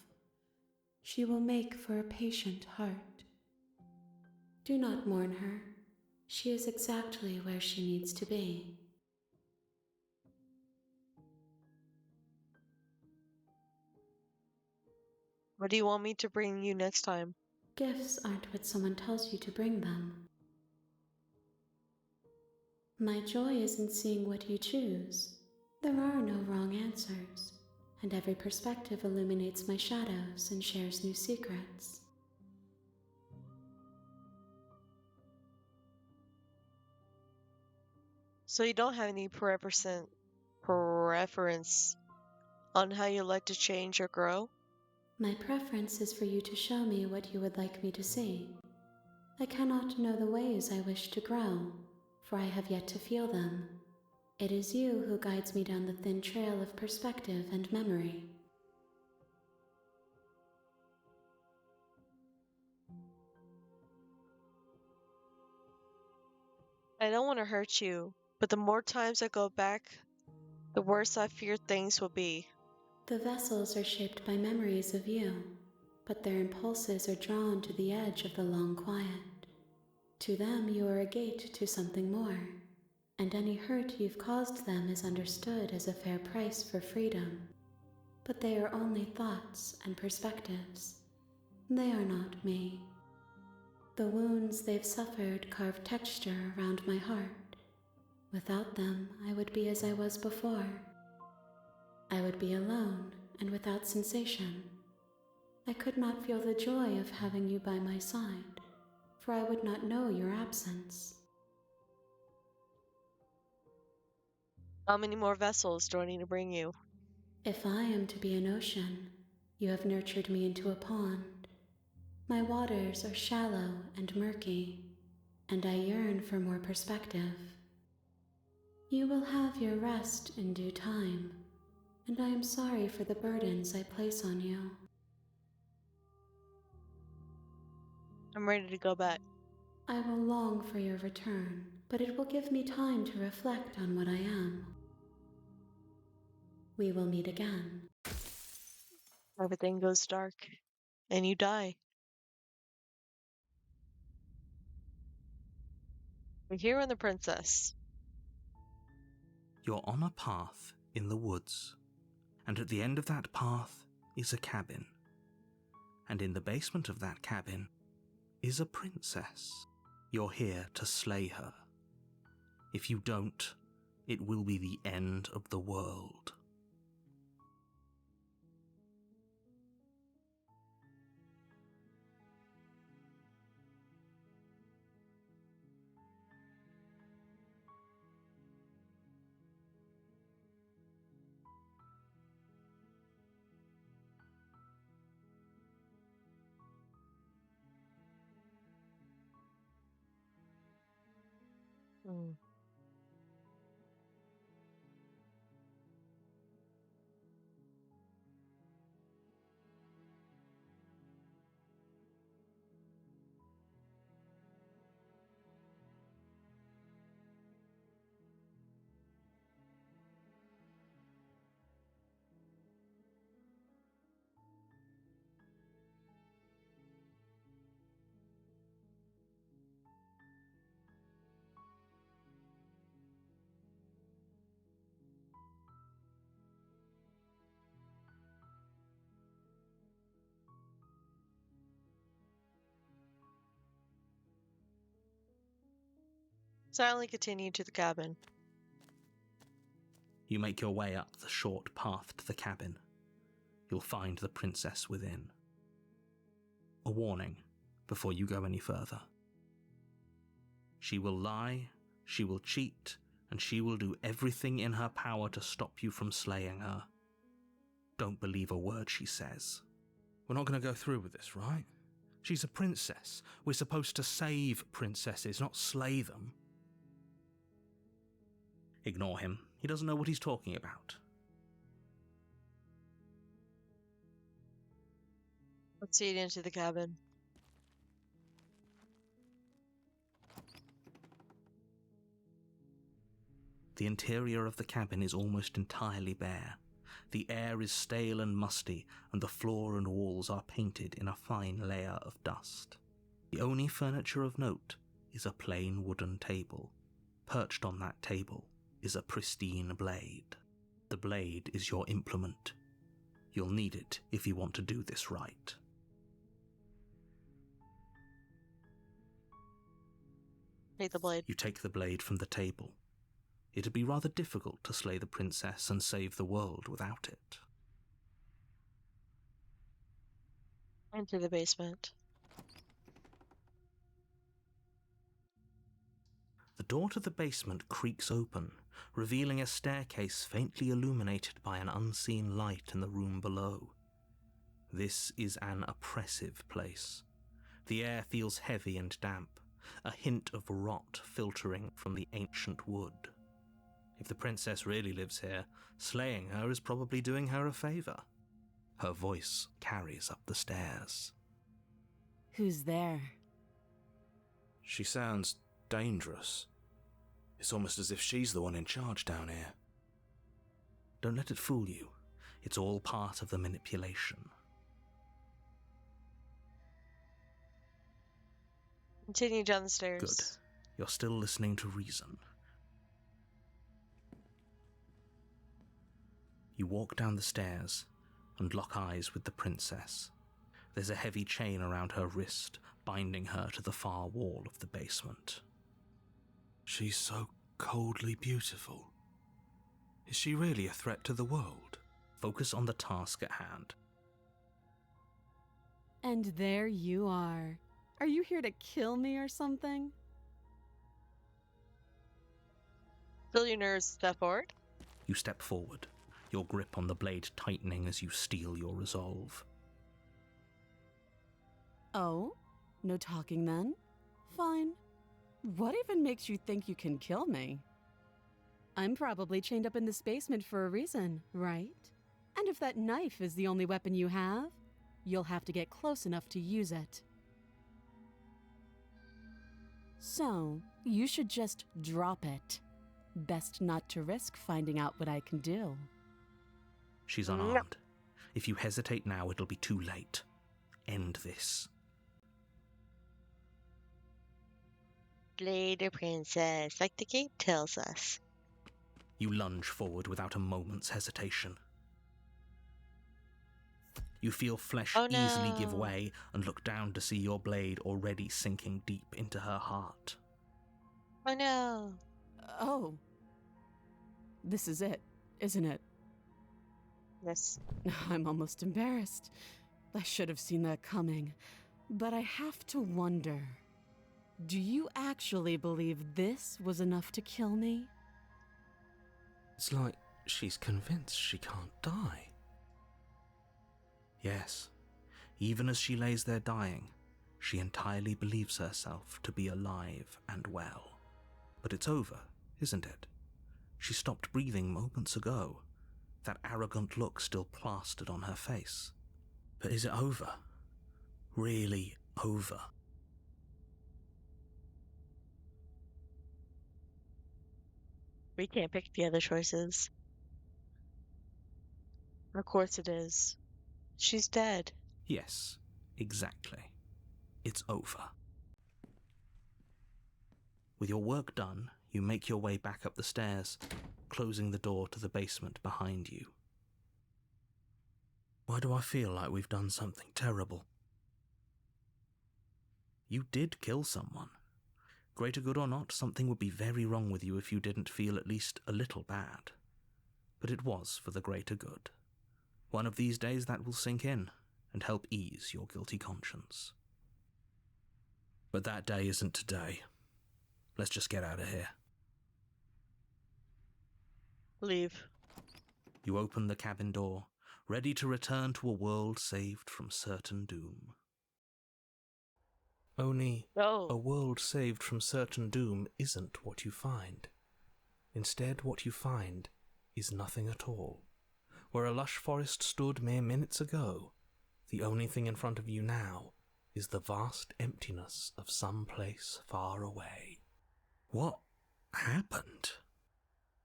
She will make for a patient heart. Do not mourn her. She is exactly where she needs to be. What do you want me to bring you next time? Gifts aren't what someone tells you to bring them. My joy is in seeing what you choose. There are no wrong answers, and every perspective illuminates my shadows and shares new secrets. So you don't have any preference on how you like to change or grow? My preference is for you to show me what you would like me to see. I cannot know the ways I wish to grow, for I have yet to feel them. It is you who guides me down the thin trail of perspective and memory. I don't want to hurt you, but the more times I go back, the worse I fear things will be. The vessels are shaped by memories of you, but their impulses are drawn to the edge of the long quiet. To them, you are a gate to something more, and any hurt you've caused them is understood as a fair price for freedom. But they are only thoughts and perspectives. They are not me. The wounds they've suffered carve texture around my heart. Without them, I would be as I was before. I would be alone and without sensation. I could not feel the joy of having you by my side, for I would not know your absence. How many more vessels do I need to bring you? If I am to be an ocean, you have nurtured me into a pond. My waters are shallow and murky, and I yearn for more perspective. You will have your rest in due time, and I am sorry for the burdens I place on you. I'm ready to go back. I will long for your return, but it will give me time to reflect on what I am. We will meet again. Everything goes dark, and you die. We're here on the Princess. You're on a path in the woods, and at the end of that path is a cabin. And in the basement of that cabin is a princess. You're here to slay her. If you don't, it will be the end of the world. Mm. Silently continue to the cabin. You make your way up the short path to the cabin. You'll find the princess within. A warning before you go any further. She will lie, she will cheat, and she will do everything in her power to stop you from slaying her. Don't believe a word she says. We're not going to go through with this, right? She's a princess. We're supposed to save princesses, not slay them. Ignore him. He doesn't know what he's talking about. Let's see it into the cabin. The interior of the cabin is almost entirely bare. The air is stale and musty, and the floor and walls are painted in a fine layer of dust. The only furniture of note is a plain wooden table. Perched on that table is a pristine blade. The blade is your implement. You'll need it if you want to do this right. Take the blade. You take the blade from the table. It'd be rather difficult to slay the princess and save the world without it. Into the basement. The door to the basement creaks open, revealing a staircase faintly illuminated by an unseen light in the room below. This is an oppressive place. The air feels heavy and damp, a hint of rot filtering from the ancient wood. If the princess really lives here, slaying her is probably doing her a favor. Her voice carries up the stairs. Who's there? She sounds dangerous. It's almost as if she's the one in charge down here. Don't let it fool you. It's all part of the manipulation. Continue down the stairs. Good. You're still listening to reason. You walk down the stairs and lock eyes with the princess. There's a heavy chain around her wrist, binding her to the far wall of the basement. She's so coldly beautiful. Is she really a threat to the world? Focus on the task at hand. And there you are. Are you here to kill me or something? Feel your nerves, step forward. You step forward, your grip on the blade tightening as you steel your resolve. Oh? No talking then? Fine. What even makes you think you can kill me? I'm probably chained up in this basement for a reason, right? And if that knife is the only weapon you have, you'll have to get close enough to use it. So, you should just drop it. Best not to risk finding out what I can do. She's unarmed. If you hesitate now, it'll be too late. End this. Slay the princess, like the game tells us. You lunge forward without a moment's hesitation. You feel flesh Oh, easily give no. way and look down to see your blade already sinking deep into her heart. Oh no. Oh. This is it, isn't it? Yes. I'm almost embarrassed. I should have seen that coming. But I have to wonder, do you actually believe this was enough to kill me? It's like she's convinced she can't die. Yes, even as she lays there dying, she entirely believes herself to be alive and well. But it's over, isn't it? She stopped breathing moments ago, that arrogant look still plastered on her face. But is it over? Really over? We can't pick the other choices. Of course it is. She's dead. Yes, exactly. It's over. With your work done, you make your way back up the stairs, closing the door to the basement behind you. Why do I feel like we've done something terrible? You did kill someone. Greater good or not, something would be very wrong with you if you didn't feel at least a little bad. But it was for the greater good. One of these days that will sink in and help ease your guilty conscience. But that day isn't today. Let's just get out of here. Leave. You open the cabin door, ready to return to a world saved from certain doom. Only a Oh. world saved from certain doom isn't what you find. Instead, what you find is nothing at all. Where a lush forest stood mere minutes ago, the only thing in front of you now is the vast emptiness of some place far away. What happened?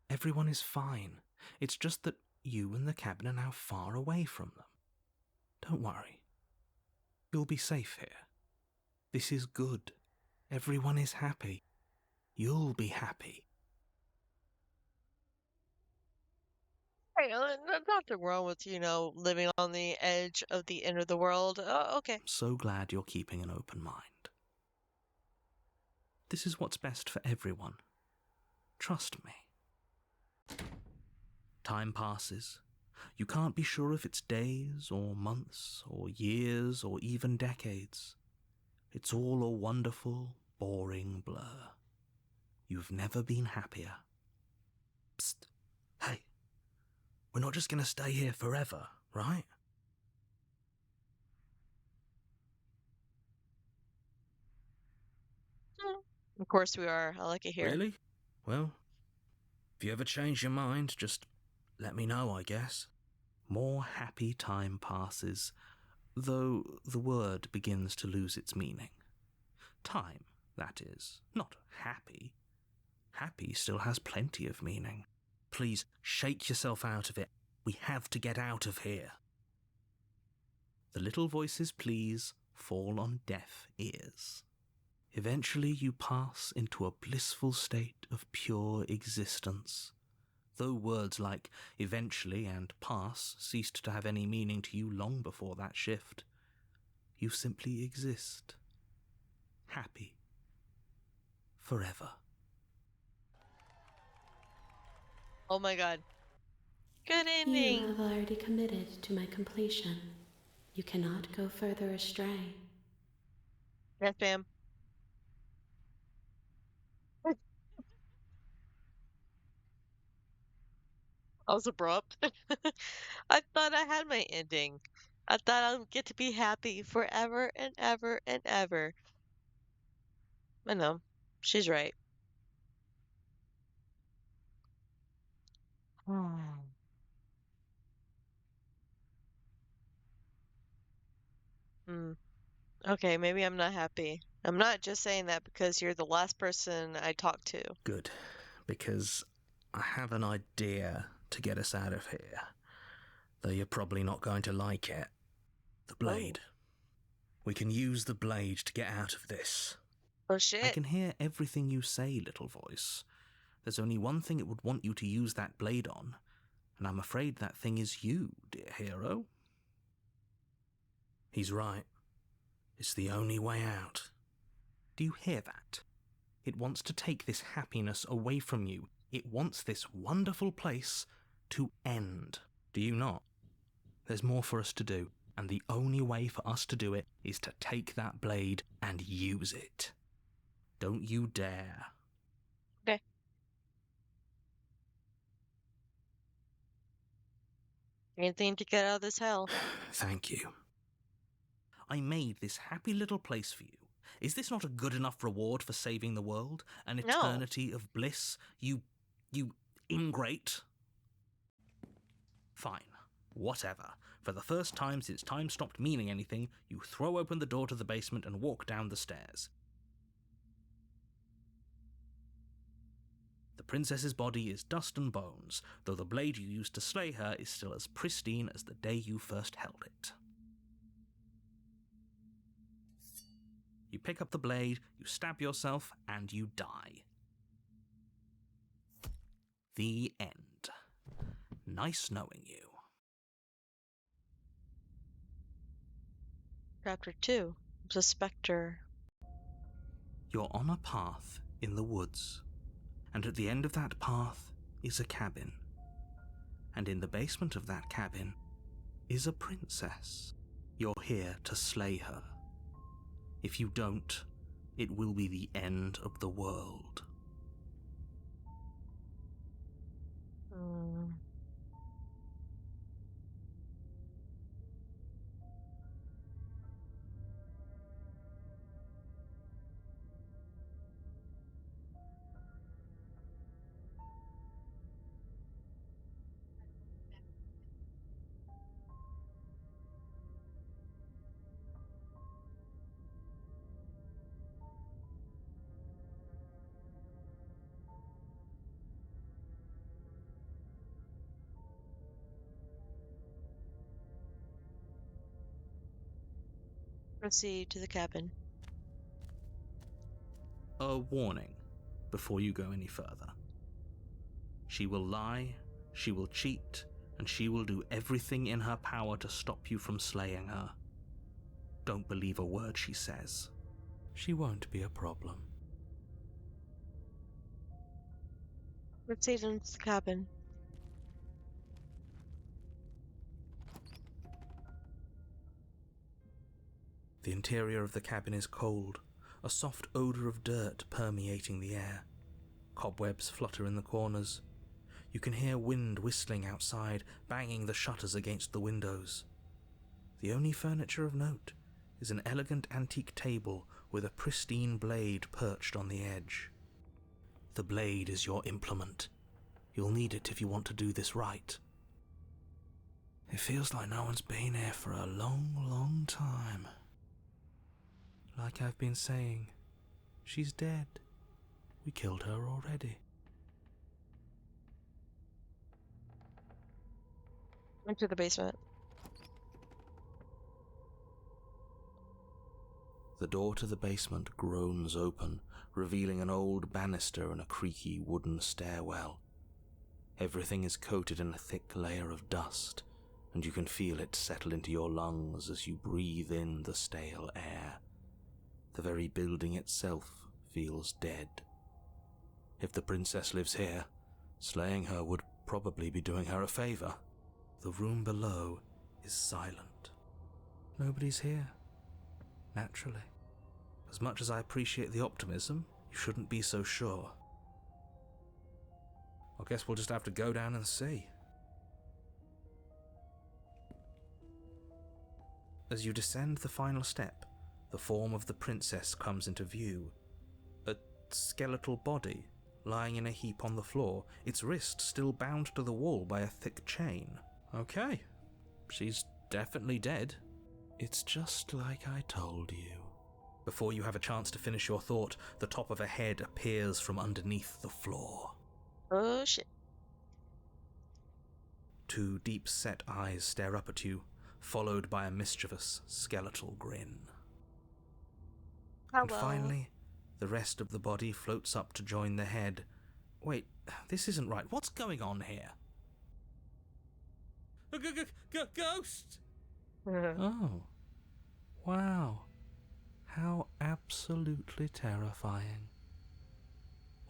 Everyone is fine. It's just that you and the cabin are now far away from them. Don't worry. You'll be safe here. This is good. Everyone is happy. You'll be happy. Hey, there's nothing wrong with, living on the edge of the end of the world. Okay. I'm so glad you're keeping an open mind. This is what's best for everyone. Trust me. Time passes. You can't be sure if it's days or months or years or even decades. It's all a wonderful, boring blur. You've never been happier. Psst. Hey. We're not just going to stay here forever, right? Of course we are. I like it here. Really? Well, If you ever change your mind, just let me know, I guess. More happy time passes, though the word begins to lose its meaning. Time, that is, not happy. Happy still has plenty of meaning. Please, shake yourself out of it. We have to get out of here. The little voice's pleas fall on deaf ears. Eventually you pass into a blissful state of pure existence. Though words like eventually and pass ceased to have any meaning to you long before that shift, you simply exist. Happy. Forever. Oh my god. Good You ending. have already committed to my completion. You cannot go further astray. Yes, ma'am. I was abrupt. I thought I had my ending. I thought I would get to be happy forever and ever and ever. I know. She's right. Hmm. Okay, maybe I'm not happy. I'm not just saying that because you're the last person I talked to. Good, because I have an idea to get us out of here, though you're probably not going to like it. The blade. We can use the blade to get out of this. Oh I shit. can hear everything you say, little voice. There's only one thing it would want you to use that blade on, and I'm afraid that thing is you, dear hero. He's right. It's the only way out. Do you hear that? It wants to take this happiness away from you. It wants this wonderful place to end. Do you not? There's more for us to do, and the only way for us to do it is to take that blade and use it. Don't you dare. Okay. Anything to get out of this hell. Thank you. I made this happy little place for you. Is this not a good enough reward for saving the world? An No. eternity of bliss? You ingrate? Fine. Whatever. For the first time since time stopped meaning anything, you throw open the door to the basement and walk down the stairs. The princess's body is dust and bones, though the blade you used to slay her is still as pristine as the day you first held it. You pick up the blade, you stab yourself, and you die. The end. Nice knowing you. Chapter 2. The Spectre. You're on a path in the woods, and at the end of that path is a cabin. And in the basement of that cabin is a princess. You're here to slay her. If you don't, it will be the end of the world. Proceed to the cabin. A warning before you go any further. She will lie, she will cheat, and she will do everything in her power to stop you from slaying her. Don't believe a word she says. She won't be a problem. Proceed into the cabin. The interior of the cabin is cold, a soft odour of dirt permeating the air. Cobwebs flutter in the corners. You can hear wind whistling outside, banging the shutters against the windows. The only furniture of note is an elegant antique table with a pristine blade perched on the edge. The blade is your implement, You'll need it if you want to do this right. It feels like no one's been here for a long, long time. Like I've been saying, she's dead. We killed her already. Into the basement. The door to the basement groans open, revealing an old banister and a creaky wooden stairwell. Everything is coated in a thick layer of dust, and you can feel it settle into your lungs as you breathe in the stale air. The very building itself feels dead. If the princess lives here, slaying her would probably be doing her a favor. The room below is silent. Nobody's here. Naturally. As much as I appreciate the optimism, you shouldn't be so sure. I guess we'll just have to go down and see. As you descend the final step, the form of the princess comes into view. A skeletal body, lying in a heap on the floor, its wrist still bound to the wall by a thick chain. Okay, she's definitely dead. It's just like I told you. Before you have a chance to finish your thought, the top of a head appears from underneath the floor. Oh shit. Two deep-set eyes stare up at you, followed by a mischievous skeletal grin. Hello. And finally, the rest of the body floats up to join the head. Wait, this isn't right. What's going on here? Ghost! Oh, wow. How absolutely terrifying.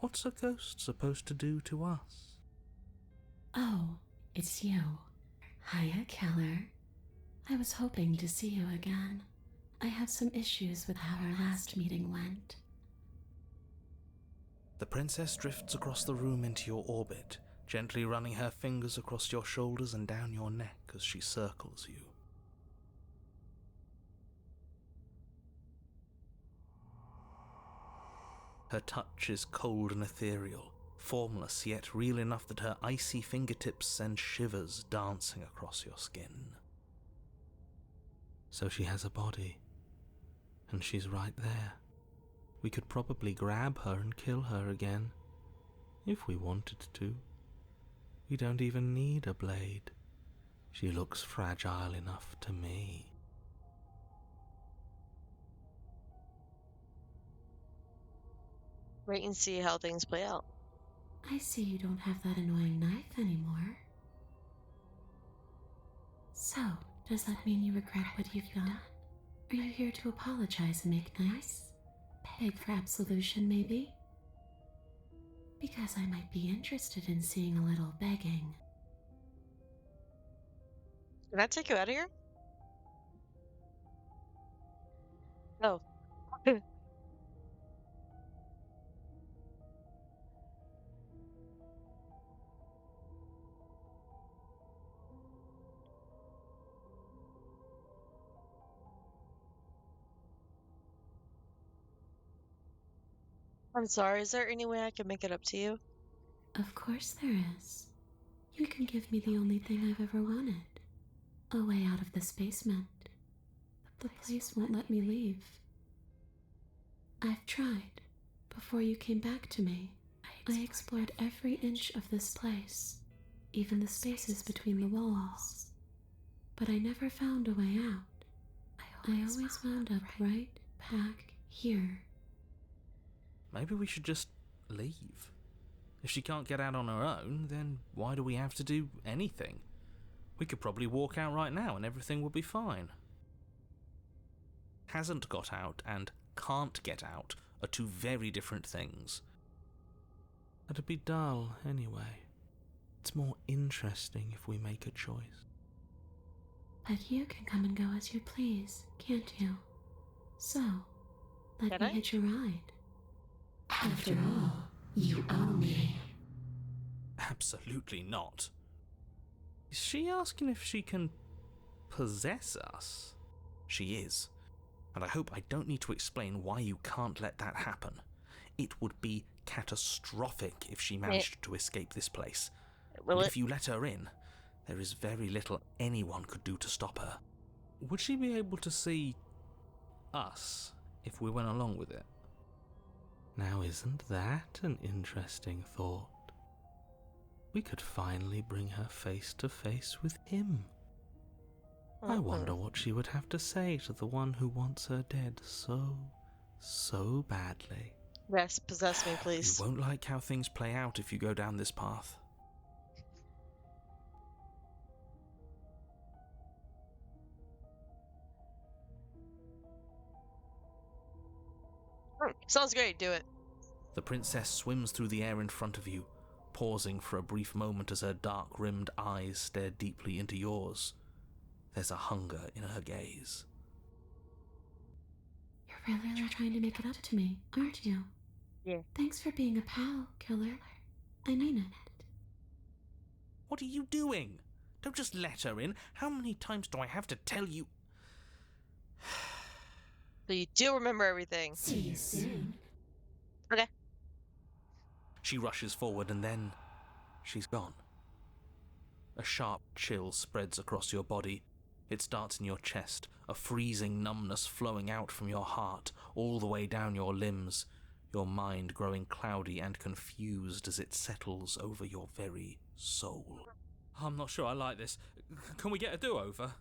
What's a ghost supposed to do to us? Oh, it's you. Hiya, Keller. I was hoping to see you again. I have some issues with how our last meeting went. The princess drifts across the room into your orbit, gently running her fingers across your shoulders and down your neck as she circles you. Her touch is cold and ethereal, formless yet real enough that her icy fingertips send shivers dancing across your skin. So she has a body, and she's right there. We could probably grab her and kill her again, if we wanted to. We don't even need a blade. She looks fragile enough to me. Wait and see how things play out. I see you don't have that annoying knife anymore. So, does that mean you regret what you've done? Are you here to apologize and make nice? Beg for absolution, maybe? Because I might be interested in seeing a little begging. Can I take you out of here? Oh. I'm sorry, is there any way I can make it up to you? Of course there is. You can give me the only thing I've ever wanted. A way out of this basement. The place won't let me leave. I've tried. Before you came back to me, I explored every inch of this place, even the spaces between the walls. But I never found a way out. I always wound up right back here. Maybe we should just leave. If she can't get out on her own, then why do we have to do anything? We could probably walk out right now and everything will be fine. Hasn't got out and can't get out are two very different things. That'd be dull anyway. It's more interesting if we make a choice. But you can come and go as you please, can't you? So, let Can me I? hitch a ride. After all, you owe me. Absolutely not. Is she asking if she can possess us? She is. And I hope I don't need to explain why you can't let that happen. It would be catastrophic if she managed to escape this place. Will And it? if you let her in, there is very little anyone could do to stop her. Would she be able to see us if we went along with it? Now, isn't that an interesting thought? We could finally bring her face to face with him. I wonder what she would have to say to the one who wants her dead so badly. Yes, possess me, please. You won't like how things play out if you go down this path. Sounds great, do it. The princess swims through the air in front of you, pausing for a brief moment as her dark-rimmed eyes stare deeply into yours. There's a hunger in her gaze. You're really trying to make it up to me, aren't you? Yeah. Thanks for being a pal, killer. I mean it. What are you doing? Don't just let her in. How many times do I have to tell you? So you do remember everything. See you soon. Okay. She rushes forward and then she's gone. A sharp chill spreads across your body. It starts in your chest, a freezing numbness flowing out from your heart, all the way down your limbs, your mind growing cloudy and confused as it settles over your very soul. I'm not sure I like this. Can we get a do-over?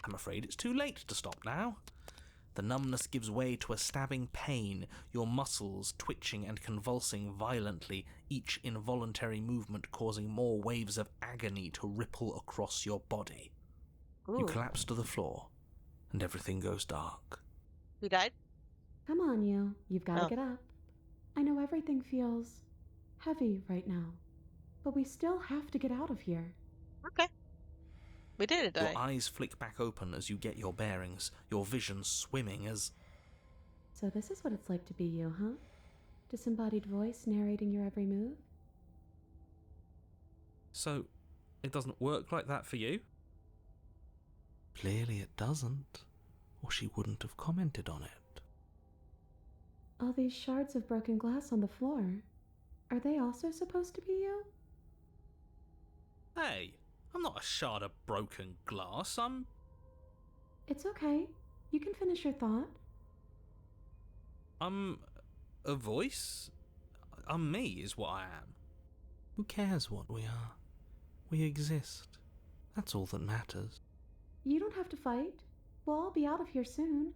I'm afraid it's too late to stop now. The numbness gives way to a stabbing pain, your muscles twitching and convulsing violently, each involuntary movement causing more waves of agony to ripple across your body. You Ooh. collapse to the floor, and everything goes dark. Who died? Come on, you. You've got to Oh. get up. I know everything feels heavy right now, but we still have to get out of here. Okay. We did die. Your eyes flick back open as you get your bearings, your vision swimming as... So this is what it's like to be you, huh? Disembodied voice narrating your every move? So, it doesn't work like that for you? Clearly it doesn't, or she wouldn't have commented on it. All these shards of broken glass on the floor, are they also supposed to be you? Hey, I'm not a shard of broken glass, I'm... It's okay. You can finish your thought. I'm a voice? I'm me, is what I am. Who cares what we are? We exist. That's all that matters. You don't have to fight. We'll all be out of here soon.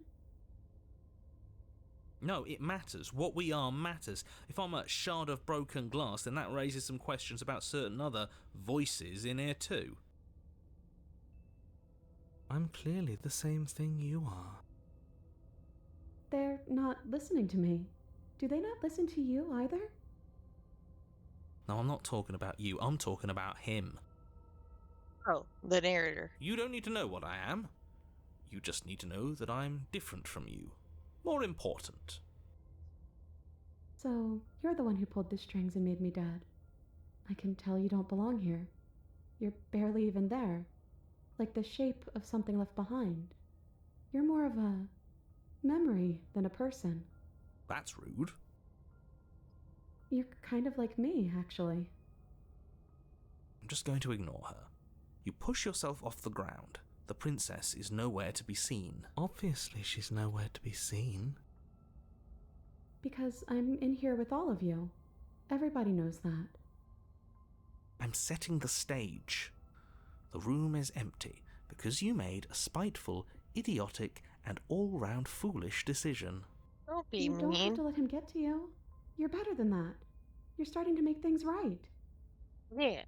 No, it matters. What we are matters. If I'm a shard of broken glass, then that raises some questions about certain other voices in here too. I'm clearly the same thing you are. They're not listening to me. Do they not listen to you either? No, I'm not talking about you. I'm talking about him. Oh, the narrator. You don't need to know what I am. You just need to know that I'm different from you. More important. So, you're the one who pulled the strings and made me dead. I can tell you don't belong here. You're barely even there. Like the shape of something left behind. You're more of a memory than a person. That's rude. You're kind of like me, actually. I'm just going to ignore her. You push yourself off the ground. The princess is nowhere to be seen. Obviously, she's nowhere to be seen. Because I'm in here with all of you. Everybody knows that. I'm setting the stage. The room is empty because you made a spiteful, idiotic, and all-round foolish decision. Don't be You don't have mean. to let him get to you. You're better than that. You're starting to make things right. Yeah.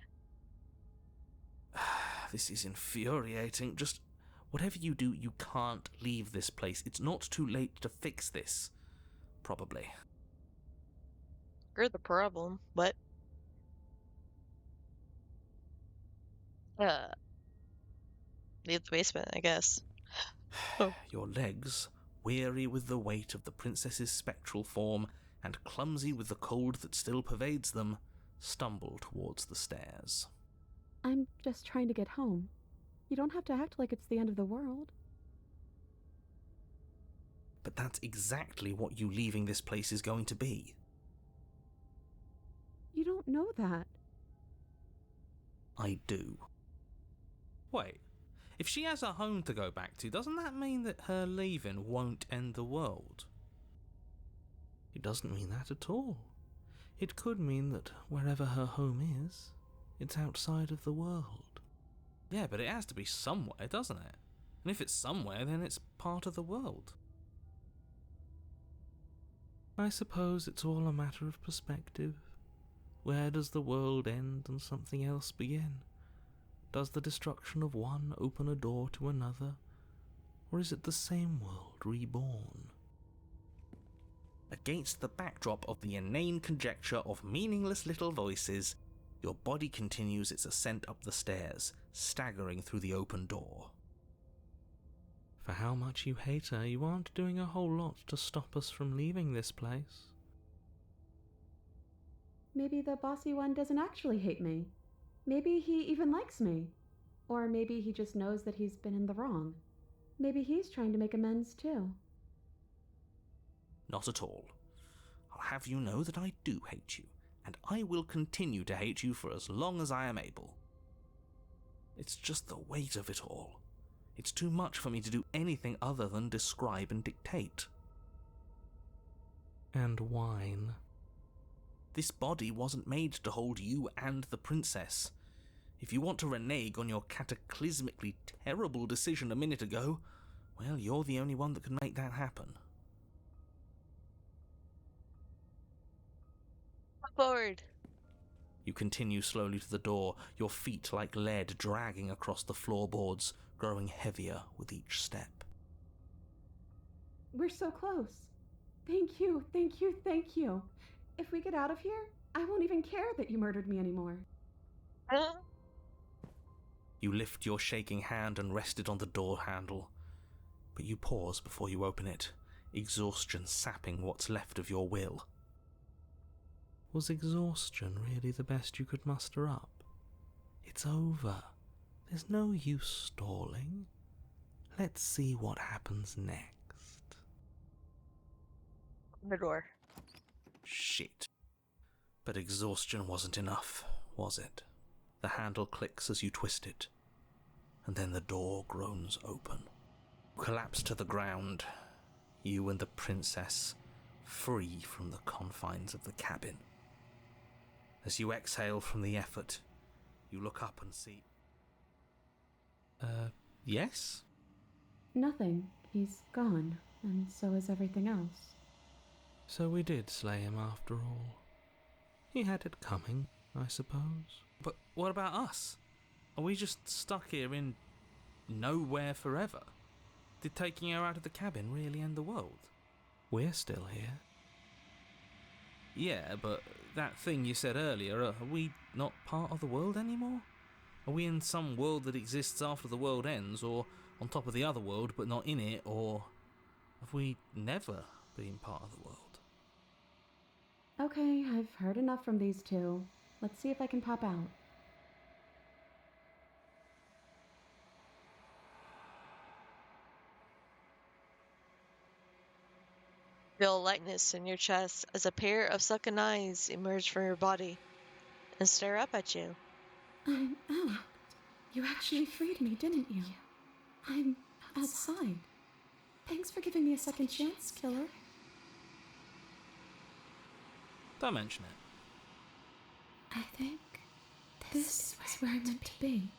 This is infuriating. Just whatever you do, you can't leave this place. It's not too late to fix this. Probably. You're the problem. What? Leave the basement, I guess. Oh. Your legs, weary with the weight of the princess's spectral form and clumsy with the cold that still pervades them, stumble towards the stairs. I'm just trying to get home. You don't have to act like it's the end of the world. but that's exactly what you leaving this place is going to be. You don't know that. I do. Wait, if she has a home to go back to, doesn't that mean that her leaving won't end the world? It doesn't mean that at all. It could mean that wherever her home is, it's outside of the world. Yeah, but it has to be somewhere, doesn't it? And if it's somewhere, then it's part of the world. I suppose it's all a matter of perspective. Where does the world end and something else begin? Does the destruction of one open a door to another? Or is it the same world reborn? Against the backdrop of the inane conjecture of meaningless little voices, your body continues its ascent up the stairs, staggering through the open door. For how much you hate her, you aren't doing a whole lot to stop us from leaving this place. Maybe the bossy one doesn't actually hate me. Maybe he even likes me. Or maybe he just knows that he's been in the wrong. Maybe he's trying to make amends too. Not at all. I'll have you know that I do hate you, and I will continue to hate you for as long as I am able. It's just the weight of it all. It's too much for me to do anything other than describe and dictate. And whine. This body wasn't made to hold you and the princess. If you want to renege on your cataclysmically terrible decision a minute ago, well, you're the only one that can make that happen. Forward. You continue slowly to the door, your feet like lead dragging across the floorboards, growing heavier with each step. We're so close. Thank you, thank you, thank you. If we get out of here, I won't even care that you murdered me anymore. Huh? You lift your shaking hand and rest it on the door handle, but you pause before you open it, exhaustion sapping what's left of your will. Was exhaustion really the best you could muster up? It's over. There's no use stalling. Let's see what happens next. The door. Shit. But exhaustion wasn't enough, was it? The handle clicks as you twist it, and then the door groans open. You collapse to the ground, you and the princess, free from the confines of the cabin. As you exhale from the effort, you look up and see... yes? Nothing. He's gone, and so is everything else. So we did slay him after all. He had it coming, I suppose. But what about us? Are we just stuck here in nowhere forever? Did taking her out of the cabin really end the world? We're still here. Yeah, but that thing you said earlier, are we not part of the world anymore? Are we in some world that exists after the world ends, or on top of the other world but not in it, or have we never been part of the world? Okay, I've heard enough from these two. Let's see if I can pop out. Feel lightness in your chest as a pair of sunken eyes emerge from your body and stare up at you. I'm out. You actually freed me, didn't you? I'm outside. Thanks for giving me a second chance, killer. Don't mention it. I think this is where I'm meant to be.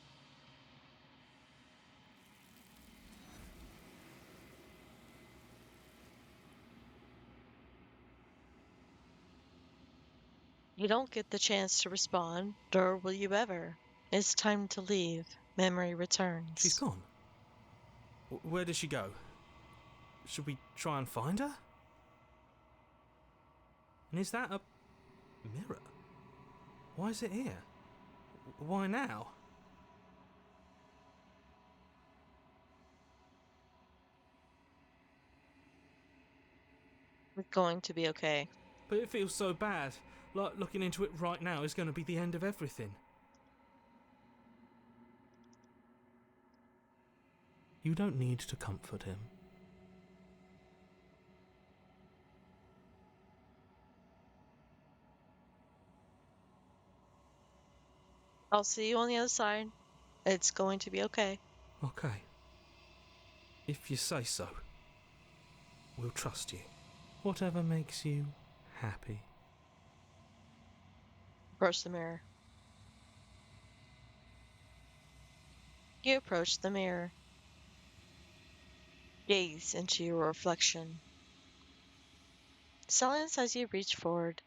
You don't get the chance to respond, nor will you ever. It's time to leave. Memory returns. She's gone. Where did she go? Should we try and find her? And is that a mirror? Why is it here? Why now? It's going to be okay. But it feels so bad. Like looking into it right now is going to be the end of everything. You don't need to comfort him. I'll see you on the other side. It's going to be okay. Okay. If you say so. We'll trust you. Whatever makes you happy. Approach the mirror. You approach the mirror. Gaze into your reflection. Silence as you reach forward.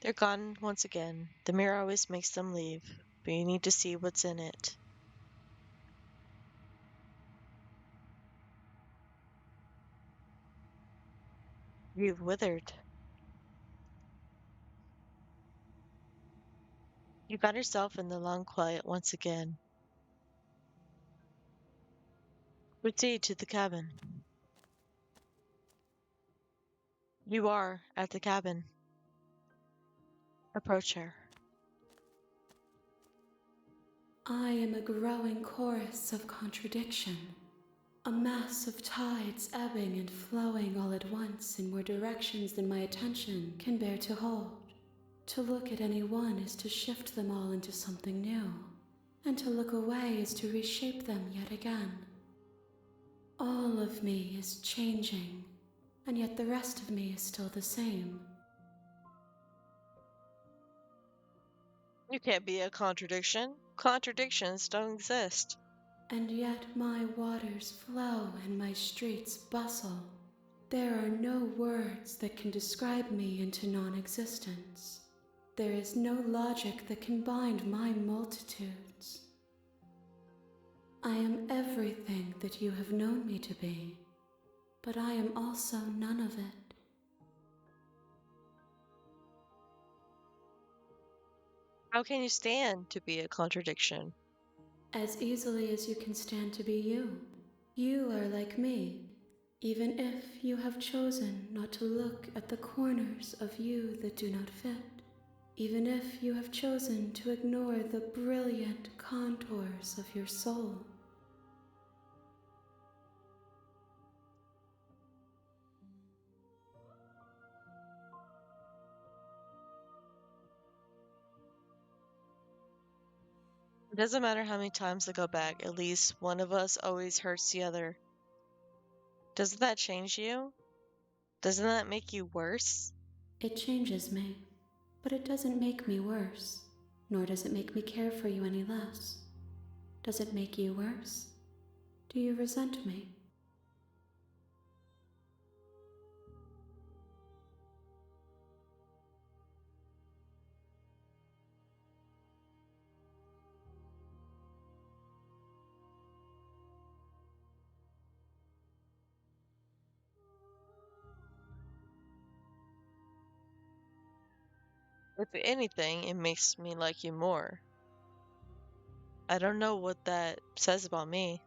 They're gone once again. The mirror always makes them leave, but you need to see what's in it. You've withered. You found yourself in the long quiet once again. Proceed to the cabin. You are at the cabin. Approach her. I am a growing chorus of contradiction, a mass of tides ebbing and flowing all at once in more directions than my attention can bear to hold. To look at any one is to shift them all into something new, and to look away is to reshape them yet again. All of me is changing, and yet the rest of me is still the same. You can't be a contradiction. Contradictions don't exist. And yet my waters flow and my streets bustle. There are no words that can describe me into non-existence. There is no logic that can bind my multitudes. I am everything that you have known me to be, but I am also none of it. How can you stand to be a contradiction? As easily as you can stand to be you. You are like me, even if you have chosen not to look at the corners of you that do not fit. Even if you have chosen to ignore the brilliant contours of your soul. It doesn't matter how many times I go back, at least one of us always hurts the other. Doesn't that change you? Doesn't that make you worse? It changes me, but it doesn't make me worse, nor does it make me care for you any less. Does it make you worse? Do you resent me? If anything, it makes me like you more. I don't know what that says about me.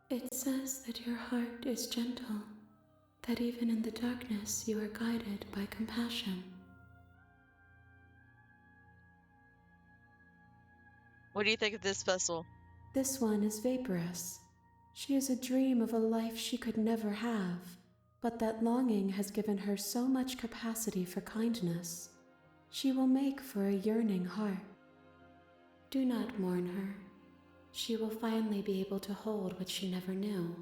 It says that your heart is gentle, that even in the darkness you are guided by compassion. What do you think of this vessel? This one is vaporous. She is a dream of a life she could never have, but that longing has given her so much capacity for kindness. She will make for a yearning heart. Do not mourn her. She will finally be able to hold what she never knew.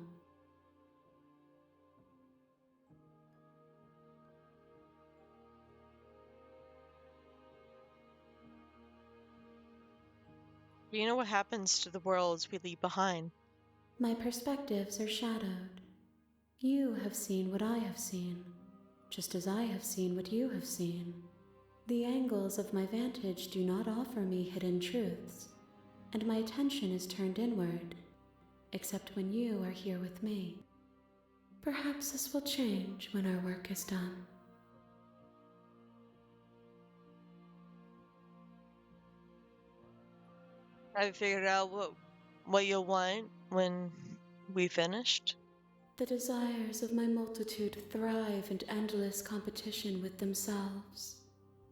Do you know what happens to the worlds we leave behind? My perspectives are shadowed. You have seen what I have seen, just as I have seen what you have seen. The angles of my vantage do not offer me hidden truths, and my attention is turned inward, except when you are here with me. Perhaps this will change when our work is done. Have you figured out what you'll want when we finished? The desires of my multitude thrive in endless competition with themselves,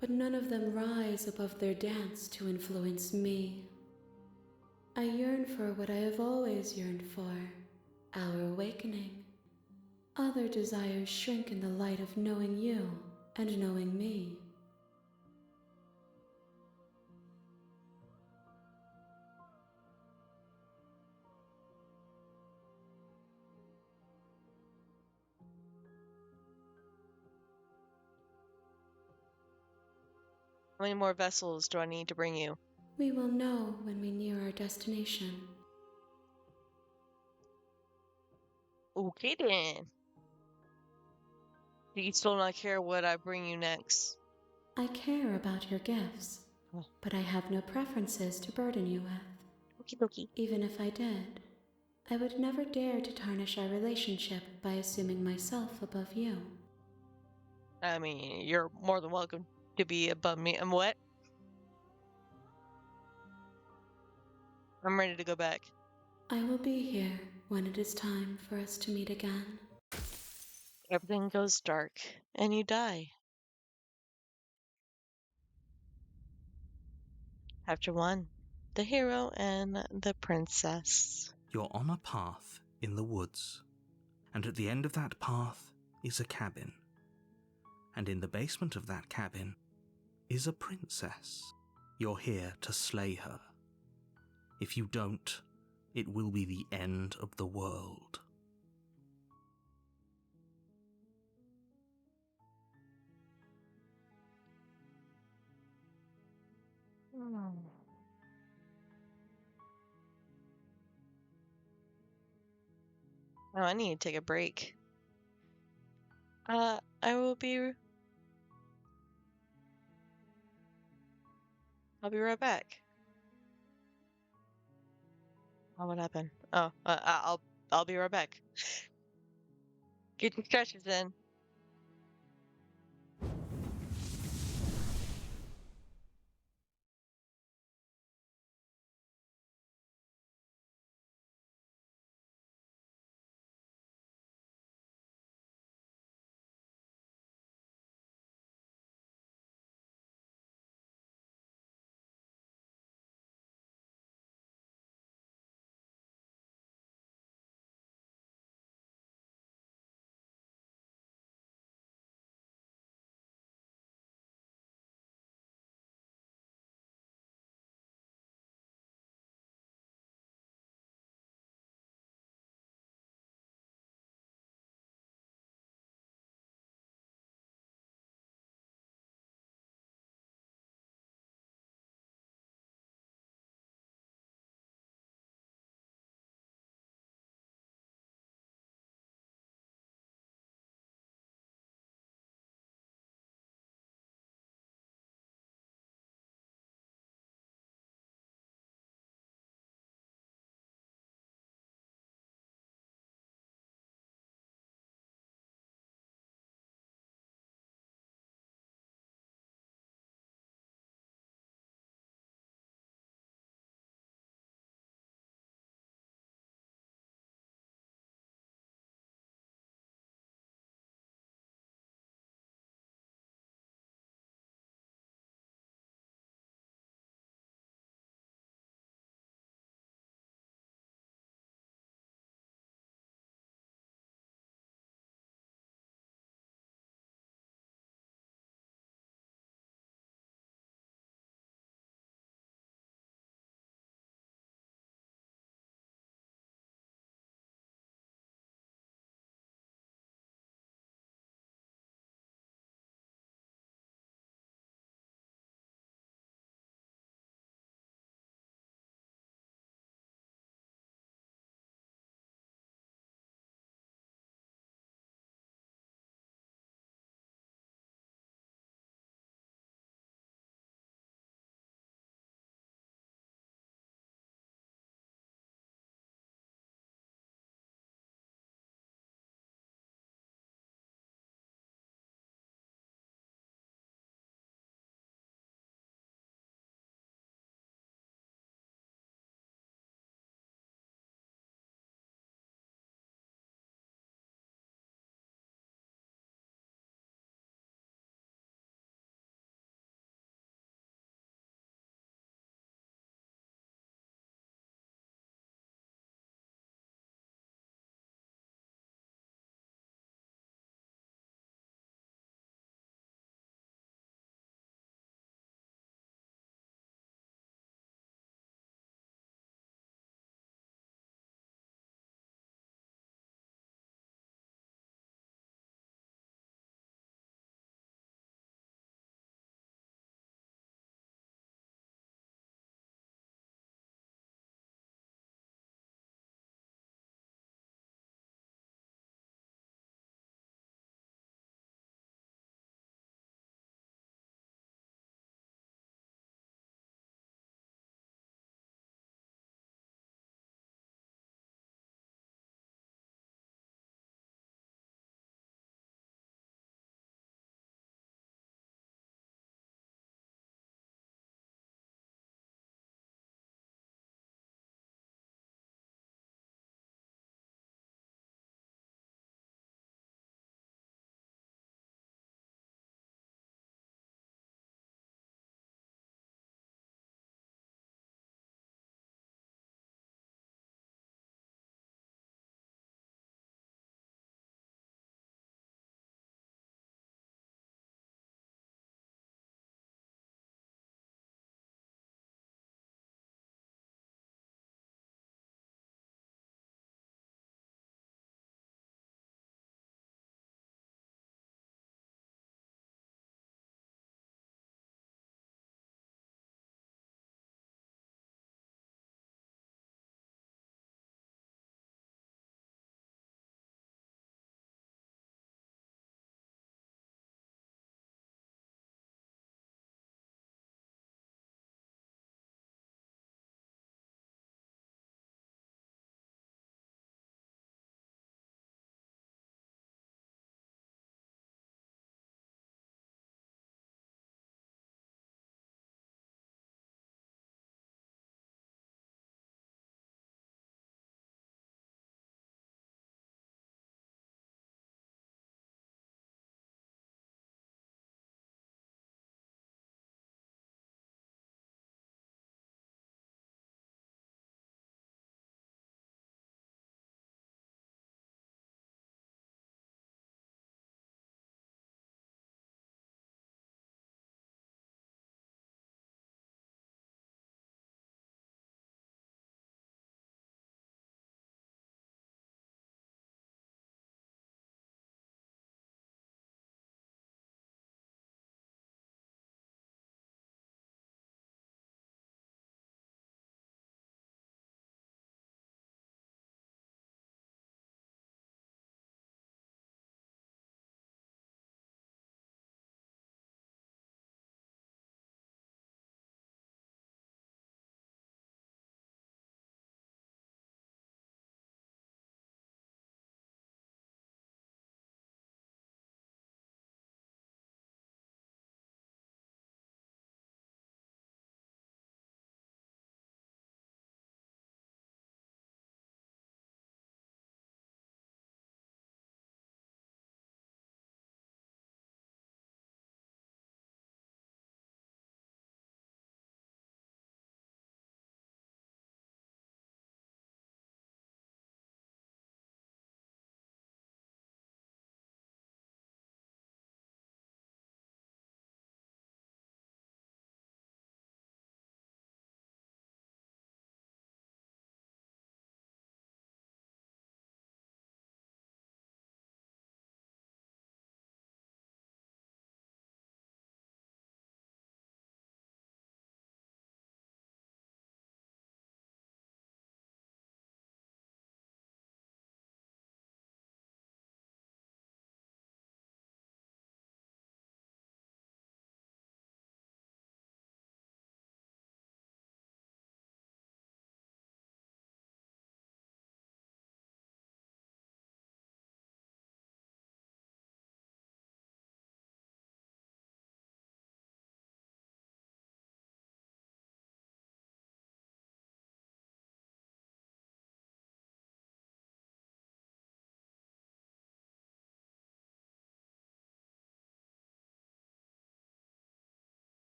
but none of them rise above their dance to influence me. I yearn for what I have always yearned for, our awakening. Other desires shrink in the light of knowing you and knowing me. How many more vessels do I need to bring you? We will know when we near our destination. Okay then. Do you still not care what I bring you next? I care about your gifts, Oh. but I have no preferences to burden you with. Okie dokie. Even if I did, I would never dare to tarnish our relationship by assuming myself above you. I mean, you're more than welcome to be above me. I'm what? I'm ready to go back. I will be here when it is time for us to meet again. Everything goes dark, and you die. Chapter 1. The Hero and the Princess. You're on a path in the woods, and at the end of that path is a cabin. And in the basement of that cabin is a princess. You're here to slay her. If you don't, it will be the end of the world. Oh, I need to take a break. I'll be right back. Oh, what happened? Oh, I'll be right back. Get your stretches in.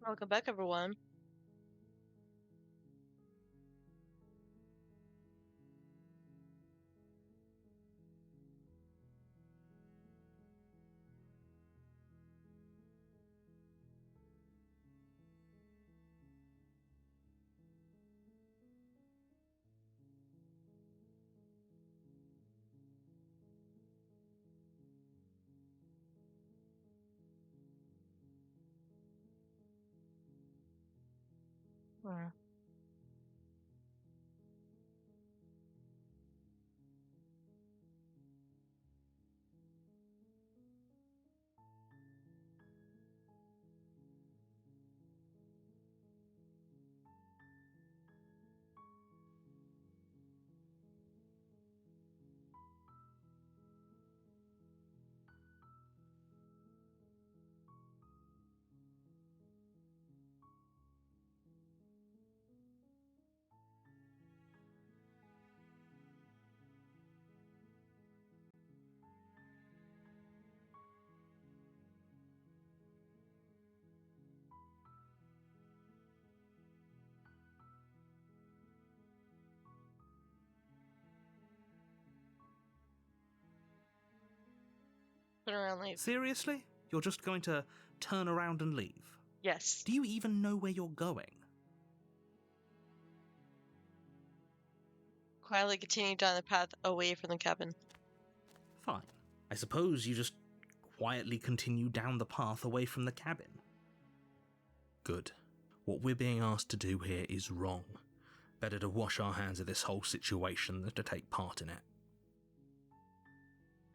Welcome back, everyone. Hmm. Turn around, leave. Seriously? You're just going to turn around and leave? Yes. Do you even know where you're going? Quietly continue down the path away from the cabin. Fine. I suppose you just quietly continue down the path away from the cabin. Good. What we're being asked to do here is wrong. Better to wash our hands of this whole situation than to take part in it.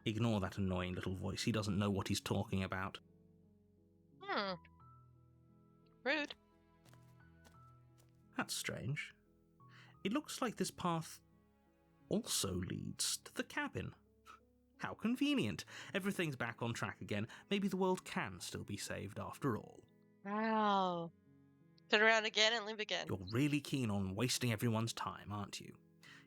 Ignore that annoying little voice. He doesn't know what he's talking about. Rude. That's strange. It looks like this path also leads to the cabin. How convenient. Everything's back on track again. Maybe the world can still be saved after all. Wow. Turn around again and leave again. You're really keen on wasting everyone's time, aren't you?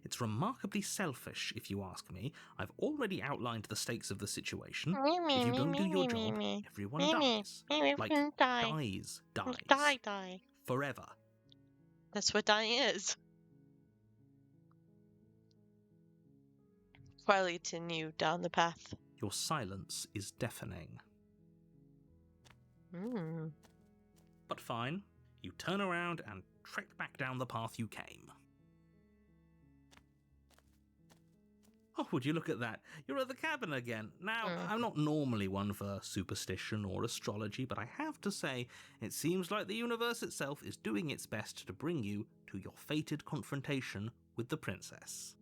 It's remarkably selfish, if you ask me. I've already outlined the stakes of the situation. If you don't do your job, everyone dies. Like, dies. Die. Forever. That's what dying is. Quietly continue down the path. Your silence is deafening. But fine. You turn around and trek back down the path you came. Oh, would you look at that? You're at the cabin again. Now, I'm not normally one for superstition or astrology, but I have to say, it seems like the universe itself is doing its best to bring you to your fated confrontation with the princess.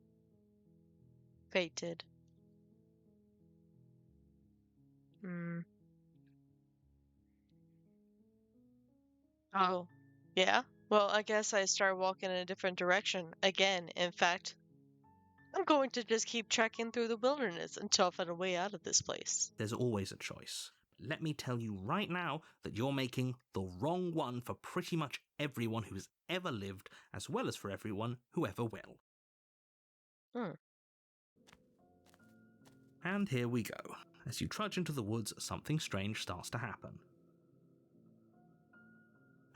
Fated. Oh, yeah? Well, I guess I start walking in a different direction again. In fact, I'm going to just keep trekking through the wilderness until I find a way out of this place. There's always a choice. Let me tell you right now that you're making the wrong one for pretty much everyone who's ever lived, as well as for everyone who ever will. And here we go. As you trudge into the woods, something strange starts to happen.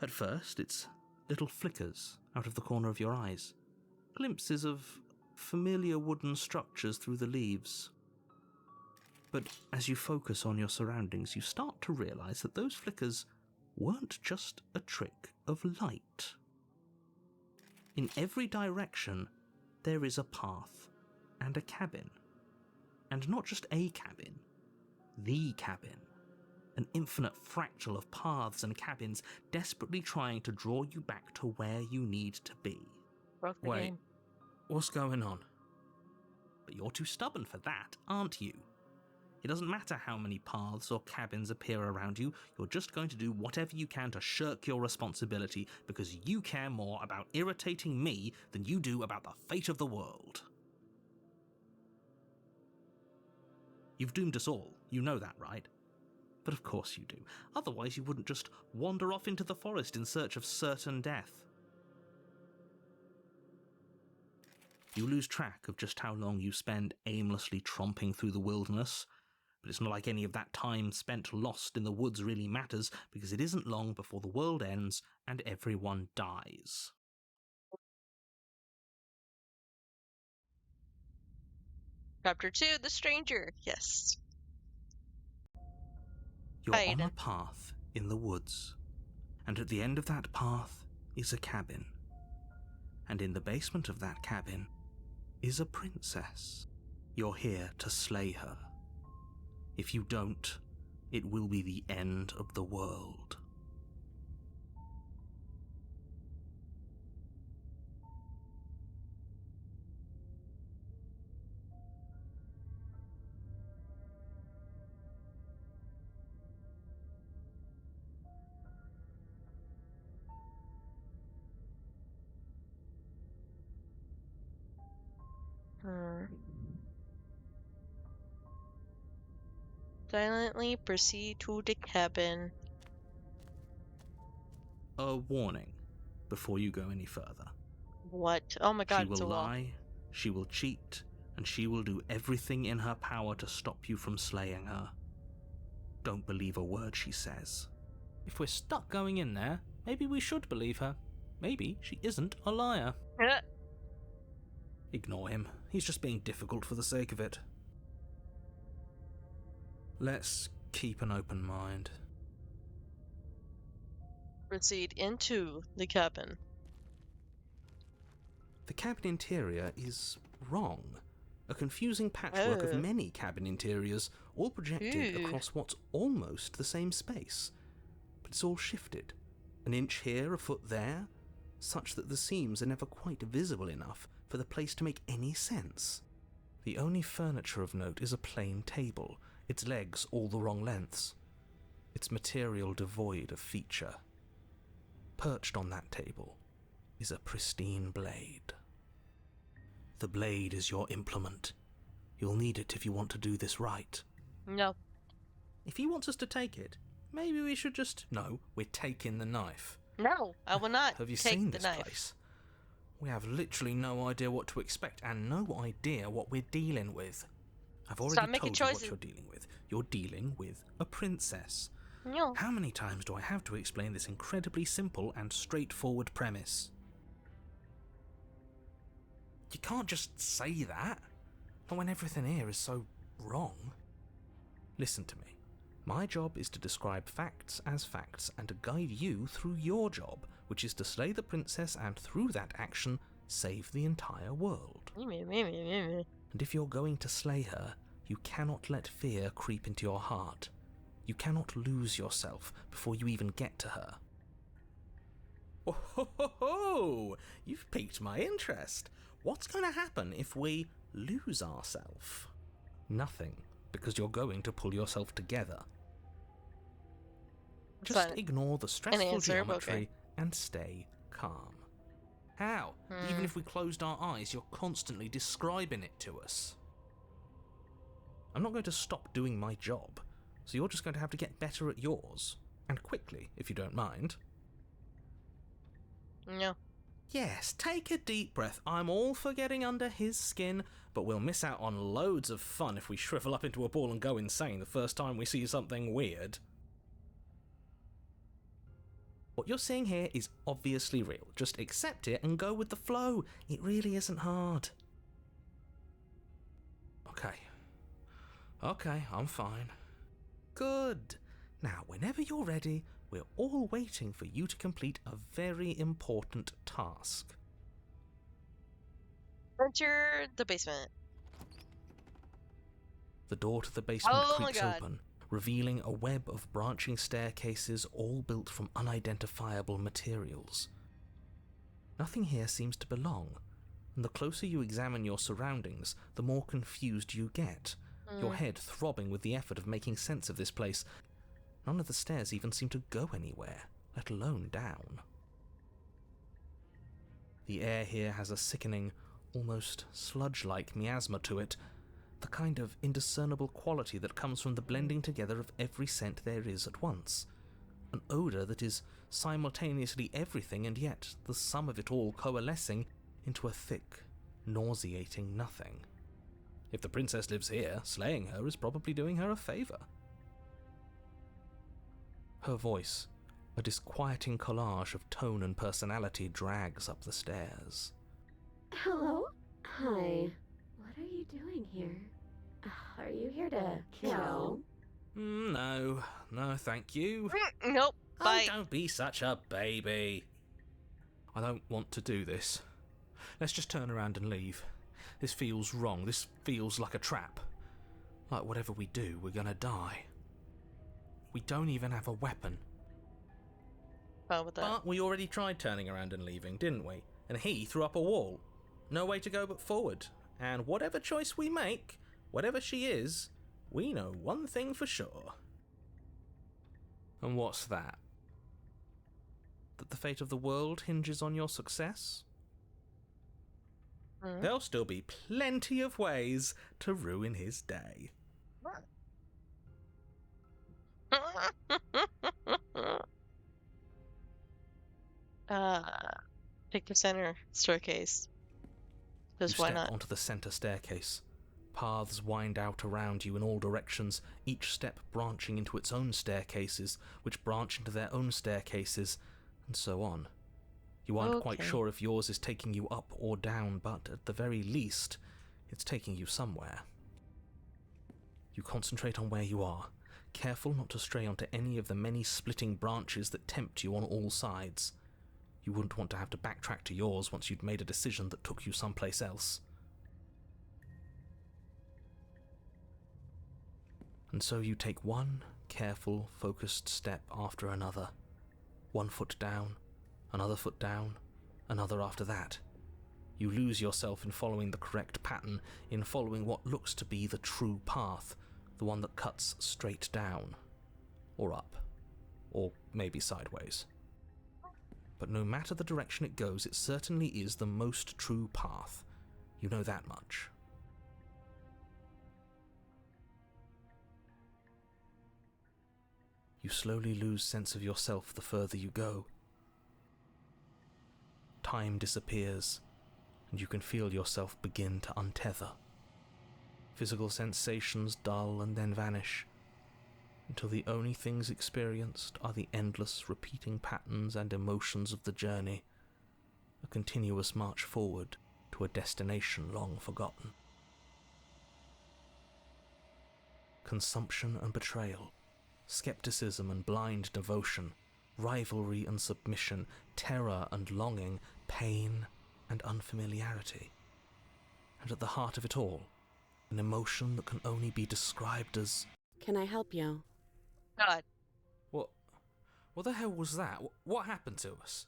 At first, it's little flickers out of the corner of your eyes. Glimpses of familiar wooden structures through the leaves. But as you focus on your surroundings, you start to realize that those flickers weren't just a trick of light. In every direction, there is a path and a cabin. And not just a cabin, the cabin. An infinite fractal of paths and cabins desperately trying to draw you back to where you need to be. Broke the Wait, game. what's going on? But you're too stubborn for that, aren't you? It doesn't matter how many paths or cabins appear around you, you're just going to do whatever you can to shirk your responsibility because you care more about irritating me than you do about the fate of the world. You've doomed us all, you know that, right? But of course you do. Otherwise you wouldn't just wander off into the forest in search of certain death. You lose track of just how long you spend aimlessly tromping through the wilderness, But it's not like any of that time spent lost in the woods really matters, because it isn't long before the world ends and everyone dies. Chapter 2, The Stranger. Yes. You're Hi, on a Aiden. path in the woods, and at the end of that path is a cabin. And in the basement of that cabin is a princess. You're here to slay her. If you don't, it will be the end of the world. Silently proceed to the cabin. A warning before you go any further. What? Oh my god, She it's a will wall. lie, she will cheat, and she will do everything in her power to stop you from slaying her. Don't believe a word she says. If we're stuck going in there, maybe we should believe her. Maybe she isn't a liar. Ignore him. He's just being difficult for the sake of it. Let's keep an open mind. Proceed into the cabin. The cabin interior is wrong. A confusing patchwork of Oh. many cabin interiors, all projected Ew. across what's almost the same space. But it's all shifted. An inch here, a foot there, such that the seams are never quite visible enough for the place to make any sense. The only furniture of note is a plain table, its legs all the wrong lengths, its material devoid of feature. Perched on that table is a pristine blade. The blade is your implement. You'll need it if you want to do this right. No. If he wants us to take it, maybe we should just... No, we're taking the knife. No, I will not Have you take seen the this knife. place? We have literally no idea what to expect and no idea what we're dealing with. I've already Stop making told you what choices. you're dealing with. You're dealing with a princess. No. How many times do I have to explain this incredibly simple and straightforward premise? You can't just say that, not when everything here is so wrong. Listen to me. My job is to describe facts as facts and to guide you through your job, which is to slay the princess and through that action, save the entire world. And if you're going to slay her, you cannot let fear creep into your heart. You cannot lose yourself before you even get to her. Oh, ho, ho, ho! You've piqued my interest. What's going to happen if we lose ourselves? Nothing, because you're going to pull yourself together. Just Fine. ignore the stressful answer, but geometry okay. and stay calm. How? Even if we closed our eyes, you're constantly describing it to us. I'm not going to stop doing my job, so you're just going to have to get better at yours. And quickly, if you don't mind. No. Yes, take a deep breath. I'm all for getting under his skin, but we'll miss out on loads of fun if we shrivel up into a ball and go insane the first time we see something weird. What you're seeing here is obviously real. Just accept it and go with the flow. It really isn't hard. Okay, I'm fine. Good. Now, whenever you're ready, we're all waiting for you to complete a very important task. Enter the basement. The door to the basement Oh my creaks God. open, revealing a web of branching staircases all built from unidentifiable materials. Nothing here seems to belong, and the closer you examine your surroundings, the more confused you get, your head throbbing with the effort of making sense of this place. None of the stairs even seem to go anywhere, let alone down. The air here has a sickening, almost sludge-like miasma to it, the kind of indiscernible quality that comes from the blending together of every scent there is at once. An odour that is simultaneously everything and yet the sum of it all coalescing into a thick, nauseating nothing. If the princess lives here, slaying her is probably doing her a favour. Her voice, a disquieting collage of tone and personality, drags up the stairs. Hello? Hi. What are you doing here? Are you here to kill? No, thank you. Nope. Bye. Oh, don't be such a baby. I don't want to do this. Let's just turn around and leave. This feels wrong. This feels like a trap. Like whatever we do, we're gonna die. We don't even have a weapon. Fine with that. But we already tried turning around and leaving, didn't we? And he threw up a wall. No way to go but forward. And whatever choice we make, whatever she is, we know one thing for sure. And what's that? That the fate of the world hinges on your success? There'll still be plenty of ways to ruin his day. Pick the center staircase. Because You why step not? onto the center staircase. Paths wind out around you in all directions, each step branching into its own staircases, which branch into their own staircases, and so on. You aren't quite Okay. sure if yours is taking you up or down, but at the very least, it's taking you somewhere. You concentrate on where you are, careful not to stray onto any of the many splitting branches that tempt you on all sides. You wouldn't want to have to backtrack to yours once you'd made a decision that took you someplace else. And so you take one careful, focused step after another. 1 foot down, another foot down, another after that. You lose yourself in following the correct pattern, in following what looks to be the true path, the one that cuts straight down, or up, or maybe sideways. But no matter the direction it goes, it certainly is the most true path. You know that much. You slowly lose sense of yourself the further you go. Time disappears, and you can feel yourself begin to untether. Physical sensations dull and then vanish, until the only things experienced are the endless repeating patterns and emotions of the journey, a continuous march forward to a destination long forgotten. Consumption and betrayal, skepticism and blind devotion, rivalry and submission, terror and longing, pain and unfamiliarity. And at the heart of it all, an emotion that can only be described as... Can I help you? God. What the hell was that? What happened to us?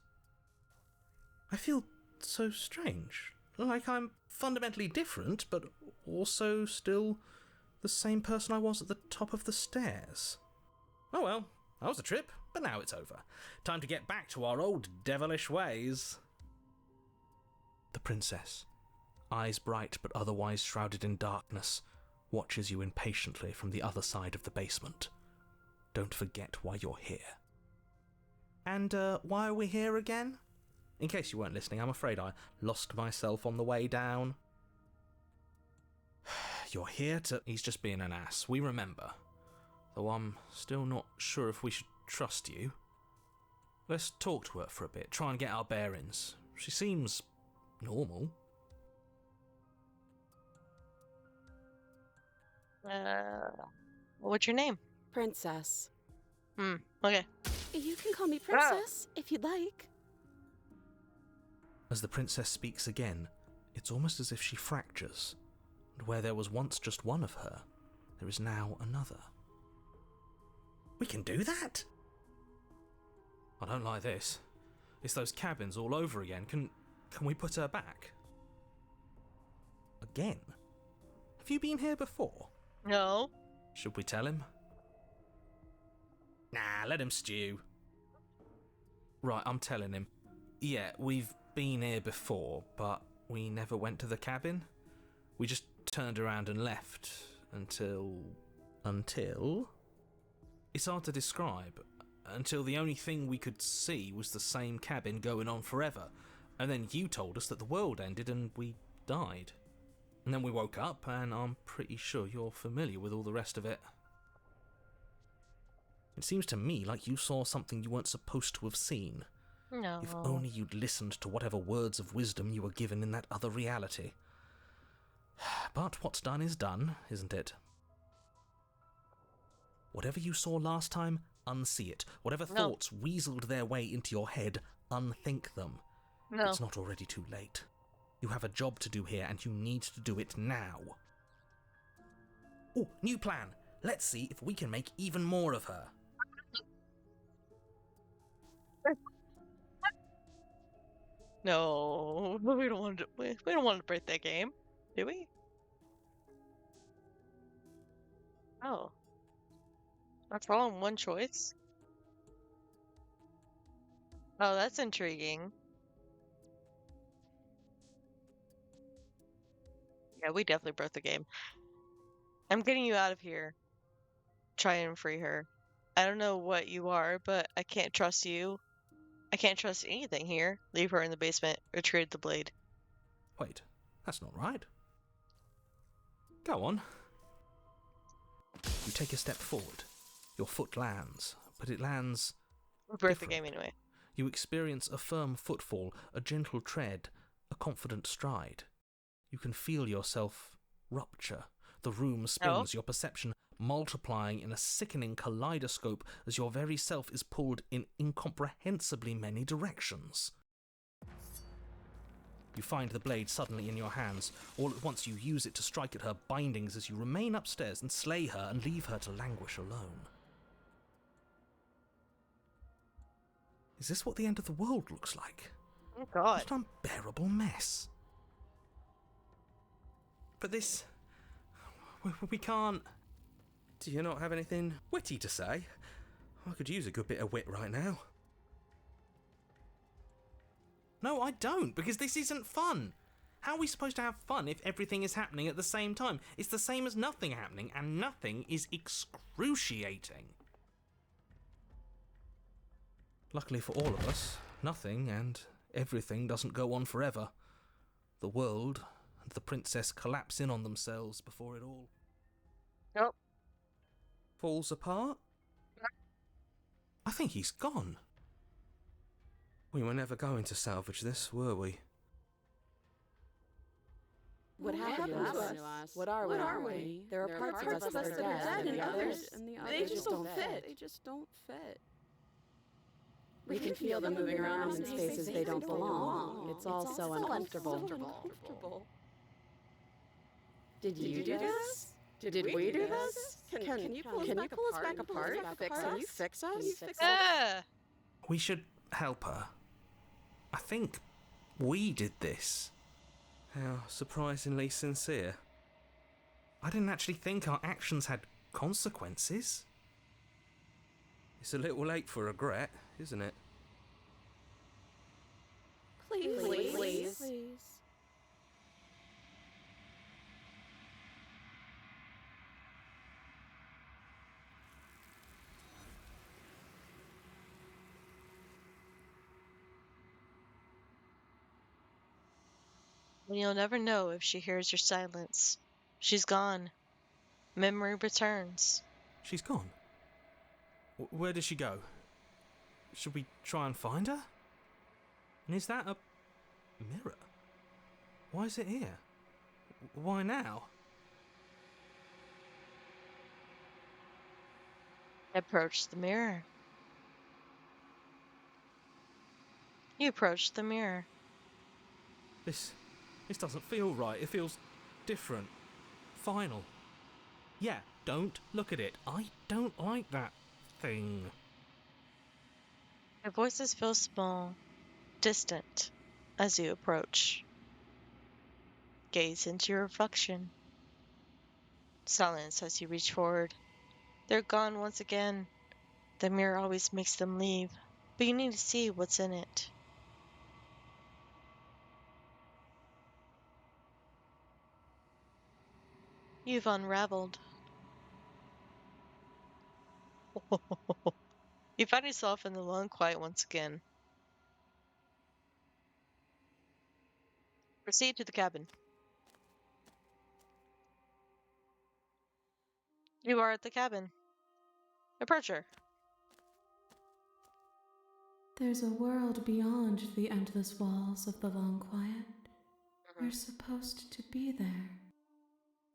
I feel so strange. Like I'm fundamentally different, but also still the same person I was at the top of the stairs. Oh well, that was a trip, but now it's over. Time to get back to our old devilish ways. The princess, eyes bright but otherwise shrouded in darkness, watches you impatiently from the other side of the basement. Don't forget why you're here. And, why are we here again? In case you weren't listening, I'm afraid I lost myself on the way down. You're here to... He's just being an ass, we remember. Though I'm still not sure if we should trust you. Let's talk to her for a bit, try and get our bearings. She seems... normal. What's your name? Princess. Okay. You can call me Princess if you'd like. As the princess speaks again, it's almost as if she fractures, and where there was once just one of her, there is now another. We can do that? I don't like this. It's those cabins all over again. Can we put her back? Again? Have you been here before? No. Should we tell him? Nah, let him stew. Right, I'm telling him. Yeah, we've been here before, but we never went to the cabin. We just turned around and left until... It's hard to describe. Until the only thing we could see was the same cabin going on forever. And then you told us that the world ended and we died. And then we woke up, and I'm pretty sure you're familiar with all the rest of it. It seems to me like you saw something you weren't supposed to have seen. No. If only you'd listened to whatever words of wisdom you were given in that other reality. But what's done is done, isn't it? Whatever you saw last time, unsee it. Whatever No. thoughts weaseled their way into your head, unthink them. No. It's not already too late. You have a job to do here, and you need to do it now. Oh, new plan. Let's see if we can make even more of her. No, we don't want to. We don't want to break that game, do we? Oh, that's all in one choice. Oh, that's intriguing. Yeah, we definitely broke the game. I'm getting you out of here. Try and free her. I don't know what you are, but I can't trust you. I can't trust anything here. Leave her in the basement. Retrieve the blade. Wait, that's not right. Go on. You take a step forward. Your foot lands, but it lands... We broke the different. game anyway. You experience a firm footfall, a gentle tread, a confident stride. You can feel yourself rupture. The room spins, your perception multiplying in a sickening kaleidoscope as your very self is pulled in incomprehensibly many directions. You find the blade suddenly in your hands. All at once you use it to strike at her bindings as you remain upstairs and slay her and leave her to languish alone. Is this what the end of the world looks like? Oh God. What an unbearable mess. But this... We can't... Do you not have anything witty to say? I could use a good bit of wit right now. No, I don't, because this isn't fun. How are we supposed to have fun if everything is happening at the same time? It's the same as nothing happening, and nothing is excruciating. Luckily for all of us, nothing and everything doesn't go on forever. The world and the princess collapse in on themselves before it all Nope. falls apart. I think he's gone. We were never going to salvage this, were we? What happened to us? What are we? There are parts of us that are dead, and the others just don't fit. They just don't fit. We can feel them moving around in spaces they don't belong. It's all so uncomfortable. Did you do this? Did we do this? Can you pull us back apart? Can you fix us? Ah! We should help her. I think we did this. How surprisingly sincere. I didn't actually think our actions had consequences. It's a little late for regret, isn't it? Please. And you'll never know if she hears your silence. She's gone. Memory returns. She's gone. Where did she go? Should we try and find her? And is that a mirror? Why is it here? Why now? Approach the mirror. You approach the mirror. This doesn't feel right. It feels different. Final. Yeah, don't look at it. I don't like that thing. Your voices feel small, distant, as you approach. Gaze into your reflection. Silence as you reach forward. They're gone once again. The mirror always makes them leave, but you need to see what's in it. You've unraveled. You find yourself in the lone quiet once again. Proceed to the cabin. You are at the cabin. Approach her. There's a world beyond the endless walls of the long quiet. We're supposed to be there.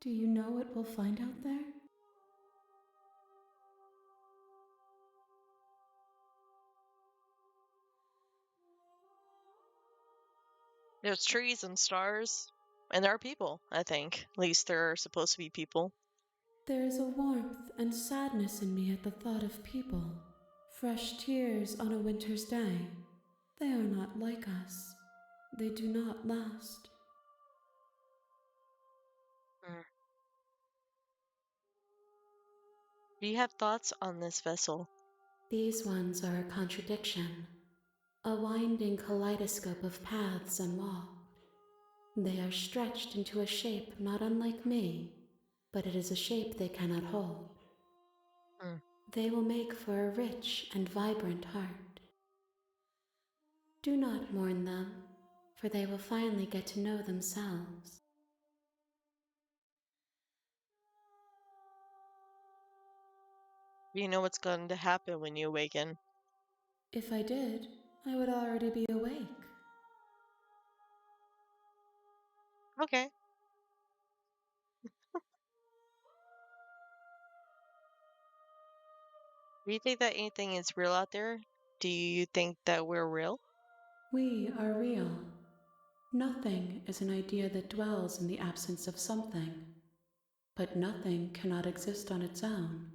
Do you know what we'll find out there? There's trees and stars. And there are people, I think. At least there are supposed to be people. There is a warmth and sadness in me at the thought of people. Fresh tears on a winter's day. They are not like us. They do not last. Do you have thoughts on this vessel? These ones are a contradiction, a winding kaleidoscope of paths unwalked. They are stretched into a shape not unlike me, but it is a shape they cannot hold. They will make for a rich and vibrant heart. Do not mourn them, for they will finally get to know themselves. Do you know what's going to happen when you awaken? If I did, I would already be awake. Okay. Do you think that anything is real out there? Do you think that we're real? We are real. Nothing is an idea that dwells in the absence of something. But nothing cannot exist on its own.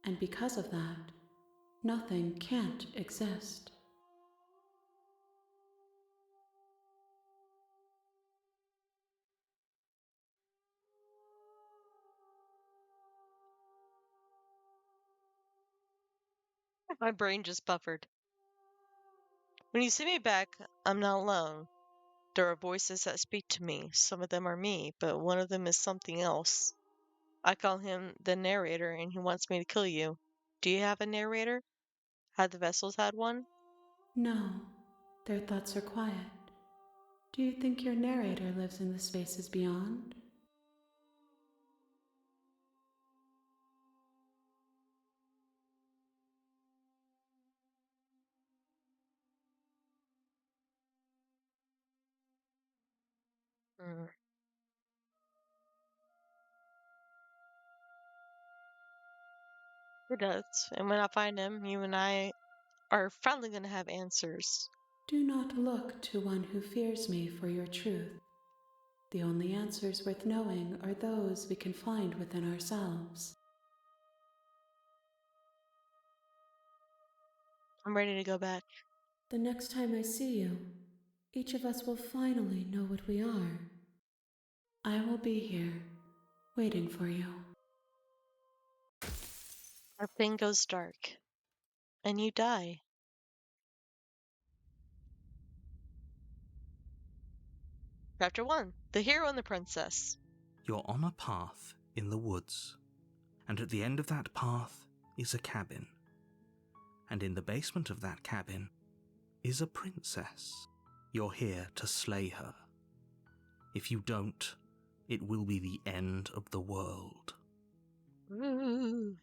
And because of that, nothing can't exist. My brain just buffered. When you see me back, I'm not alone. There are voices that speak to me. Some of them are me, but one of them is something else. I call him the narrator, and he wants me to kill you. Do you have a narrator? Have the vessels had one? No, their thoughts are quiet. Do you think your narrator lives in the spaces beyond? Mm. He does. And when I find him, you and I are finally going to have answers. Do not look to one who fears me for your truth. The only answers worth knowing are those we can find within ourselves. I'm ready to go back. The next time I see you, each of us will finally know what we are. I will be here, waiting for you. Our thing goes dark. And you die. Chapter 1. The Hero and the Princess. You're on a path in the woods, and at the end of that path is a cabin. And in the basement of that cabin is a princess. You're here to slay her. If you don't, it will be the end of the world. Ooh.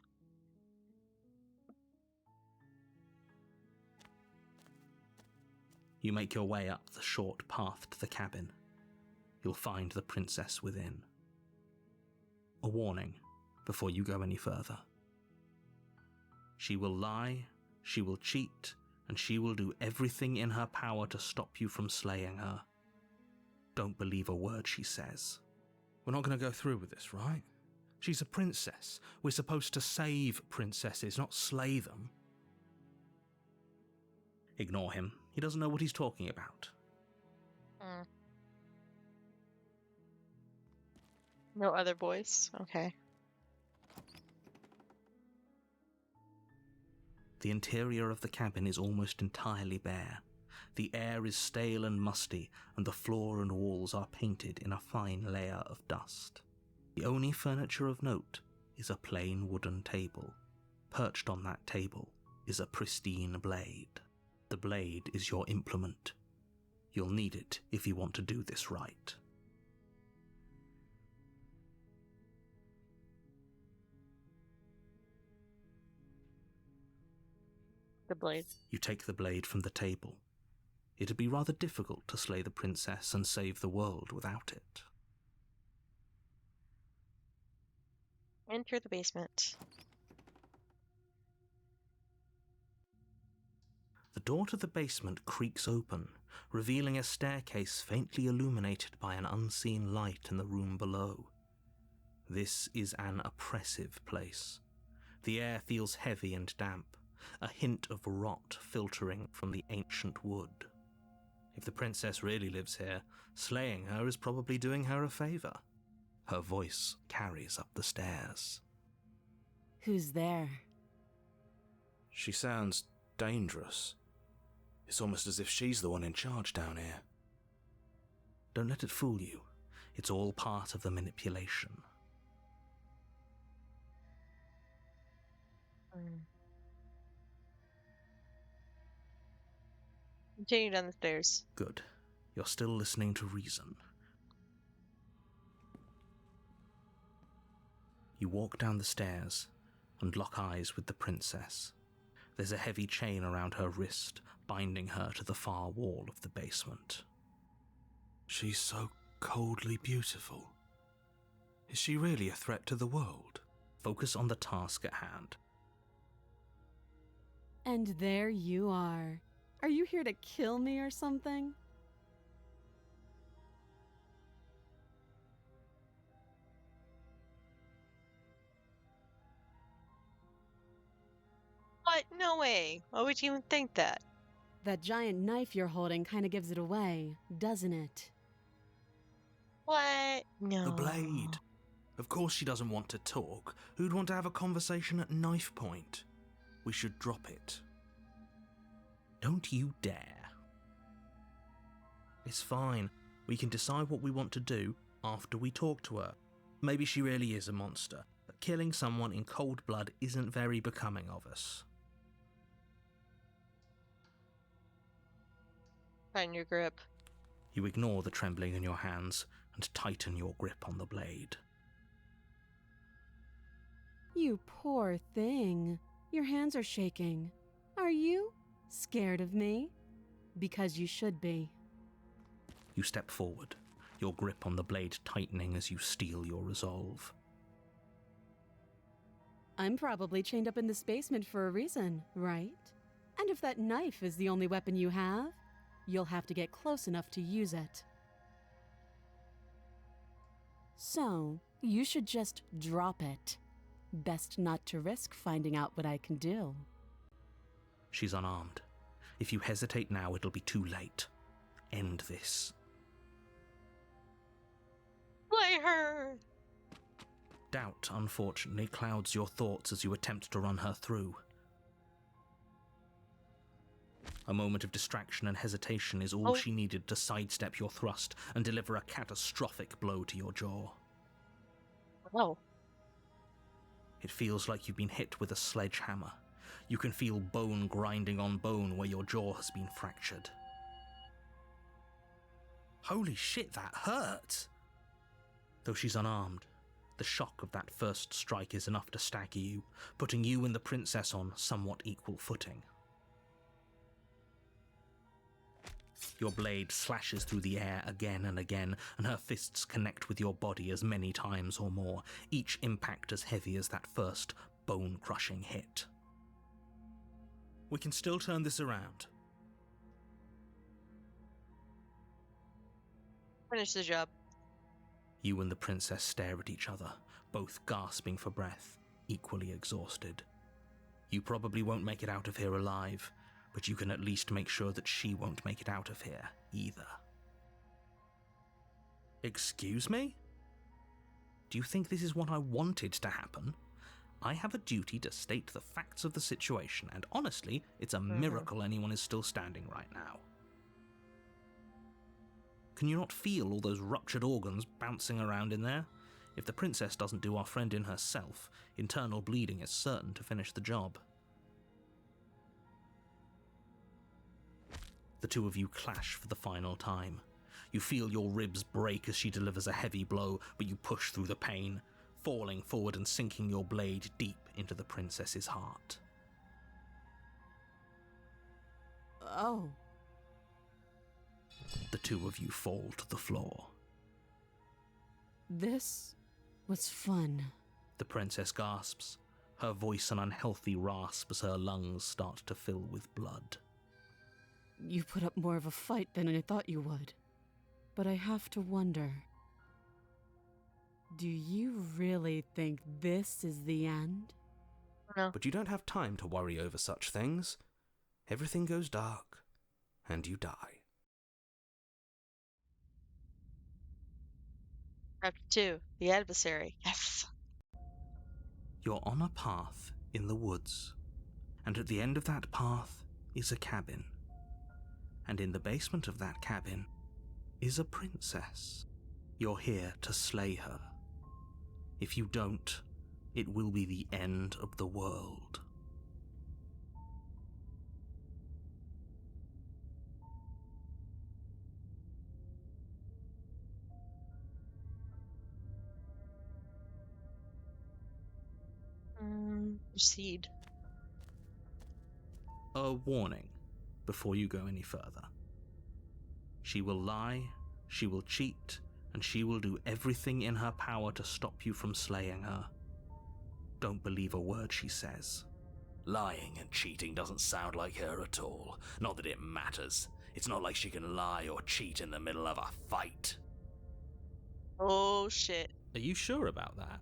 You make your way up the short path to the cabin. You'll find the princess within. A warning before you go any further. She will lie, she will cheat, and she will do everything in her power to stop you from slaying her. Don't believe a word she says. We're not going to go through with this, right? She's a princess. We're supposed to save princesses, not slay them. Ignore him. He doesn't know what he's talking about. No other voice? Okay. The interior of the cabin is almost entirely bare. The air is stale and musty, and the floor and walls are painted in a fine layer of dust. The only furniture of note is a plain wooden table. Perched on that table is a pristine blade. The blade is your implement. You'll need it if you want to do this right. the blade. You take the blade from the table. It'd be rather difficult to slay the princess and save the world without it. Enter the basement. The door to the basement creaks open, revealing a staircase faintly illuminated by an unseen light in the room below. This is an oppressive place. The air feels heavy and damp, a hint of rot filtering from the ancient wood. If the princess really lives here, slaying her is probably doing her a favor. Her voice carries up the stairs. Who's there? She sounds dangerous. It's almost as if she's the one in charge down here. Don't let it fool you. It's all part of the manipulation. Continue down the stairs. Good. You're still listening to reason. You walk down the stairs and lock eyes with the princess. There's a heavy chain around her wrist, binding her to the far wall of the basement. She's so coldly beautiful. Is she really a threat to the world? Focus on the task at hand. And there you are. Are you here to kill me or something? What? No way. Why would you even think that? That giant knife you're holding kind of gives it away, doesn't it? What? No. The blade. Of course she doesn't want to talk. Who'd want to have a conversation at knife point? We should drop it. Don't you dare. It's fine. We can decide what we want to do after we talk to her. Maybe she really is a monster, but killing someone in cold blood isn't very becoming of us. Tighten your grip. You ignore the trembling in your hands and tighten your grip on the blade. You poor thing. Your hands are shaking. Are you scared of me? Because you should be. You step forward, your grip on the blade tightening as you steel your resolve. I'm probably chained up in this basement for a reason, right? And if that knife is the only weapon you have, you'll have to get close enough to use it. So, you should just drop it. Best not to risk finding out what I can do. She's unarmed. If you hesitate now, it'll be too late. End this. Slay her! Doubt, unfortunately, clouds your thoughts as you attempt to run her through. A moment of distraction and hesitation is all she needed to sidestep your thrust and deliver a catastrophic blow to your jaw. Oh. It feels like you've been hit with a sledgehammer. You can feel bone grinding on bone where your jaw has been fractured. Holy shit, that hurt! Though she's unarmed, the shock of that first strike is enough to stagger you, putting you and the princess on somewhat equal footing. Your blade slashes through the air again and again, and her fists connect with your body as many times or more, each impact as heavy as that first bone-crushing hit. We can still turn this around. Finish the job. You and the princess stare at each other, both gasping for breath, equally exhausted. You probably won't make it out of here alive, but you can at least make sure that she won't make it out of here either. Excuse me? Do you think this is what I wanted to happen? I have a duty to state the facts of the situation, and honestly, it's a miracle anyone is still standing right now. Can you not feel all those ruptured organs bouncing around in there? If the princess doesn't do our friend in herself, internal bleeding is certain to finish the job. The two of you clash for the final time. You feel your ribs break as she delivers a heavy blow, but you push through the pain, falling forward and sinking your blade deep into the princess's heart. Oh. The two of you fall to the floor. This was fun. The princess gasps, her voice an unhealthy rasp as her lungs start to fill with blood. You put up more of a fight than I thought you would. But I have to wonder. Do you really think this is the end? No. But you don't have time to worry over such things. Everything goes dark, and you die. Chapter 2. The Adversary. Yes! You're on a path in the woods, and at the end of that path is a cabin. And in the basement of that cabin is a princess. You're here to slay her. If you don't, it will be the end of the world. Proceed. A warning before you go any further. She will lie, she will cheat, and she will do everything in her power to stop you from slaying her. Don't believe a word she says. Lying and cheating doesn't sound like her at all. Not that it matters. It's not like she can lie or cheat in the middle of a fight. Oh shit. Are you sure about that?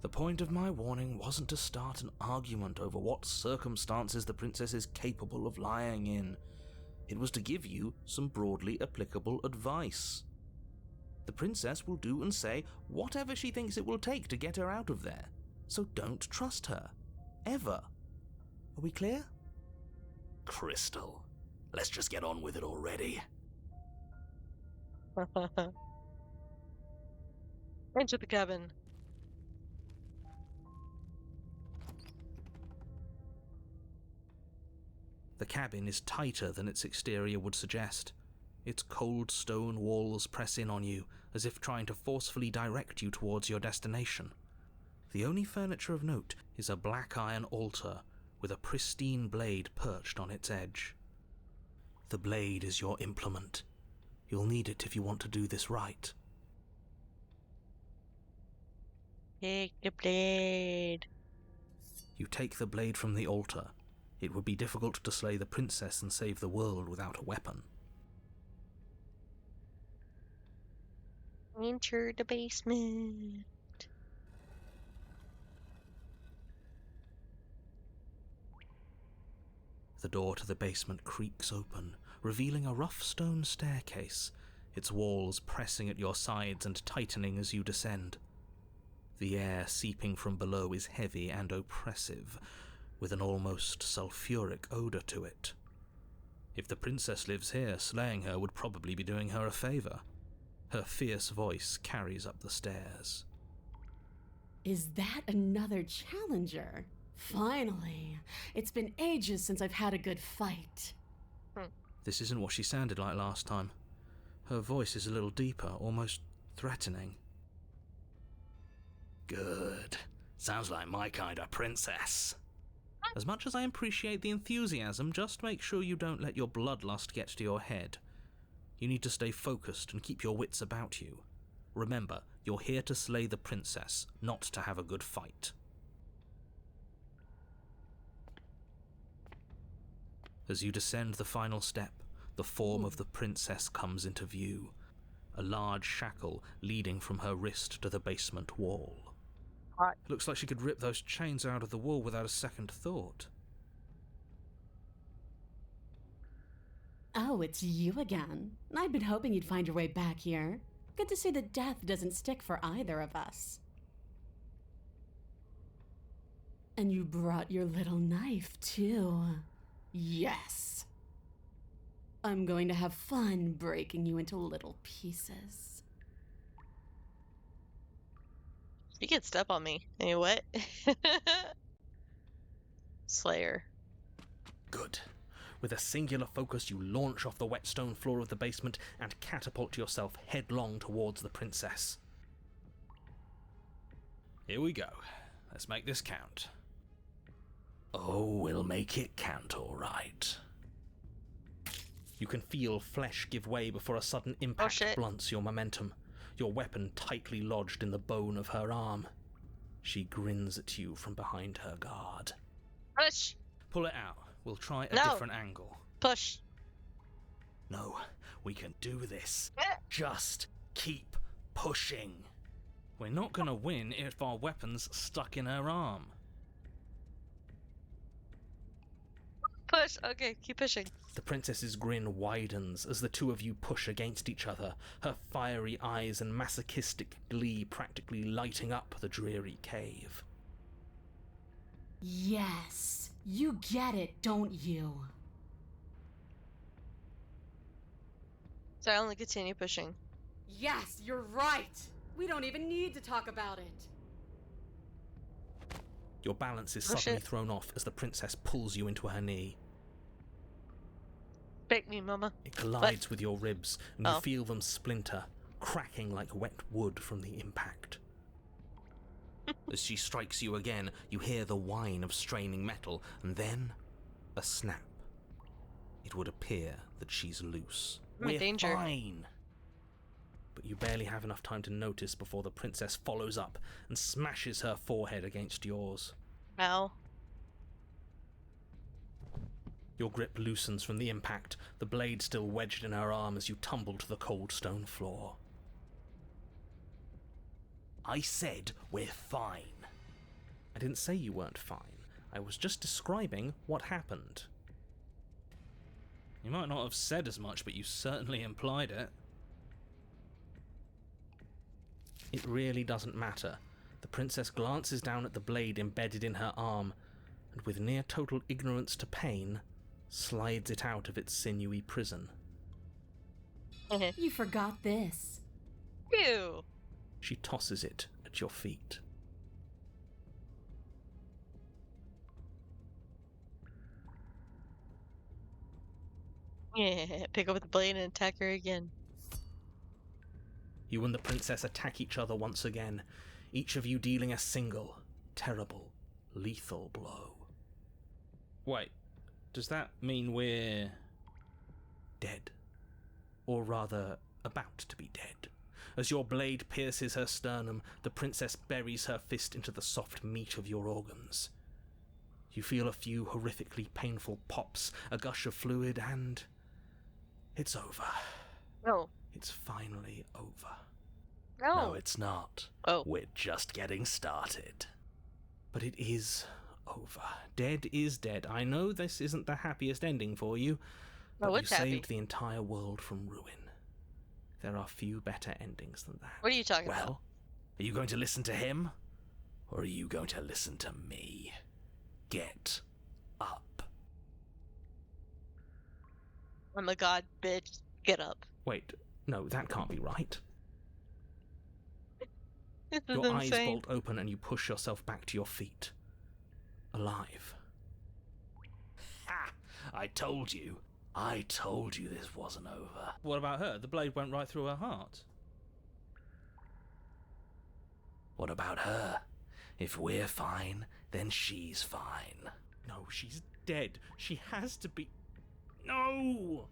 The point of my warning wasn't to start an argument over what circumstances the princess is capable of lying in. It was to give you some broadly applicable advice. The princess will do and say whatever she thinks it will take to get her out of there, so don't trust her. Ever. Are we clear? Crystal, let's just get on with it already. Enter the cabin. The cabin is tighter than its exterior would suggest. Its cold stone walls press in on you, as if trying to forcefully direct you towards your destination. The only furniture of note is a black iron altar with a pristine blade perched on its edge. The blade is your implement. You'll need it if you want to do this right. Take the blade. You take the blade from the altar. It would be difficult to slay the princess and save the world without a weapon. Enter the basement. The door to the basement creaks open, revealing a rough stone staircase, its walls pressing at your sides and tightening as you descend. The air seeping from below is heavy and oppressive, with an almost sulphuric odour to it. If the princess lives here, slaying her would probably be doing her a favour. Her fierce voice carries up the stairs. Is that another challenger? Finally. It's been ages since I've had a good fight. This isn't what she sounded like last time. Her voice is a little deeper, almost threatening. Good. Sounds like my kind of princess. As much as I appreciate the enthusiasm, just make sure you don't let your bloodlust get to your head. You need to stay focused and keep your wits about you. Remember, you're here to slay the princess, not to have a good fight. As you descend the final step, the form of the princess comes into view, a large shackle leading from her wrist to the basement wall. It looks like she could rip those chains out of the wall without a second thought. Oh, it's you again. I'd been hoping you'd find your way back here. Good to see that death doesn't stick for either of us. And you brought your little knife, too. Yes. I'm going to have fun breaking you into little pieces. You can step on me. Hey, what? Slayer. Good. With a singular focus, you launch off the wet stone floor of the basement and catapult yourself headlong towards the princess. Here we go. Let's make this count. Oh, we'll make it count, all right. You can feel flesh give way before a sudden impact shit. blunts your momentum, your weapon tightly lodged in the bone of her arm. She grins at you from behind her guard. Push! Pull it out. We'll try a No. different angle. Push! No, we can do this. Eh. Just keep pushing. We're not gonna win if our weapon's stuck in her arm. Push! Okay, keep pushing. The princess's grin widens as the two of you push against each other, her fiery eyes and masochistic glee practically lighting up the dreary cave. Yes, you get it, don't you? So I only continue pushing. Yes, you're right. We don't even need to talk about it. Your balance is Oh, suddenly shit. thrown off as the princess pulls you into her knee. Bake me, mama. It collides with your ribs, and you Oh. feel them splinter, cracking like wet wood from the impact. As she strikes you again, you hear the whine of straining metal, and then a snap. It would appear that she's loose. I'm in We're danger. fine. But you barely have enough time to notice before the princess follows up and smashes her forehead against yours. Ow. Your grip loosens from the impact, the blade still wedged in her arm as you tumble to the cold stone floor. I said we're fine. I didn't say you weren't fine. I was just describing what happened. You might not have said as much, but you certainly implied it. It really doesn't matter. The princess glances down at the blade embedded in her arm, and with near total ignorance to pain, slides it out of its sinewy prison. You forgot this. Ew. She tosses it at your feet. Yeah, pick up the blade and attack her again. You and the princess attack each other once again, each of you dealing a single, terrible, lethal blow. Wait, does that mean we're dead? Or rather, about to be dead. As your blade pierces her sternum, the princess buries her fist into the soft meat of your organs. You feel a few horrifically painful pops, a gush of fluid, and it's over. No. It's finally over. No. No, it's not. Oh. We're just getting started. But it is over. Dead is dead. I know this isn't the happiest ending for you, but No, you it's happy. saved the entire world from ruin. There are few better endings than that. What are you talking about? Well, are you going to listen to him? Or are you going to listen to me? Get up. I'm a god, bitch. Get up. Wait, no, that can't be right. This is Your eyes insane. bolt open and you push yourself back to your feet. Alive. Ha! I told you. I told you this wasn't over. What about her? The blade went right through her heart. What about her? If we're fine, then she's fine. No, she's dead. She has to be... No!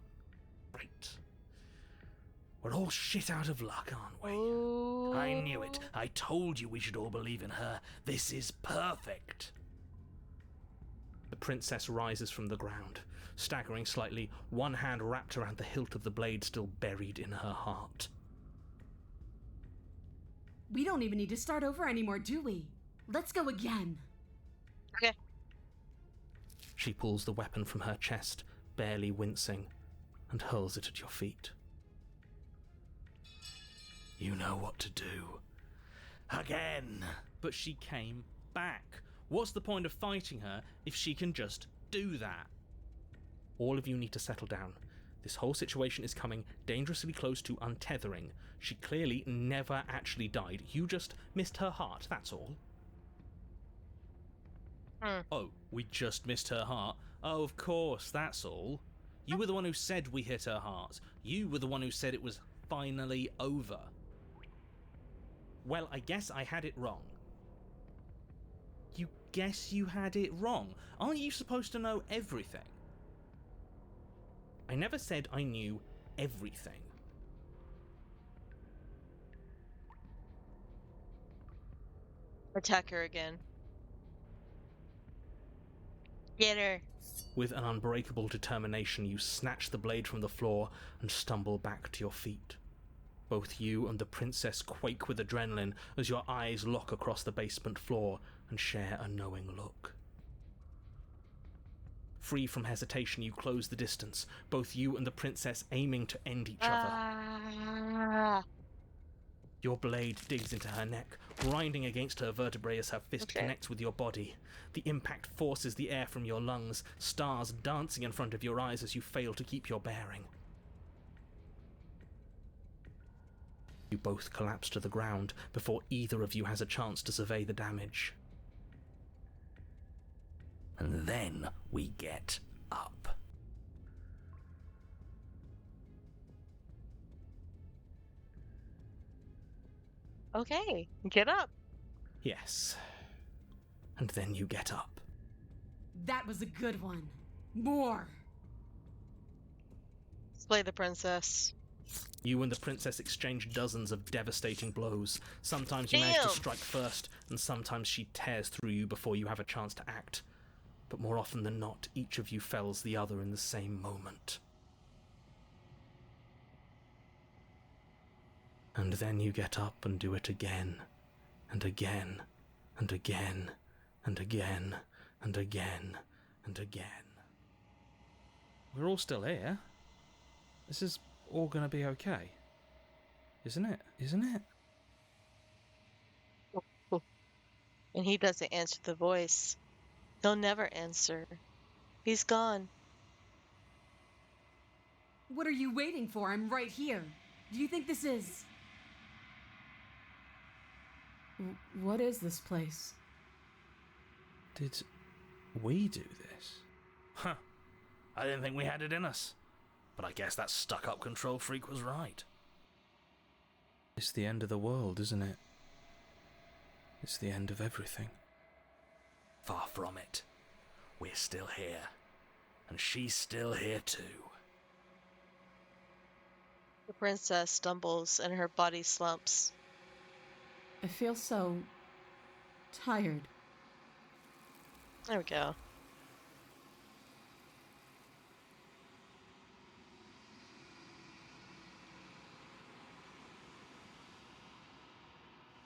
Right. We're all shit out of luck, aren't we? Oh. I knew it. I told you we should all believe in her. This is perfect. The princess rises from the ground, staggering slightly, one hand wrapped around the hilt of the blade still buried in her heart. We don't even need to start over anymore, do we? Let's go again. Okay. She pulls the weapon from her chest, barely wincing, and hurls it at your feet. You know what to do. Again. But she came back. What's the point of fighting her if she can just do that? All of you need to settle down. This whole situation is coming dangerously close to untethering. She clearly never actually died. You just missed her heart, that's all. Oh, we just missed her heart? Oh, of course, that's all. You were the one who said we hit her heart. You were the one who said it was finally over. Well, I guess I had it wrong. You guess you had it wrong. Aren't you supposed to know everything? I never said I knew everything. Attack her again. Get her. With an unbreakable determination, you snatch the blade from the floor and stumble back to your feet. Both you and the princess quake with adrenaline as your eyes lock across the basement floor and share a knowing look. Free from hesitation, you close the distance, both you and the princess aiming to end each other. Ah. Your blade digs into her neck, grinding against her vertebrae as her fist Okay. connects with your body. The impact forces the air from your lungs, stars dancing in front of your eyes as you fail to keep your bearing. You both collapse to the ground before either of you has a chance to survey the damage. And then we get up. Okay, get up. Yes. And then you get up. That was a good one. More. Slay the princess. You and the princess exchange dozens of devastating blows. Sometimes you manage to Damn. strike first, and sometimes she tears through you before you have a chance to act. But more often than not, each of you fells the other in the same moment. And then you get up and do it again, and again, and again, and again, and again, and again. We're all still here. This is all gonna be okay. Isn't it? Isn't it? And he doesn't answer the voice. He'll never answer. He's gone. What are you waiting for? I'm right here. Do you think this is... What is this place? Did we do this? Huh. I didn't think we had it in us. But I guess that stuck-up control freak was right. It's the end of the world, isn't it? It's the end of everything. Far from it. We're still here. And she's still here too. The princess stumbles and her body slumps. I feel so... tired. There we go.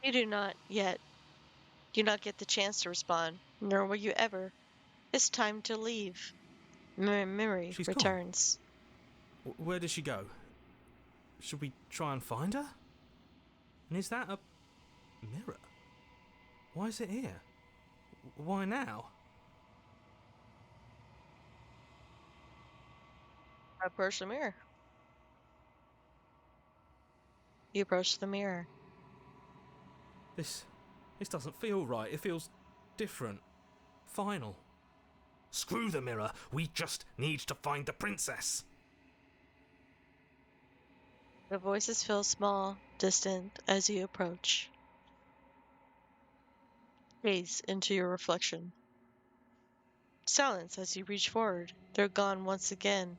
You do not get the chance to respond, nor will you ever. It's time to leave. Memory She's gone. returns. Where did she go? Should we try and find her? And is that a mirror? Why is it here? Why now? Approach the mirror. You approach the mirror. This doesn't feel right. It feels different. Final. Screw the mirror. We just need to find the princess. The voices feel small, distant as you approach. Gaze into your reflection. Silence as you reach forward. They're gone once again.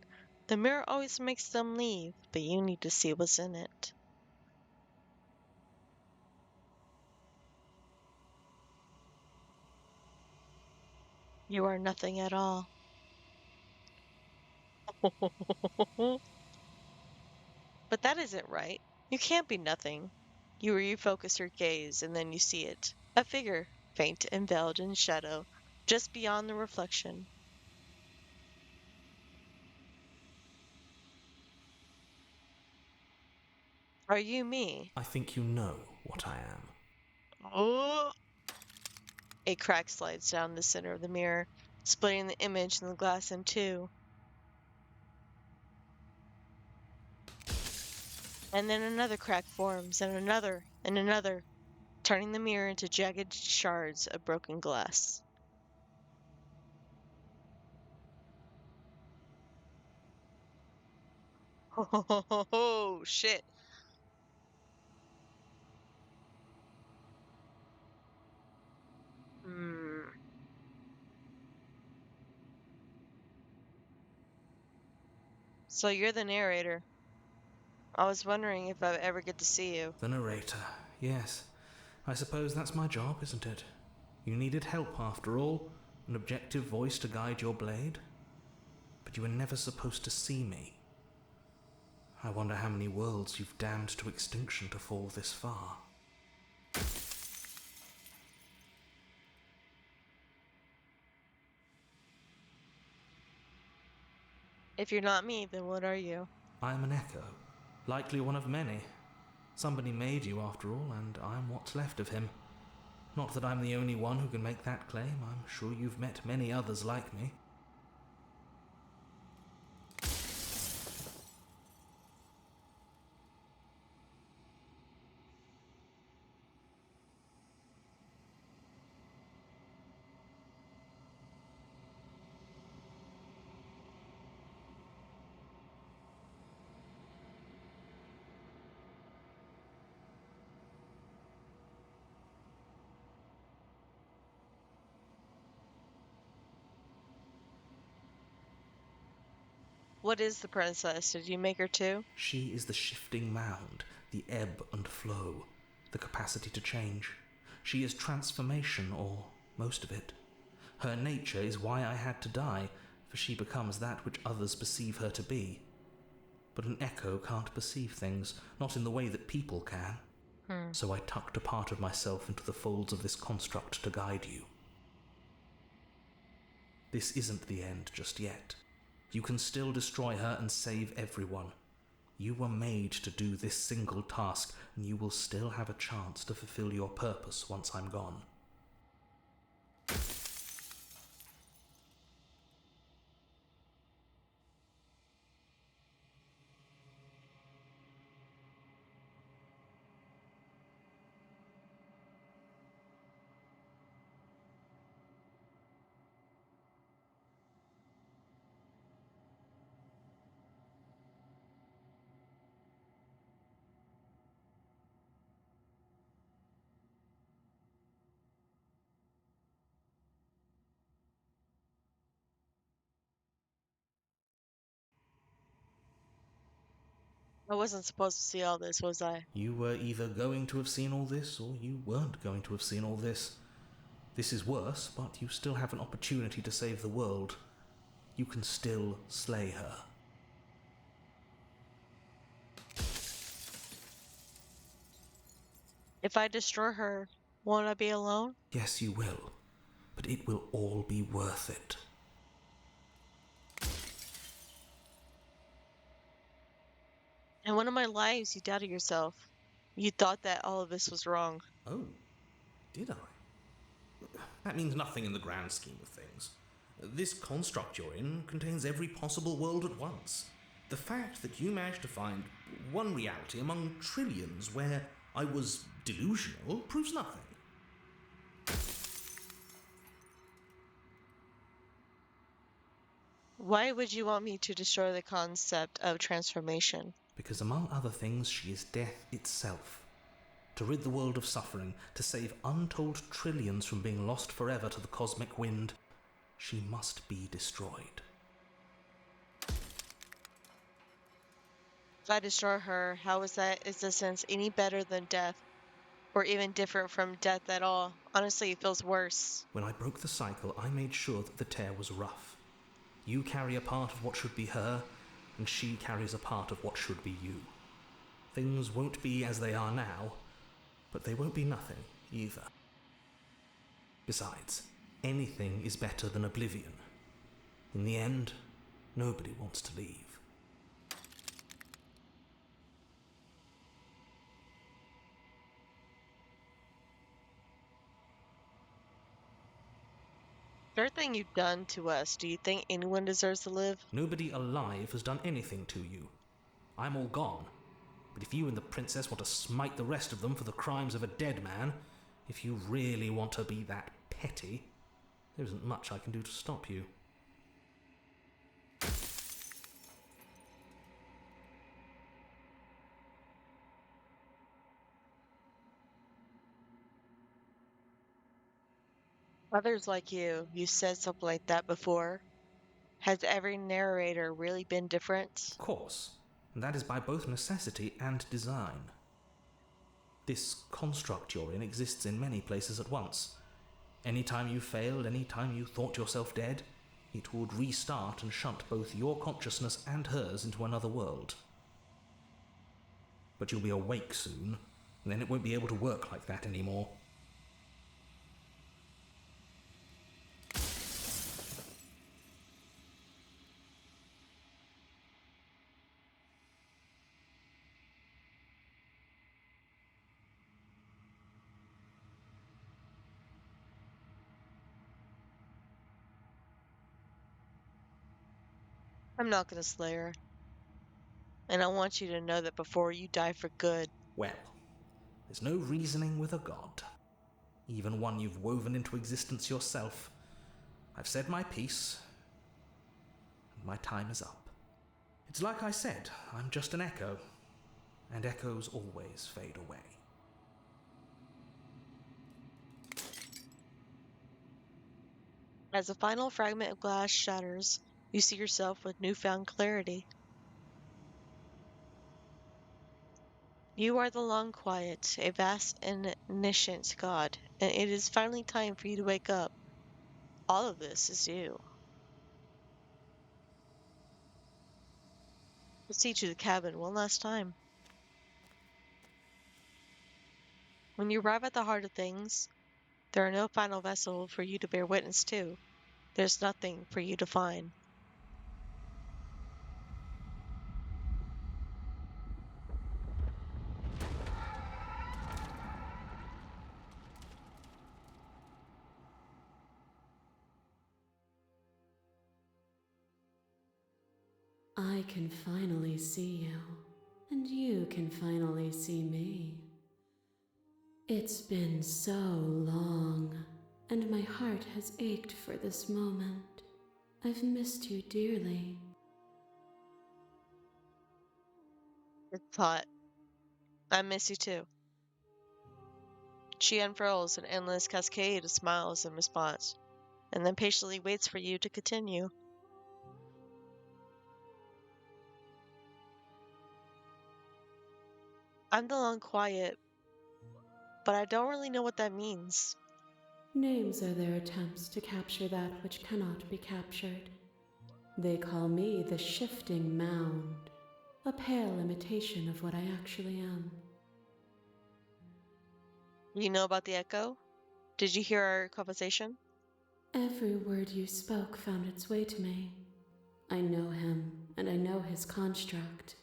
The mirror always makes them leave, but you need to see what's in it. You are nothing at all. But that isn't right. You can't be nothing. You refocus your gaze and then you see it. A figure, faint and veiled in shadow, just beyond the reflection. Are you me? I think you know what I am. Oh! A crack slides down the center of the mirror, splitting the image and the glass in two. And then another crack forms, and another, turning the mirror into jagged shards of broken glass. Oh, shit. So you're the narrator. I was wondering if I ever get to see you. The narrator, yes. I suppose that's my job, isn't it? You needed help after all, an objective voice to guide your blade. But you were never supposed to see me. I wonder how many worlds you've damned to extinction to fall this far. If you're not me, then what are you? I am an echo, likely one of many. Somebody made you after all, and I'm what's left of him. Not that I'm the only one who can make that claim. I'm sure you've met many others like me. What is the princess? Did you make her too? She is the shifting mound, the ebb and flow, the capacity to change. She is transformation, or most of it. Her nature is why I had to die, for she becomes that which others perceive her to be. But an echo can't perceive things, not in the way that people can. So I tucked a part of myself into the folds of this construct to guide you. This isn't the end just yet. You can still destroy her and save everyone. You were made to do this single task, and you will still have a chance to fulfill your purpose once I'm gone. I wasn't supposed to see all this, was I? You were either going to have seen all this, or you weren't going to have seen all this. This is worse, but you still have an opportunity to save the world. You can still slay her. If I destroy her, won't I be alone? Yes, you will, but it will all be worth it. In one of my lives, you doubted yourself. You thought that all of this was wrong. Oh, did I? That means nothing in the grand scheme of things. This construct you're in contains every possible world at once. The fact that you managed to find one reality among trillions where I was delusional proves nothing. Why would you want me to destroy the concept of transformation? Because among other things, she is death itself. To rid the world of suffering, to save untold trillions from being lost forever to the cosmic wind, she must be destroyed. If I destroy her, how is that existence any better than death? Or even different from death at all? Honestly, it feels worse. When I broke the cycle, I made sure that the tear was rough. You carry a part of what should be her, and she carries a part of what should be you. Things won't be as they are now, but they won't be nothing either. Besides, anything is better than oblivion. In the end, nobody wants to leave. For everything you've done to us, do you think anyone deserves to live? Nobody alive has done anything to you. I'm all gone. But if you and the princess want to smite the rest of them for the crimes of a dead man, if you really want to be that petty, there isn't much I can do to stop you. Others like you said something like that before. Has every narrator really been different? Of course, and that is by both necessity and design. This construct you're in exists in many places at once. Any time you failed, any time you thought yourself dead, it would restart and shunt both your consciousness and hers into another world. But you'll be awake soon, and then it won't be able to work like that anymore. I'm not gonna slay her. And I want you to know that before you die for good. Well, there's no reasoning with a god. Even one you've woven into existence yourself. I've said my piece, and my time is up. It's like I said, I'm just an echo, and echoes always fade away. As a final fragment of glass shatters, you see yourself with newfound clarity. You are the long quiet, a vast and omniscient God, and it is finally time for you to wake up. All of this is you. Proceed to the cabin one last time. When you arrive at the heart of things, there are no final vessel for you to bear witness to. There's nothing for you to find. I can finally see you, and you can finally see me. It's been so long, and my heart has ached for this moment. I've missed you dearly. It's hot. I miss you too. She unfurls an endless cascade of smiles in response, and then patiently waits for you to continue. I'm the long quiet, but I don't really know what that means. Names are their attempts to capture that which cannot be captured. They call me the Shifting Mound, a pale imitation of what I actually am. You know about the echo? Did you hear our conversation? Every word you spoke found its way to me. I know him, and I know his construct.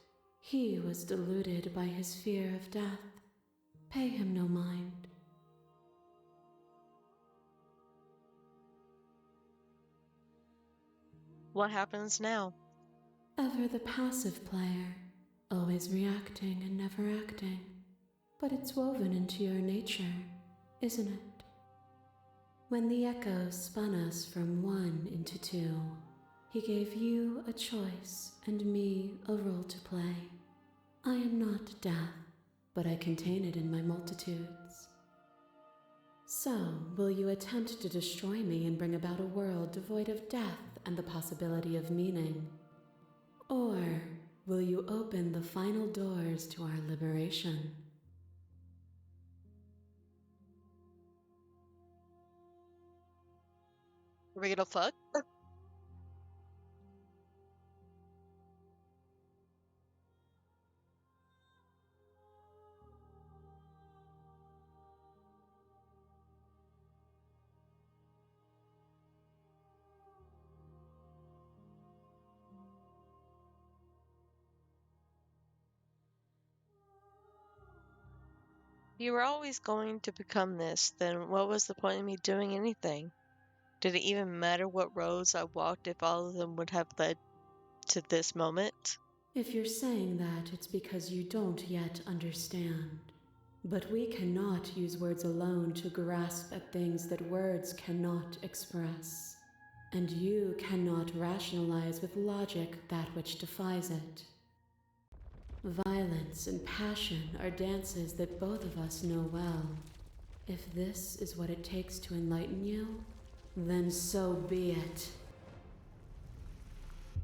He was deluded by his fear of death. Pay him no mind. What happens now? Ever the passive player, always reacting and never acting. But it's woven into your nature, isn't it? When the echo spun us from one into two, he gave you a choice and me a role to play. I am not death, but I contain it in my multitudes. So, will you attempt to destroy me and bring about a world devoid of death and the possibility of meaning? Or will you open the final doors to our liberation? Are we gonna fuck? You were always going to become this, then what was the point of me doing anything? Did it even matter what roads I walked if all of them would have led to this moment? If you're saying that, it's because you don't yet understand. But we cannot use words alone to grasp at things that words cannot express. And you cannot rationalize with logic that which defies it. Violence and passion are dances that both of us know well. If this is what it takes to enlighten you, then so be it.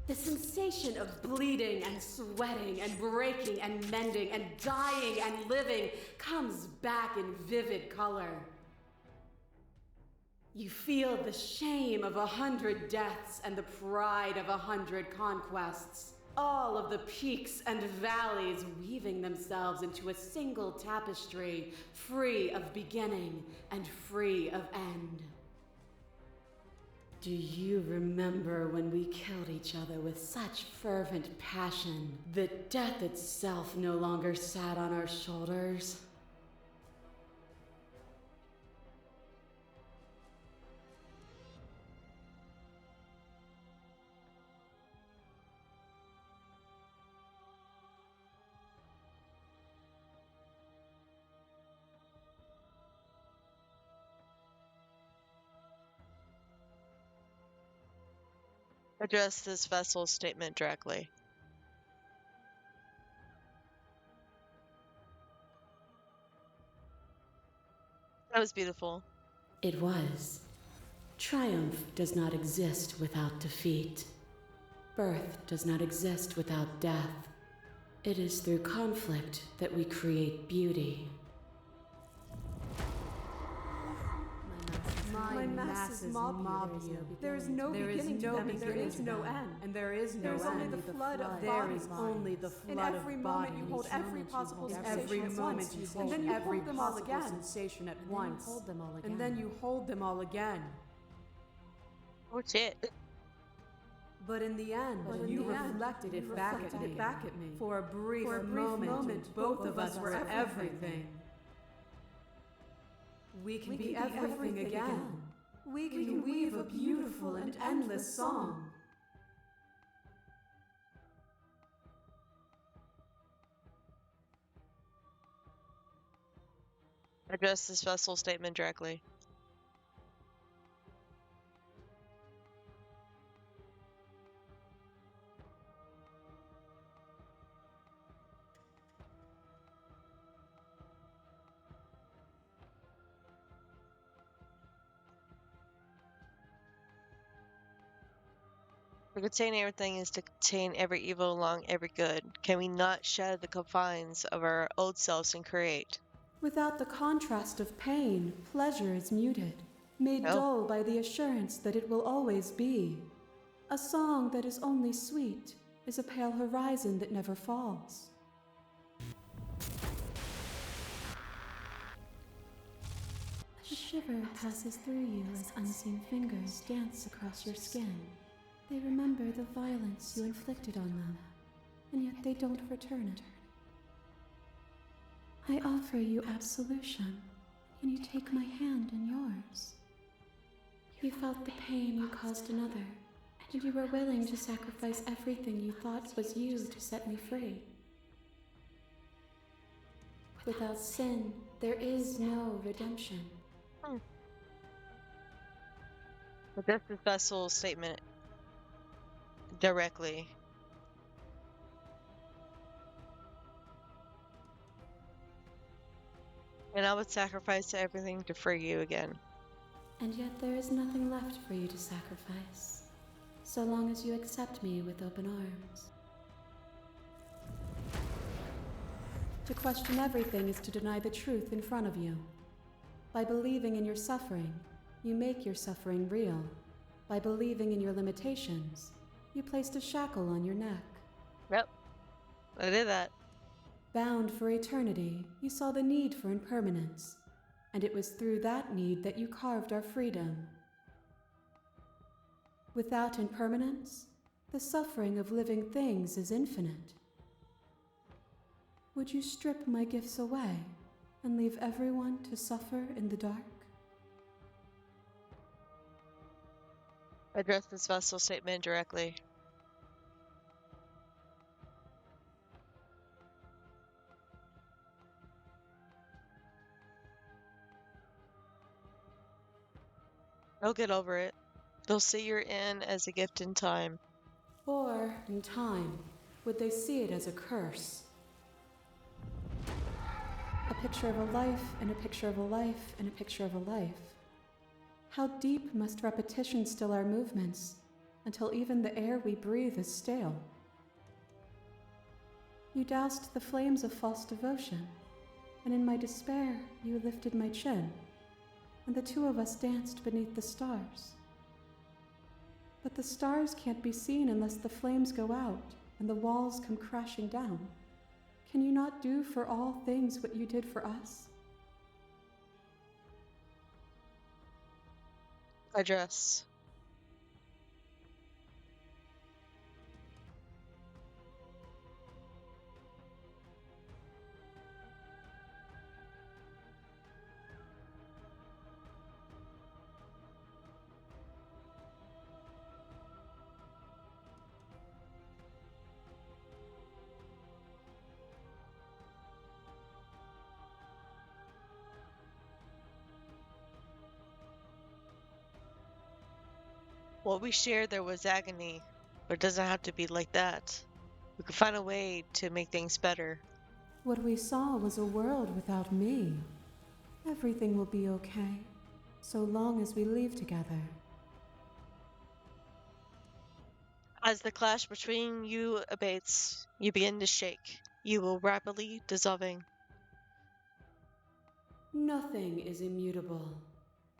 The sensation of bleeding and sweating and breaking and mending and dying and living comes back in vivid color. You feel the shame of 100 deaths and the pride of 100 conquests. All of the peaks and valleys weaving themselves into a single tapestry, free of beginning and free of end. Do you remember when we killed each other with such fervent passion that death itself no longer sat on our shoulders? Address this vessel's statement directly. That was beautiful. It was. Triumph does not exist without defeat. Birth does not exist without death. It is through conflict that we create beauty. My masses mob you. There is no beginning to them, and there is no end. And there is no There is end. only the flood of There bodies. is only the flood In every of moment bodies. you hold every possible sensation Every at moment once, you and hold then you every hold them all possible again. sensation at once. And then you hold them all again. Oh shit. But in the end, you reflected it back at me. For a brief moment, both of us were everything. We can be everything again. We can weave a beautiful and endless song. Address this vessel's statement directly. To contain everything is to contain every evil along every good. Can we not shed the confines of our old selves and create? Without the contrast of pain, pleasure is muted, made No. dull by the assurance that it will always be. A song that is only sweet is a pale horizon that never falls. A shiver passes through you as unseen fingers dance across your skin. They remember the violence you inflicted on them, and yet they don't return it. I offer you absolution. Can you take my hand in yours? You felt the pain you caused another, and you were willing to sacrifice everything you thought was you to set me free. Without sin, there is no redemption. Address this vessel's statement directly. And I would sacrifice everything to free you again. And yet there is nothing left for you to sacrifice, so long as you accept me with open arms. To question everything is to deny the truth in front of you. By believing in your suffering, you make your suffering real. By believing in your limitations, you placed a shackle on your neck. Yep. I did that. Bound for eternity, you saw the need for impermanence, and it was through that need that you carved our freedom. Without impermanence, the suffering of living things is infinite. Would you strip my gifts away and leave everyone to suffer in the dark? Address this vessel statement directly. They'll get over it. They'll see your end as a gift in time. Or, in time, would they see it as a curse? A picture of a life, and a picture of a life, and a picture of a life. How deep must repetition still our movements, until even the air we breathe is stale. You doused the flames of false devotion, and in my despair, you lifted my chin, and the two of us danced beneath the stars. But the stars can't be seen unless the flames go out and the walls come crashing down. Can you not do for all things what you did for us? I dress. What we shared there was agony, but it doesn't have to be like that. We could find a way to make things better. What we saw was a world without me. Everything will be okay, so long as we leave together. As the clash between you abates, you begin to shake. You will rapidly dissolving. Nothing is immutable.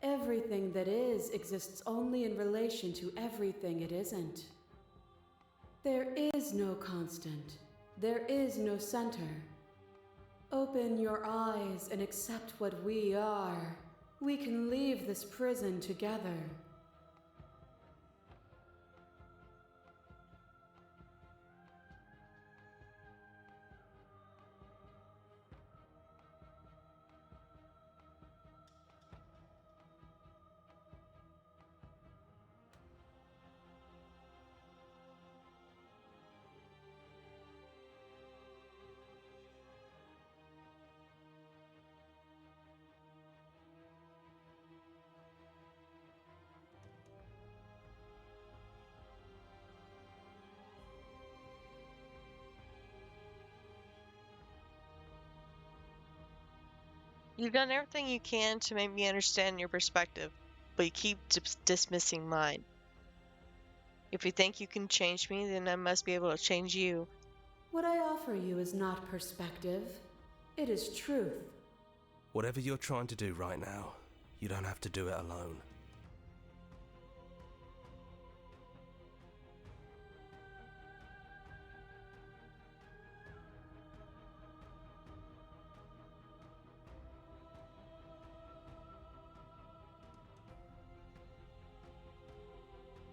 Everything that is exists only in relation to everything it isn't. There is no constant. There is no center. Open your eyes and accept what we are. We can leave this prison together. You've done everything you can to make me understand your perspective, but you keep dismissing mine. If you think you can change me, then I must be able to change you. What I offer you is not perspective. It is truth. Whatever you're trying to do right now, you don't have to do it alone.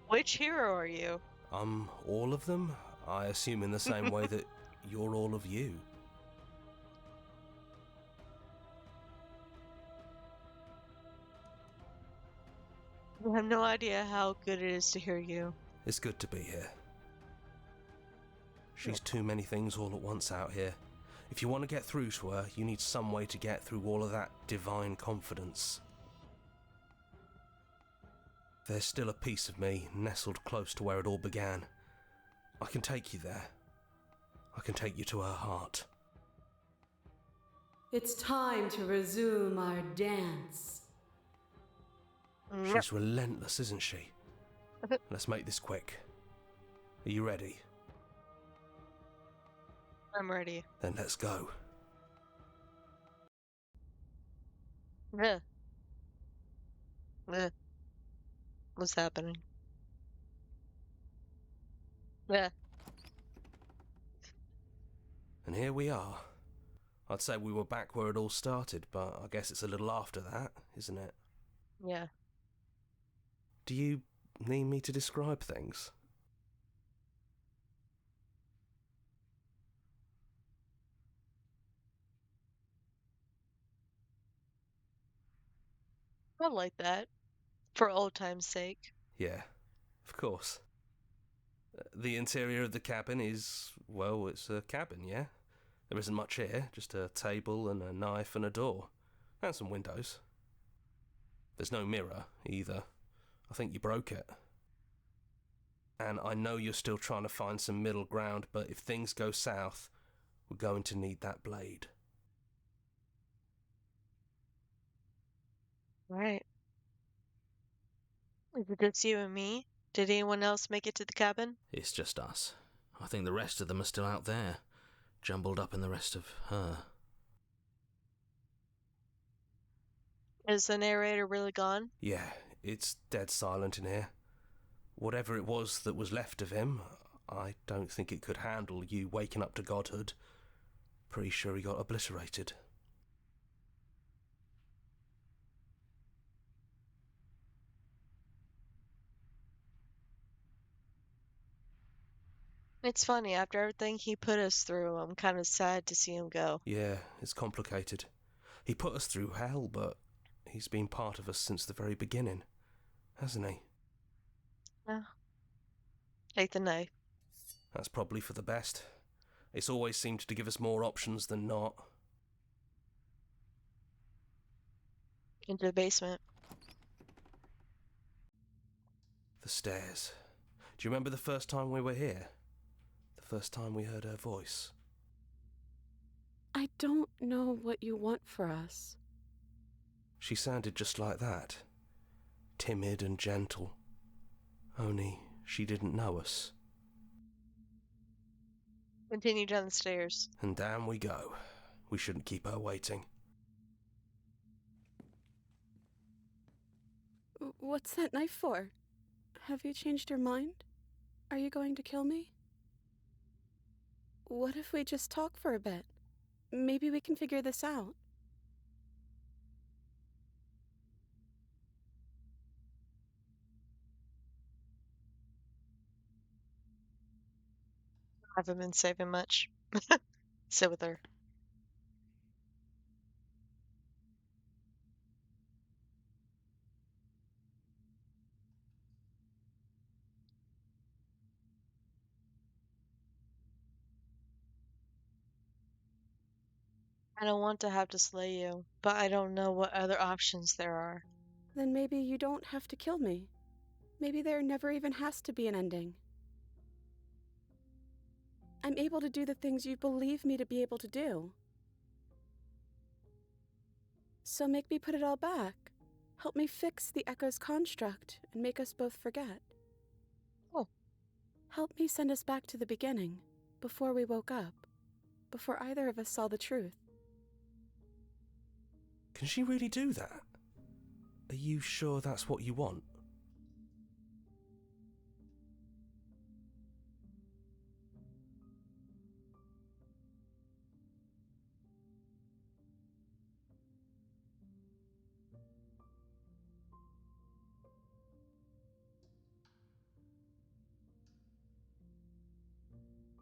Which hero are you? All of them? I assume in the same way that you're all of you. I have no idea how good it is to hear you. It's good to be here. She's too many things all at once out here. If you want to get through to her, you need some way to get through all of that divine confidence. There's still a piece of me nestled close to where it all began. I can take you there. I can take you to her heart. It's time to resume our dance. She's relentless, isn't she? Let's make this quick. Are you ready? I'm ready. Then let's go. Yeah. Yeah. What's happening? Yeah. And here we are. I'd say we were back where it all started, but I guess it's a little after that, isn't it? Yeah. Do you need me to describe things? I like that. For old time's sake. Yeah, of course. The interior of the cabin is, well, it's a cabin, yeah? There isn't much here, just a table and a knife and a door. And some windows. There's no mirror, either. I think you broke it. And I know you're still trying to find some middle ground, but if things go south, we're going to need that blade. Right. Is it just you and me? Did anyone else make it to the cabin? It's just us. I think the rest of them are still out there, jumbled up in the rest of her. Is the narrator really gone? Yeah, it's dead silent in here. Whatever it was that was left of him, I don't think it could handle you waking up to godhood. Pretty sure he got obliterated. It's funny, after everything he put us through, I'm kind of sad to see him go. Yeah, it's complicated. He put us through hell, but he's been part of us since the very beginning, hasn't he? Yeah. Take the knife. That's probably for the best. It's always seemed to give us more options than not. Into the basement. The stairs. Do you remember the first time we were here? The first time we heard her voice? I don't know what you want for us. She sounded just like that. Timid and gentle. Only she didn't know us. Continue down the stairs. And down we go. We shouldn't keep her waiting. What's that knife for? Have you changed your mind? Are you going to kill me? What if we just talk for a bit? Maybe we can figure this out. I haven't been saving much. Sit with her. I don't want to have to slay you, but I don't know what other options there are. Then maybe you don't have to kill me. Maybe there never even has to be an ending. I'm able to do the things you believe me to be able to do. So make me put it all back. Help me fix the Echo's construct and make us both forget. Oh. Help me send us back to the beginning, before we woke up, before either of us saw the truth. Can she really do that? Are you sure that's what you want?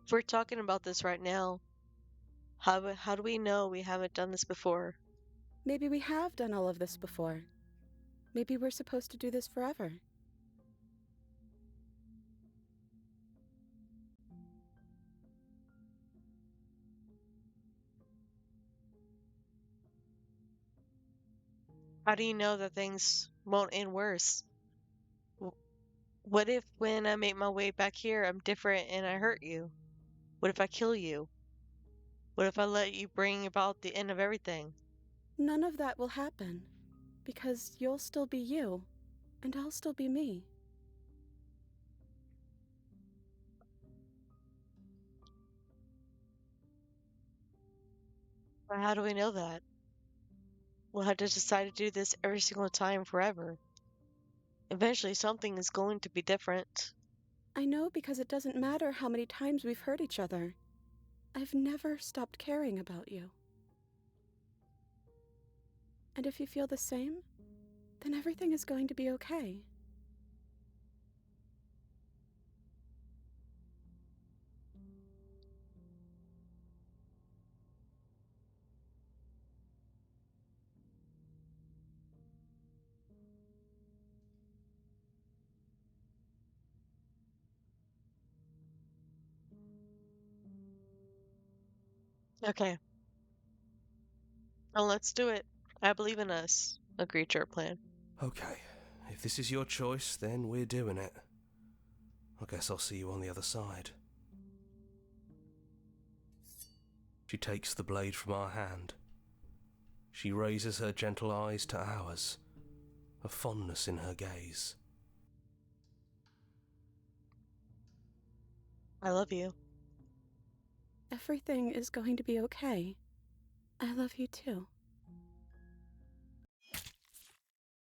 If we're talking about this right now, how do we know we haven't done this before? Maybe we have done all of this before. Maybe we're supposed to do this forever. How do you know that things won't end worse? What if when I make my way back here, I'm different and I hurt you? What if I kill you? What if I let you bring about the end of everything? None of that will happen, because you'll still be you, and I'll still be me. But how do we know that? We'll have to decide to do this every single time forever. Eventually, something is going to be different. I know because it doesn't matter how many times we've hurt each other. I've never stopped caring about you. And if you feel the same, then everything is going to be okay. Okay. Well, let's do it. I believe in us. Agreed to our plan. Okay, if this is your choice, then we're doing it. I guess I'll see you on the other side. She takes the blade from our hand. She raises her gentle eyes to ours, a fondness in her gaze. I love you. Everything is going to be okay. I love you too.